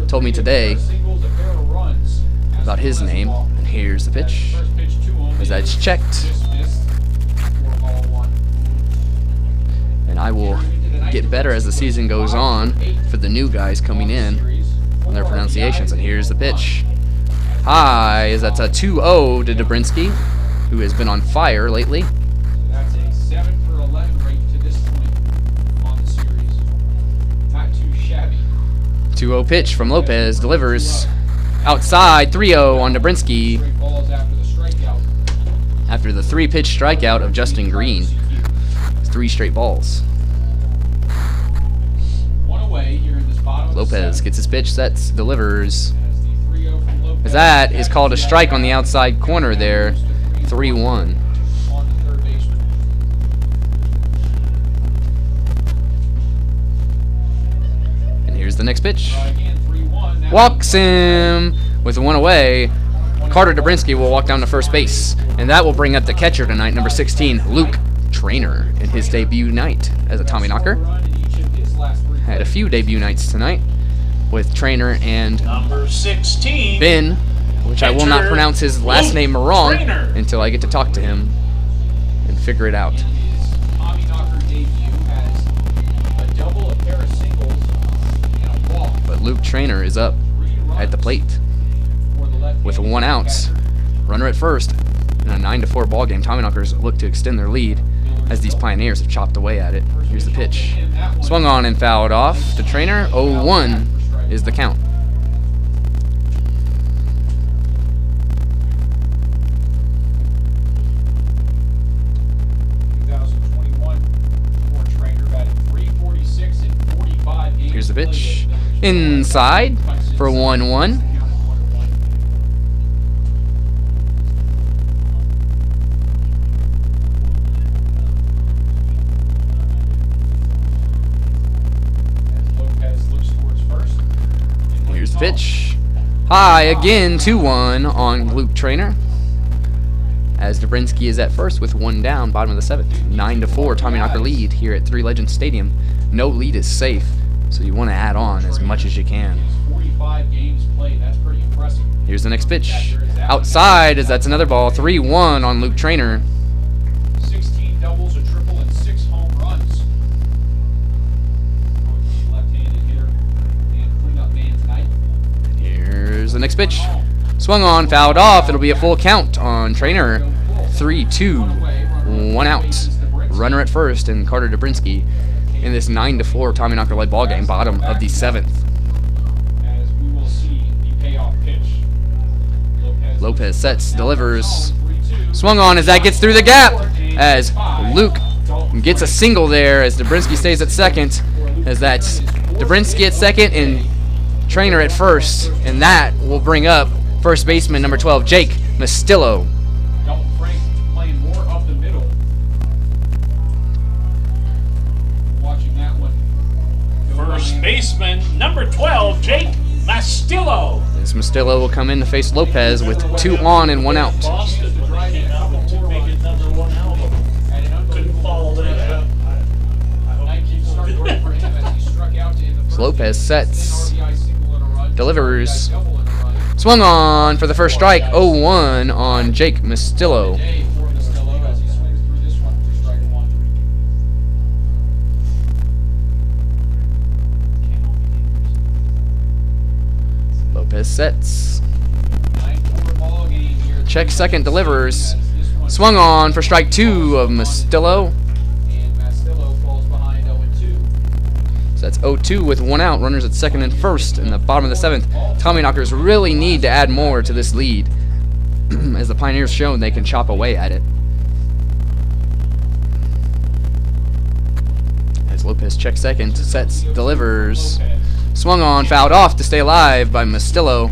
told me today about his name. And here's the pitch, as that's checked. And I will get better as the season goes on for the new guys coming in on their pronunciations. And here's the pitch. High, as that's a 2-0 to Dubrinsky, who has been on fire lately. That's a 7 for 11 rate to this point on the series. Not too shabby. 2-0 pitch from Lopez, delivers outside, 3-0 on Dubrinsky. Straight balls after the strikeout. After the 3-pitch strikeout of Justin Green. 3 straight balls. One away here in this bottom Lopez gets his pitch, sets, delivers. as the 3-0 from Lopez. As that is called a strike on the outside corner there, 3-1. On the third baseman. And here's the next pitch. Again, 3-1. That Walks him with 1 away. Carter Dubrinsky will walk down to first base. And that will bring up the catcher tonight, number 16, Luke Trainor, in his debut night as a Tommyknocker. run in each of his last 3 Had a few debut nights tonight with Trainor and Number 16, Ben, which I will not pronounce his last name wrong Trainor. until I get to talk to him and figure it out. His Tommyknocker debut has a double, a pair of singles, and a walk. But Luke Trainor is up 3 runs at the plate for the left-handed with 1 out. catcher. Runner at first. In a 9-4 ball game, Tommyknockers look to extend their lead as these Pioneers have chopped away at it. Here's the pitch. Swung on and fouled off to Trainor. 0-1 is the count. Here's the pitch. Inside for 1-1. Here's the pitch. High again, 2-1 on Luke Trainor. As Dubrinsky is at first with 1 down, bottom of the 7th. 9-4 Tommyknocker lead here at Three Legends Stadium. No lead is safe, so you want to add on as much as you can. 45 games played. That's pretty impressive. Here's the next pitch. Outside, as that's another ball. 3-1 on Luke Trainor. 16 doubles, a triple, and 6 home runs. Left-handed hitter and cleanup man tonight. Here's the next pitch. Swung on, fouled off. It'll be a full count on Trainor. 3-2, 1 out. Runner at first, and Carter Dubrinsky in this 9-4 Tommyknocker led ball game, bottom of the 7th. As we will see the payoff pitch. Lopez sets, delivers. Swung on as that gets through the gap, as Luke gets a single there as Dubrinsky stays at second, as that's Dubrinsky at second and Trainor at first, and that will bring up first baseman number 12, Jake Moskillo. Dalton Frank playing more up the middle. Watching that one. First base baseman, number 12, Jake Moskillo. As Moskillo will come in to face Lopez with 2 on and 1 out. Boston came out with 2 make it number 1 album. Couldn't follow that up. So Lopez sets, delivers, swung on for the first strike, 0-1 on Jake Moskillo. Lopez sets. Check second, delivers. Swung on for strike 2 of Moskillo. So that's 0-2 with 1 out. Runners at second and first in the bottom of the 7th. Tommyknockers really need to add more to this lead. As the Pioneers shown, they can chop away at it. As Lopez checks second, sets, delivers. Swung on, fouled off to stay alive by Moskillo.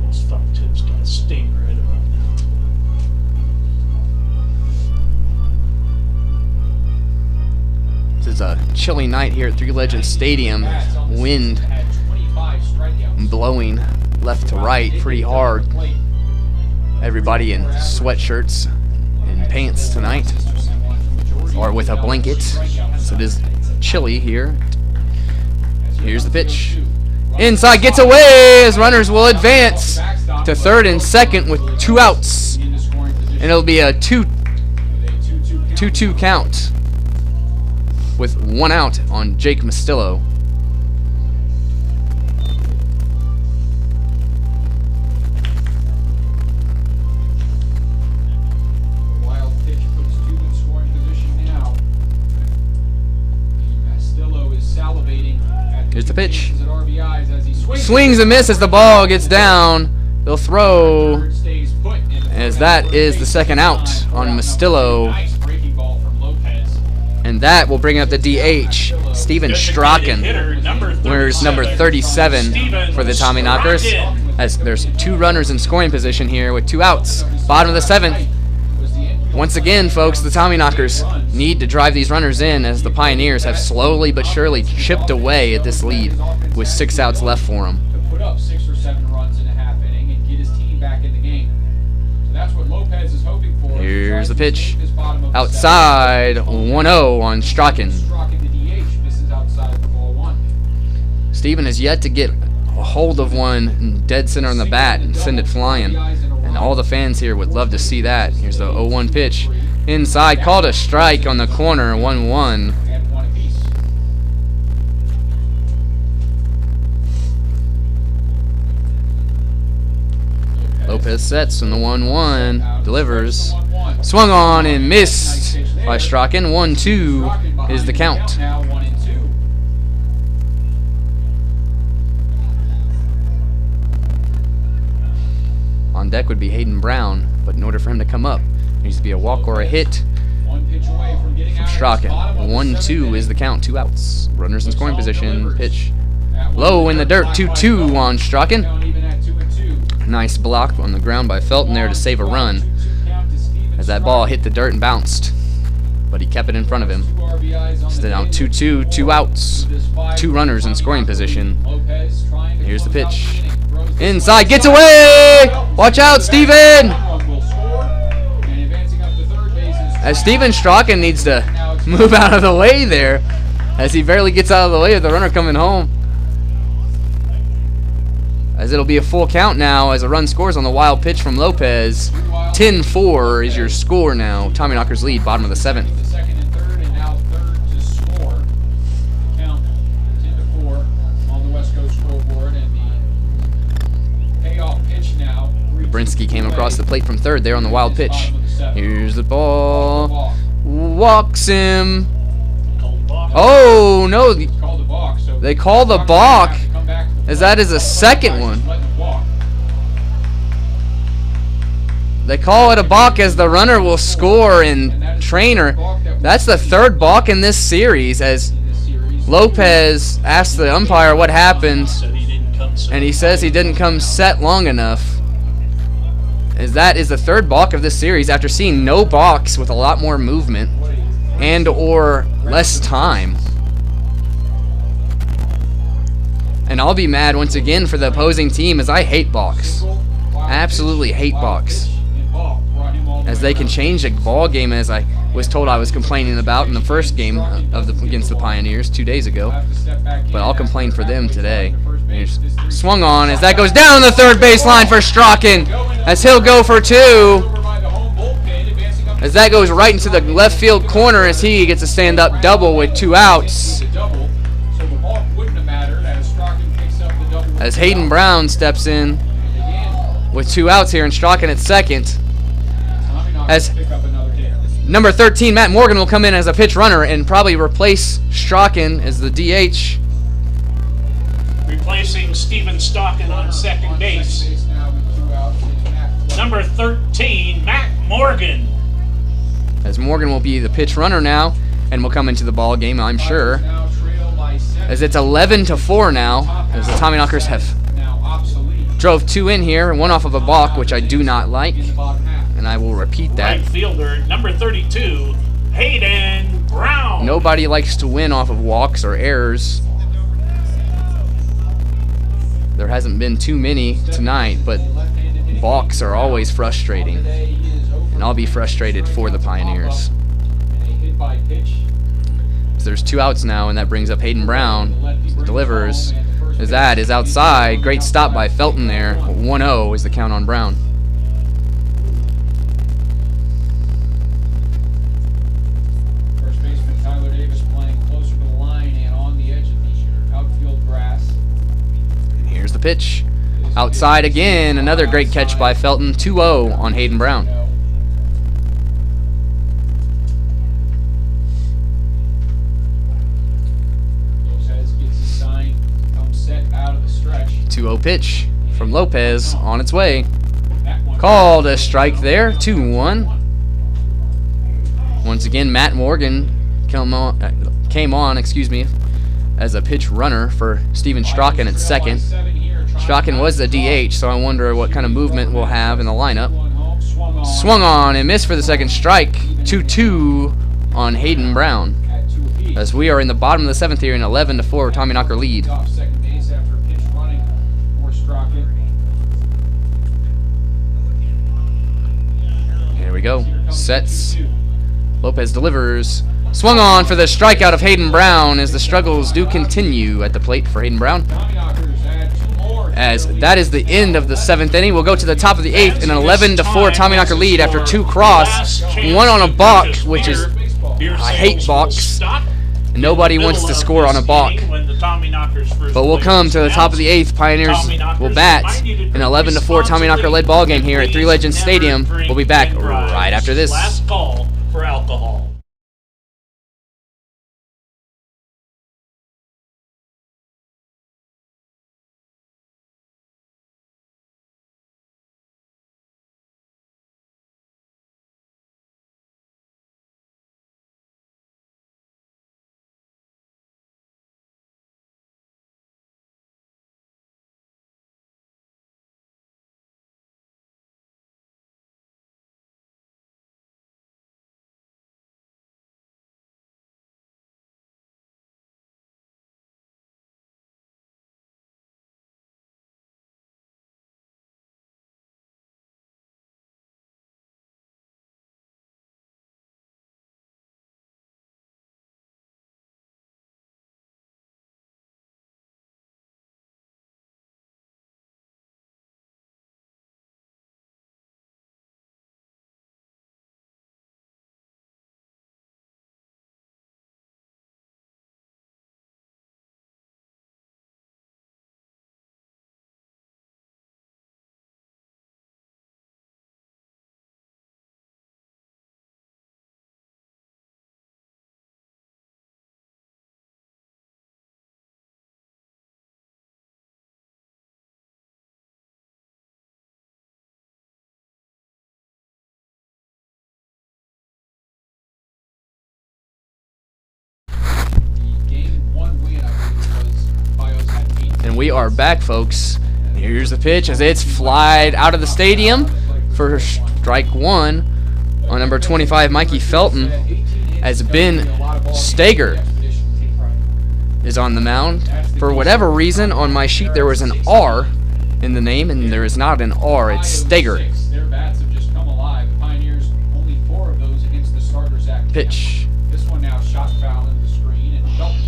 Those front tips got to sting right about now. This is a chilly night here at Three Legends Stadium. Wind blowing left to right pretty hard. Everybody in sweatshirts and pants tonight, or with a blanket, so it is chilly here. Here's the pitch. Inside, gets away as runners will advance to third and second with 2 outs. And it'll be a 2-2 count with 1 out on Jake Moskillo. Here's the pitch. Swings and misses. The ball gets down. They'll throw, as that is the second out on Moskillo. And that will bring up the DH, Steven Strachan, wears number 37 for the Tommyknockers. As there's 2 runners in scoring position here with 2 outs. Bottom of the 7th. Once again, folks, the Tommyknockers need to drive these runners in as the Pioneers have slowly but surely chipped away at this lead with 6 outs left for them. To put up 6 or 7 runs in a half inning and get his team back in the game. So that's what Lopez is hoping for. Here's the pitch. Outside, 1-0 on Strachan. Steven has yet to get a hold of one in dead center on the bat and send it flying. And all the fans here would love to see that. Here's the 0-1 pitch. Inside, called a strike on the corner, 1-1. Lopez sets on the 1-1, delivers. Swung on and missed by Strachan. 1-2 is the count. On deck would be Hayden Brown, but in order for him to come up, there needs to be a walk or a hit from Strachan. 1-2 is the count, 2 outs. Runners in scoring position, pitch low in the dirt, 2-2 on Strachan. Nice block on the ground by Felton there to save a run as that ball hit the dirt and bounced, but he kept it in front of him. So now 2-2, 2 outs, 2 runners in scoring position. Here's the pitch. Inside, gets away! Watch out, Steven! As Steven Strachan needs to move out of the way there, as he barely gets out of the way of the runner coming home. As it'll be a full count now as a run scores on the wild pitch from Lopez. 10-4 is your score now. Tommyknockers lead, bottom of the 7th. Second and third, and now third to score. The count 10-4 on the West Coast scoreboard, and the payoff pitch now. Dubrinsky came across the plate from third there on the wild pitch. Here's the ball. Walks him. Oh no! They call the balk. As that is a second one. They call it a balk as the runner will score in Trainor. That's the 3rd balk in this series as Lopez asked the umpire what happened, and he says he didn't come set long enough. As that is the 3rd balk of this series after seeing no balks with a lot more movement. and or less time. And I'll be mad once again for the opposing team, as I hate balks. Absolutely hate balks. As they can change a ball game, as I was told I was complaining about in the first game against the Pioneers 2 days ago. But I'll complain for them today. Swung on as that goes down the third baseline for Strachan, as he'll go for 2. As that goes right into the left field corner, as he gets a stand-up double with 2 outs. As Hayden Brown steps in with 2 outs here, and Strachan at second. As number 13, Matt Morgan, will come in as a pitch runner and probably replace Strachan as the DH. Replacing Steven Strachan on second base. Number 13, Matt Morgan. As Morgan will be the pitch runner now and will come into the ball game, I'm sure. As it's 11-4 now, as the Tommyknockers have drove 2 in here, 1 off of a balk, which I do not like, and I will repeat that. Right fielder, number 32, Hayden Brown. Nobody likes to win off of walks or errors. There hasn't been too many tonight, but balks are always frustrating, and I'll be frustrated for the Pioneers. There's 2 outs now, and that brings up Hayden Brown. Delivers. As that is outside. Great stop by Felton there. 1-0 is the count on Brown. First baseman Tyler Davis playing closer to the line and on the edge of the outfield grass. And here's the pitch. Outside again. Another great catch by Felton. 2-0 on Hayden Brown. Lopez gets his sign, comes set out of the stretch. 2-0 pitch from Lopez on its way. Called a strike there. 2-1. Once again, Matt Morgan came on, as a pitch runner for Steven Strachan at second. Strachan was the DH, so I wonder what kind of movement we'll have in the lineup. Swung on and missed for the second strike. 2-2 on Hayden Brown. As we are in the bottom of the 7th here in 11-4 Tommyknocker lead. Here we go. Sets. Lopez delivers. Swung on for the strikeout of Hayden Brown, as the struggles do continue at the plate for Hayden Brown. As that is the end of the 7th inning. We'll go to the top of the 8th in an 11-4 Tommyknocker lead after 2 cross. 1 on a balk, which is, I hate balks. Nobody wants to score on a balk. But we'll come to the top of the 8th. Pioneers will bat an 11-4 Tommyknocker led ball game here at Three Legends Stadium. We'll be back right after this. Last call for alcohol. And we are back, folks. Here's the pitch as it's flied out of the stadium for strike 1 on number 25, Mikey Felton. as Ben Steger is on the mound. For whatever reason, on my sheet there was an R in the name, and there is not an R. It's Steger. Their bats have just come alive. The Pioneers, only 4 of those against the starters act. Pitch. This one now shot foul into the screen, and Felton.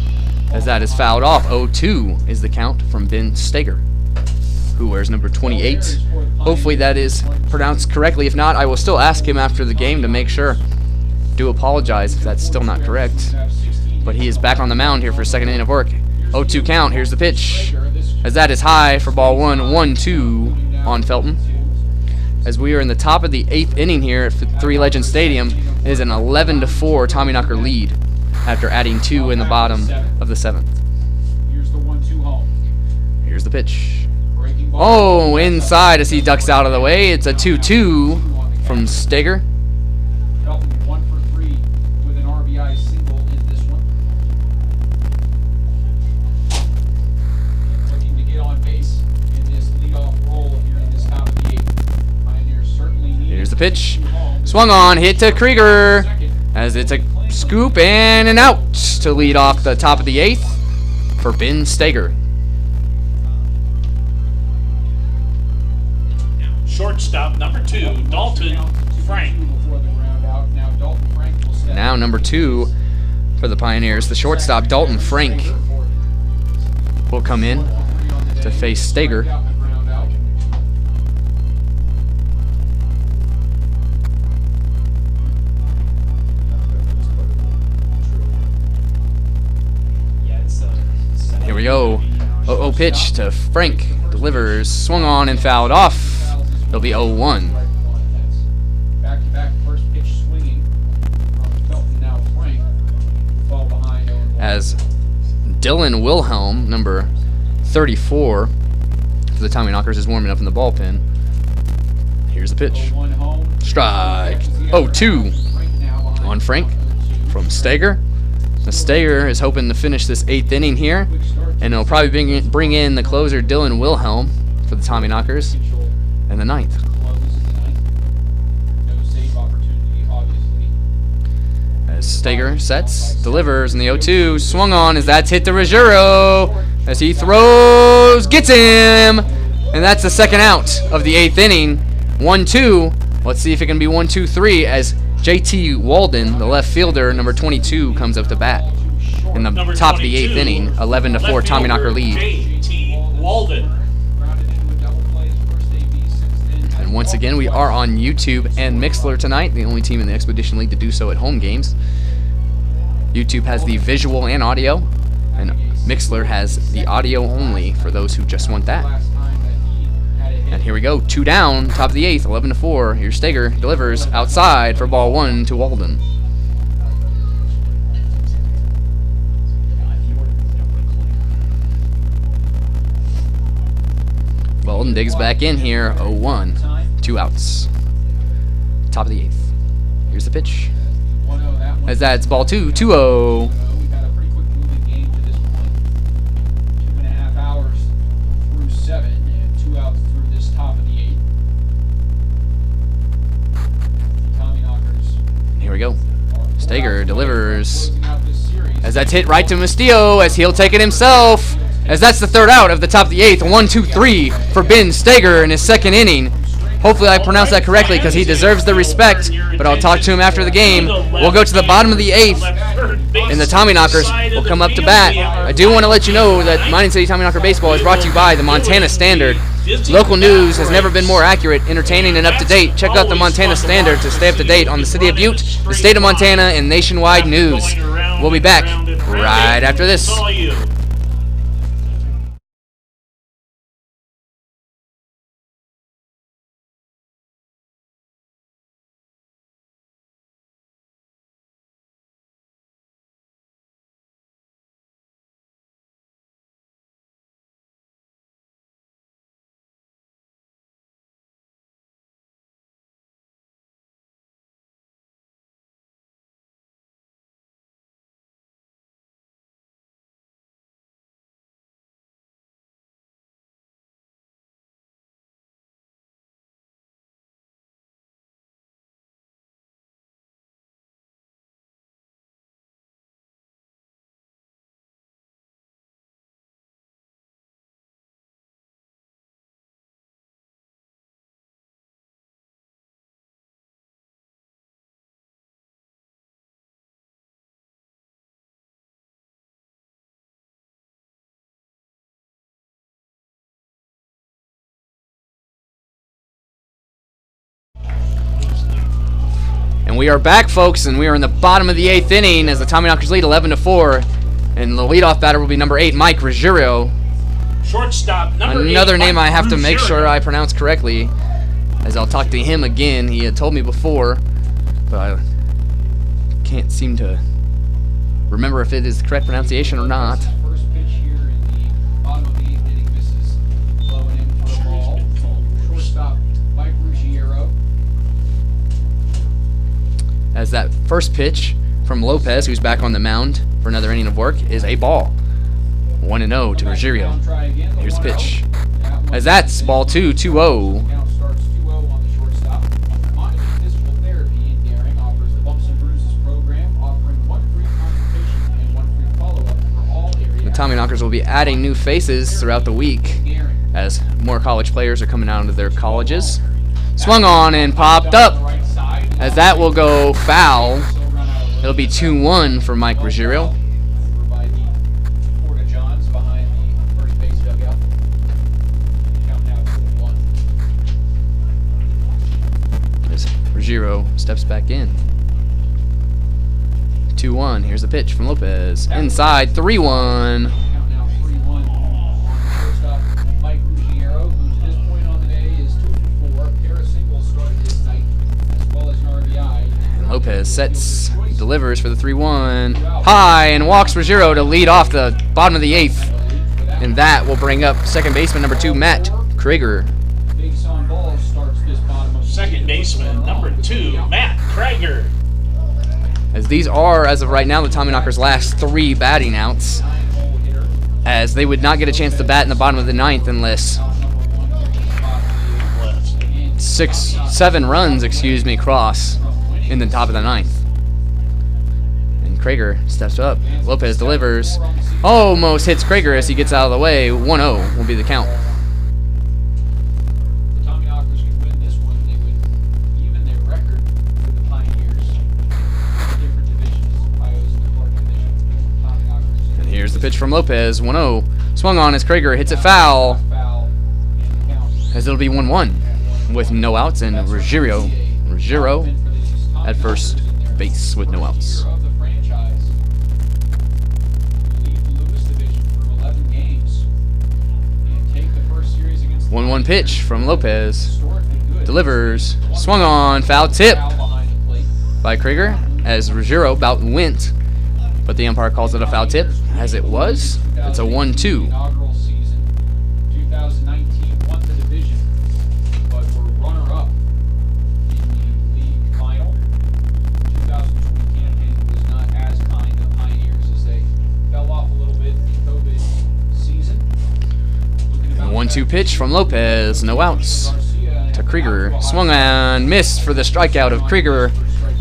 As that is fouled off. 0-2 is the count from Ben Steger, who wears number 28. Hopefully that is pronounced correctly. If not, I will still ask him after the game to make sure. Do apologize if that's still not correct. But he is back on the mound here for his second inning of work. 0-2 count. Here's the pitch. As that is high for ball 1. 1-2 on Felton. As we are in the top of the 8th inning here at Three Legends Stadium, it is an 11-4 Tommyknocker lead after adding 2 in the bottom of the 7th. Here's the 1-2 home. Here's the pitch. Oh, inside as he ducks out of the way. It's a 2-2 from Steger. Felton 1 for 3 with an RBI single in this one. Looking to get on base in this leadoff role here in this top of the 8th. Pioneers certainly need. Here's the pitch. Swung on, hit to Krieger. As it's a scoop and an out to lead off the top of the 8th for Ben Steger. Shortstop number 2, Dalton Frank. Now number 2 for the Pioneers, the shortstop Dalton Frank will come in to face Steger. Here we go. 0-0 pitch to Frank. Delivers. Swung on and fouled off. It'll be 0-1. Back-to-back first pitch swinging from Felton, now Frank. Fall behind 0-1. As Dylan Wilhelm, number 34 for the Tommyknockers, is warming up in the bullpen. Here's the pitch. 0-1 home. Strike. 0-2 on Frank from Steger. The Steger is hoping to finish this 8th inning here, and he'll probably bring in the closer Dylan Wilhelm for the Tommyknockers in the 9th. As Steger sets, delivers in the 0-2, swung on as that's hit to Ruggiero as he throws, gets him, and that's the second out of the 8th inning. 1-2. Let's see if it can be 1-2-3 as JT Walden, the left fielder, number 22, comes up to bat in the Number top of the 8th 22, inning. 11-4 Tommyknocker lead. JT Walden. And once again, we are on YouTube and Mixlr tonight, the only team in the Expedition League to do so at home games. YouTube has the visual and audio, and Mixlr has the audio only for those who just want that. And here we go, 2 down, top of the 8th, 11-4. Here's Steger, delivers outside for ball 1 to Walden. Walden digs back in here, 0-1, 2 outs. Top of the 8th. Here's the pitch. As that's ball 2, 2-0. We've had a pretty quick moving game to this point. 2.5 hours through 7 and 2 outs through this top of the 8th. Tommyknockers. Here we go. Steger delivers. As that's hit right to Moskillo as he'll take it himself. As that's the 3rd out of the top of the 8th. 1-2-3 for Ben Steger in his 2nd inning. Hopefully I pronounced that correctly because he deserves the respect, but I'll talk to him after the game. We'll go to the bottom of the 8th, and the Tommyknockers will come up to bat. I do want to let you know that Mining City Tommyknocker Baseball is brought to you by the Montana Standard. Local news has never been more accurate, entertaining, and up-to-date. Check out the Montana Standard to stay up-to-date on the city of Butte, the state of Montana, and nationwide news. We'll be back right after this. And we are back, folks, and we are in the bottom of the 8th inning as the Tommyknockers lead 11-4. And the leadoff batter will be number 8, Mike Ruggiero. Shortstop, number 8, Another name I have to make Ruggiero. sure I pronounce correctly, as I'll talk to him again. He had told me before, but I can't seem to remember if it is the correct pronunciation or not. First pitch here in the bottom of the 8th inning, misses low and in for a ball. Shortstop, Mike Ruggiero. As that first pitch from Lopez, who's back on the mound for another inning of work, is a ball. 1-0 to Ruggiero. Here's the pitch. As that's ball 2, 2-0. Count starts 2-0 on the shortstop. Monitoring physical therapy in Daring offers the Bumps and Bruises program, offering 1 free consultation and 1 free follow-up for all areas. The Tommyknockers will be adding new faces throughout the week as more college players are coming out of their colleges. Swung on and popped up, as that will go foul. It'll be 2-1 for Mike Ruggiero. Over by the Porta-Johns behind the first base dugout. Count now 2-1. As Ruggiero steps back in. 2-1. Here's the pitch from Lopez. Inside, 3-1. Count now 3-1 on shortstop Mike Ruggiero, who to this point on the day is 2 for 4. Pair of singles started this night, as well as an RBI. Lopez sets, delivers for the 3-1. High, and walks Ruggiero to lead off the bottom of the 8th. And that will bring up second baseman number 2, Matt Krieger. Base on ball starts this bottom of the Second baseman, number 2, Matt Krieger. As these are, as of right now, the Tommyknockers' last 3 batting outs, 9-hole hitter. as they would not get a chance to bat in the bottom of the 9th unless 7 runs, cross in the top of the 9th. And Krieger steps up. Lopez delivers. Almost hits Krieger as he gets out of the way. 1-0 will be the count. The Tommyknockers could win this one. They would even their record with the Pioneers. Different divisions, Ohio's in the Clark division. Tommyknockers. And here's the pitch from Lopez. 1-0. Swung on as Krieger hits it foul, Foul in the count. as it'll be 1-1 with no outs, and Ruggiero at first base with no outs. Of the franchise. Lead the Lewis division for 11 games. And take the first series against 1-1 pitch from Lopez. historically good. Delivers. Swung on. Foul tip Foul behind the plate. by Krieger as Ruggiero about went, but the umpire calls it a foul tip, as it was. It's a 1-2. Inaugural season. 2019 won the division, but were runner-up in the league final. 2020 campaign was not as kind to Pioneers as they fell off a little bit in the COVID season. And a 1-2 pitch from Lopez. No outs to Krieger. Swung on. Missed for the strikeout of Krieger,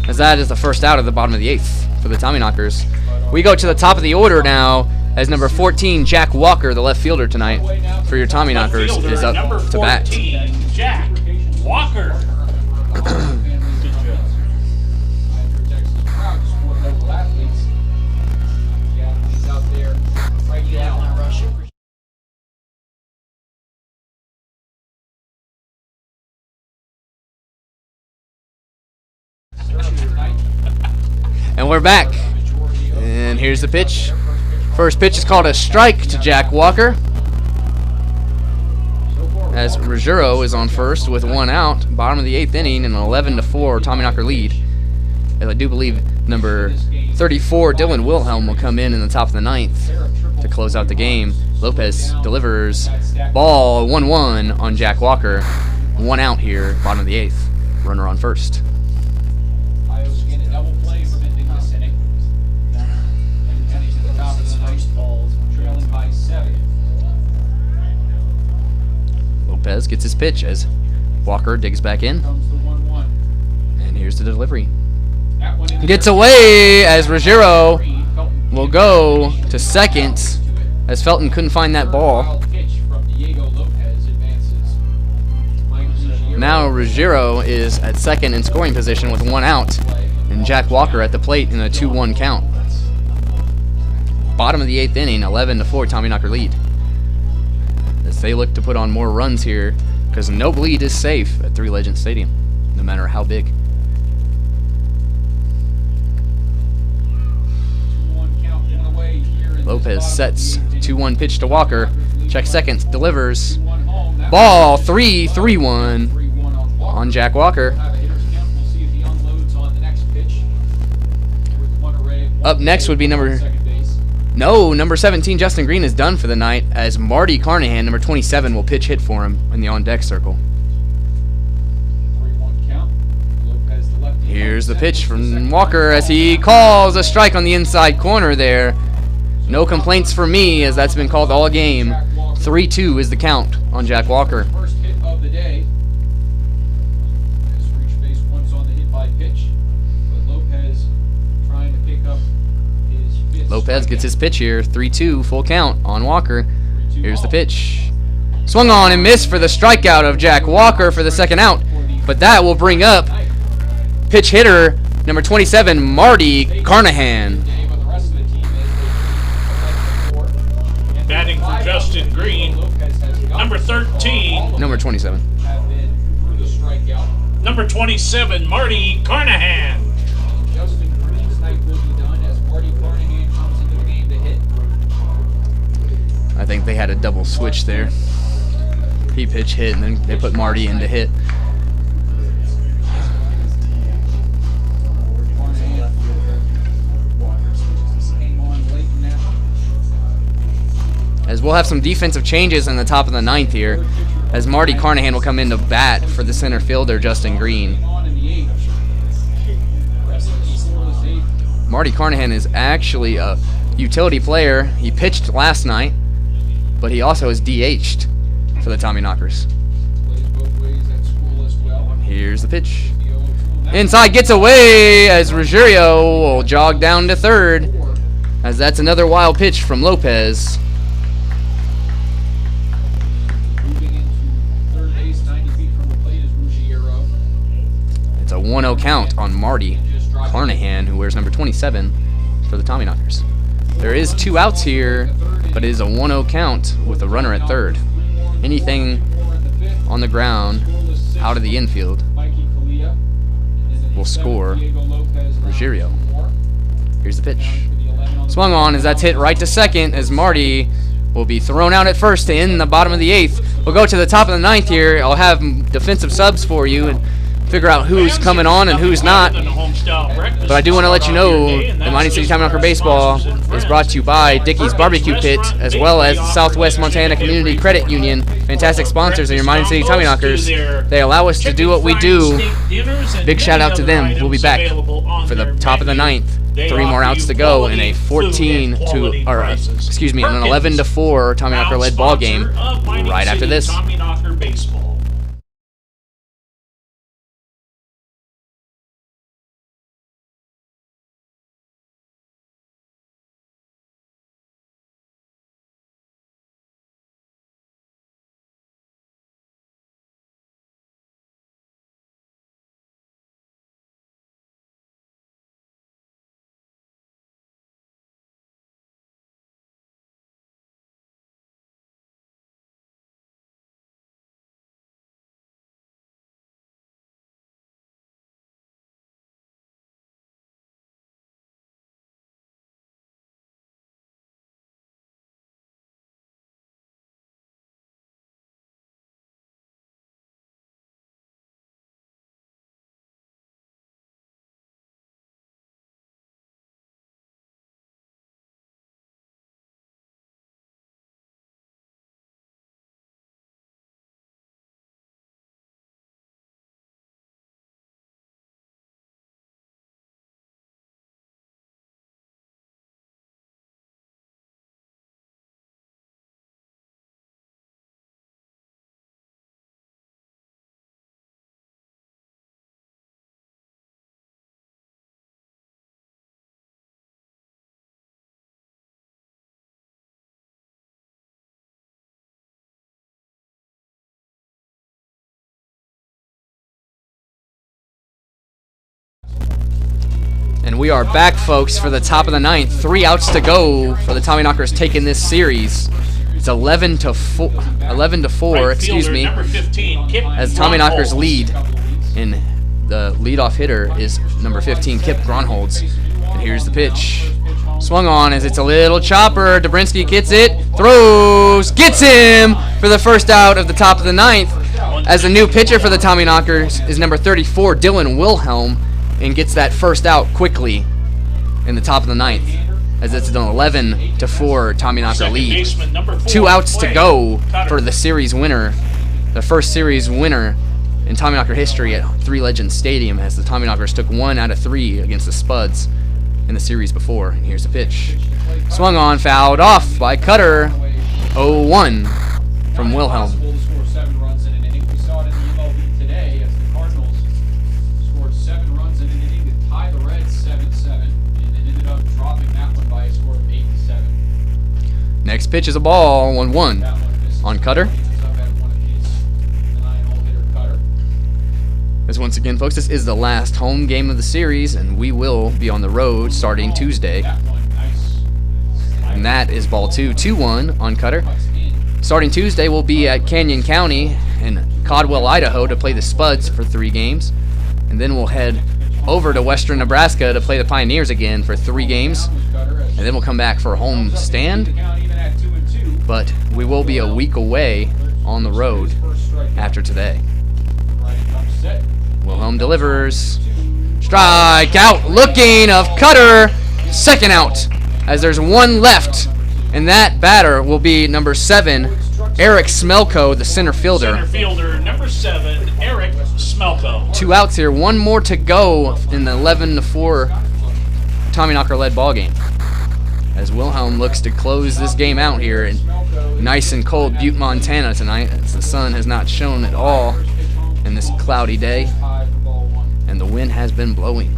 as that is the first out of the bottom of the 8th for the Tommyknockers. We go to the top of the order now, as number 14, Jack Walker, the left fielder tonight for your Tommyknockers, Fielder, is up number to bat. 14, Jack Walker. And we're back. And here's the pitch. First pitch is called a strike to Jack Walker, as Ruggiero is on first with 1 out. Bottom of the 8th inning, and an 11-4 Tommyknocker lead. And I do believe number 34, Dylan Wilhelm, will come in the top of the 9th to close out the game. Lopez delivers. Ball 1-1 on Jack Walker. 1 out here, bottom of the 8th. Runner on first. Iowa's getting a double play from ending this inning. And heading to the top of the ninth, trailing by 7. Lopez gets his pitch as Walker digs back in. Comes the 1-1. And here's the delivery. That one in the Gets air. away as Ruggiero Felton will go to second, as Felton couldn't find that ball. Wild pitch from Diego Lopez advances. Mike Ruggiero Now Ruggiero is at second in scoring position with 1 out, and Jack Walker at the plate in a 2-1 count. Bottom of the 8th inning, 11-4 Tommyknocker lead, as they look to put on more runs here, because no bleed is safe at Three Legends Stadium, no matter how big. Lopez sets 2-1 pitch to Walker. Check seconds, delivers. Ball 3-3-1 on Jack Walker. Up next would be number 17, Justin Green, is done for the night, as Marty Carnahan, number 27, will pitch hit for him in the on-deck circle. Here's the pitch from Walker as he calls a strike on the inside corner there. No complaints for me, as that's been called all game. 3-2 is the count on Jack Walker. First hit of the day. As reach base once on the hit by pitch, but Lopez trying to pick up his fifth. Lopez gets his pitch here. 3-2, full count on Walker. Here's the pitch. Swung on and missed for the strikeout of Jack Walker for the second out, but that will bring up pitch hitter number 27, Marty Carnahan. Batting for Justin Green, number 13. Number 27. Number 27, Marty Carnahan. Justin Green's night will be done as Marty Carnahan comes into the game to hit. I think they had a double switch there. He pitch hit, and then they put Marty in to hit. As we'll have some defensive changes in the top of the ninth here, as Marty Carnahan will come in to bat for the center fielder, Justin Green. Marty Carnahan is actually a utility player. He pitched last night, but he also is DH'd for the Tommyknockers. Here's the pitch. Inside, gets away as Ruggiero will jog down to third, as that's another wild pitch from Lopez. It's a 1-0 count on Marty Carnahan, who wears number 27 for the Tommyknockers. There is 2 outs here, but it is a 1-0 count with a runner at third. Anything on the ground out of the infield will score Ruggiero. Here's the pitch. Swung on as that's hit right to second, as Marty will be thrown out at first to end the bottom of the 8th. We'll go to the top of the 9th here. I'll have defensive subs for you and figure out who's coming on and who's not. But I do want to let you know that Mining City Tommyknocker Baseball is brought to you by Dickey's Barbecue Pit, as well as the Southwest Montana Community Credit Union. Fantastic sponsors of your Mining City Tommyknockers. They allow us to do what we do. Big shout out to them. We'll be back for the top of the 9th. 3 more outs to go in a 11-4 Tommyknocker led ball game right after this. And we are back, folks, for the top of the 9th. 3 outs to go for the Tommyknockers taking this series. It's 11-4, excuse me, as Tommyknockers lead. And the leadoff hitter is number 15, Kip Gronholz. And here's the pitch. Swung on as it's a little chopper. Dubrinsky gets it, throws, gets him for the first out of the top of the 9th. As the new pitcher for the Tommyknockers is number 34, Dylan Wilhelm, and gets that first out quickly in the top of the 9th. As it's an 11-4 Tommyknocker lead. 2 outs to go for the series winner, the first series winner in Tommyknocker history at Three Legends Stadium, as the Tommyknockers took 1 out of 3 against the Spuds in the series before. And here's the pitch. Swung on, fouled off by Cutter. 0-1 from Wilhelm. Next pitch is a ball, 1-1 on Cutter. As once again, folks, this is the last home game of the series, and we will be on the road starting Tuesday. And that is ball 2, 2-1 on Cutter. Starting Tuesday, we'll be at Canyon County in Caldwell, Idaho to play the Spuds for 3 games. And then we'll head over to western Nebraska to play the Pioneers again for 3 games. And then we'll come back for a home stand. But we will be a week away on the road after today. Wilhelm delivers. Strike out, looking of Cutter. 2nd out, as there's 1 left. And that batter will be number 7, Eric Smelko, the center fielder. Center fielder, number 7, Eric Smelko. 2 outs here, 1 more to go in the 11-4 Tommyknocker-led ball game. As Wilhelm looks to close this game out here in nice and cold Butte, Montana tonight, as the sun has not shone at all in this cloudy day, and the wind has been blowing.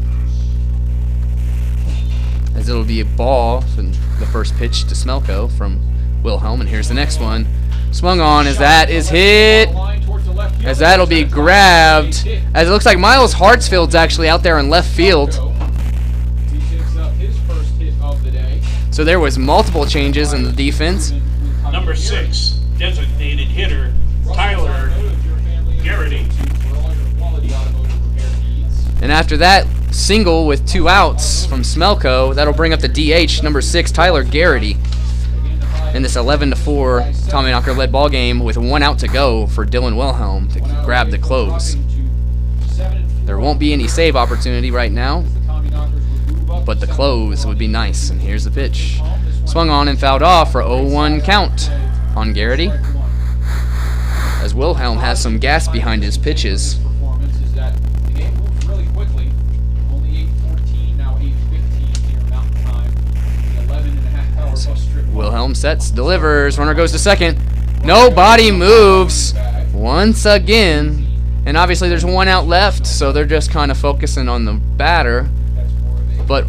As it'll be a ball from the first pitch to Smelko from Wilhelm, and here's the next one. Swung on as that is hit, as that'll be grabbed, as it looks like Miles Hartsfield's actually out there in left field. So there was multiple changes in the defense. Number 6, designated hitter, Tyler Garrity. And after that single with 2 outs from Smelko, that'll bring up the DH, number 6, Tyler Garrity, in this 11-4 Tommyknocker-led ball game with 1 out to go for Dylan Wilhelm to grab the close. There won't be any save opportunity right now, but the close would be nice. And here's the pitch. Swung on and fouled off for 0-1 count on Garrity, as Wilhelm has some gas behind his pitches. Wilhelm sets, delivers, runner goes to second. Nobody moves once again. And obviously there's 1 out left, so they're just kind of focusing on the batter. But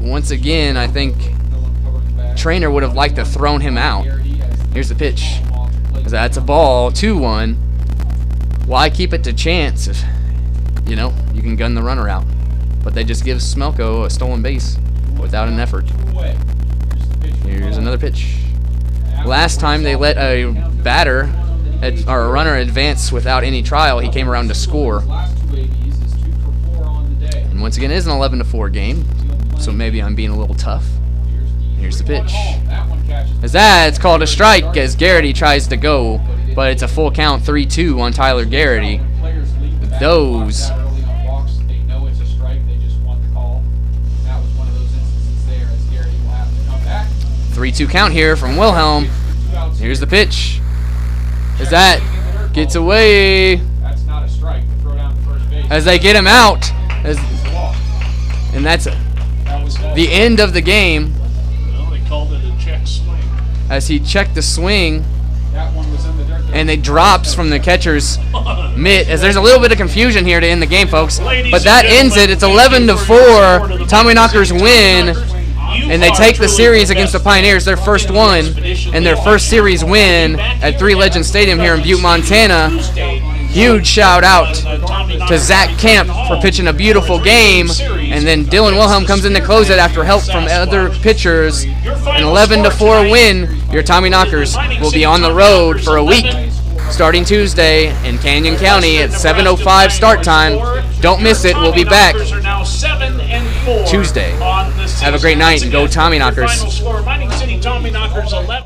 once again, I think Trainor would have liked to thrown him out. Here's the pitch. That's a ball, 2-1. Why keep it to chance if, you know, you can gun the runner out? But they just give Smelko a stolen base without an effort. Here's another pitch. Last time they let a batter or a runner advance without any trial, he came around to score. And once again, it is an 11-4 game, so maybe I'm being a little tough. Here's the pitch. As that's called a strike as Garrity tries to go, but it's a full count, 3-2 on Tyler Garrity. Those 3-2 count here from Wilhelm. Here's the pitch. As that gets away. As they get him out. And that's the end of the game. Well, they called it a check swing. As he checked the swing. And it drops from the catcher's mitt. As there's a little bit of confusion here to end the game, folks. But that ends it. It's 11-4. Tommyknockers win. And they take the series against the Pioneers, their first one, and their first series win at Three Legends Stadium here in Butte, Montana. Huge shout out to Zach Camp for pitching a beautiful game. And then Dylan Wilhelm comes in to close it after help from other pitchers. An 11-4 win. Your Tommyknockers will be on the road for a week, starting Tuesday in Canyon County at 7:05 start time. Don't miss it. We'll be back Tuesday. Have a great night and go Your final Tommyknockers. score, Mining City Tommyknockers 11.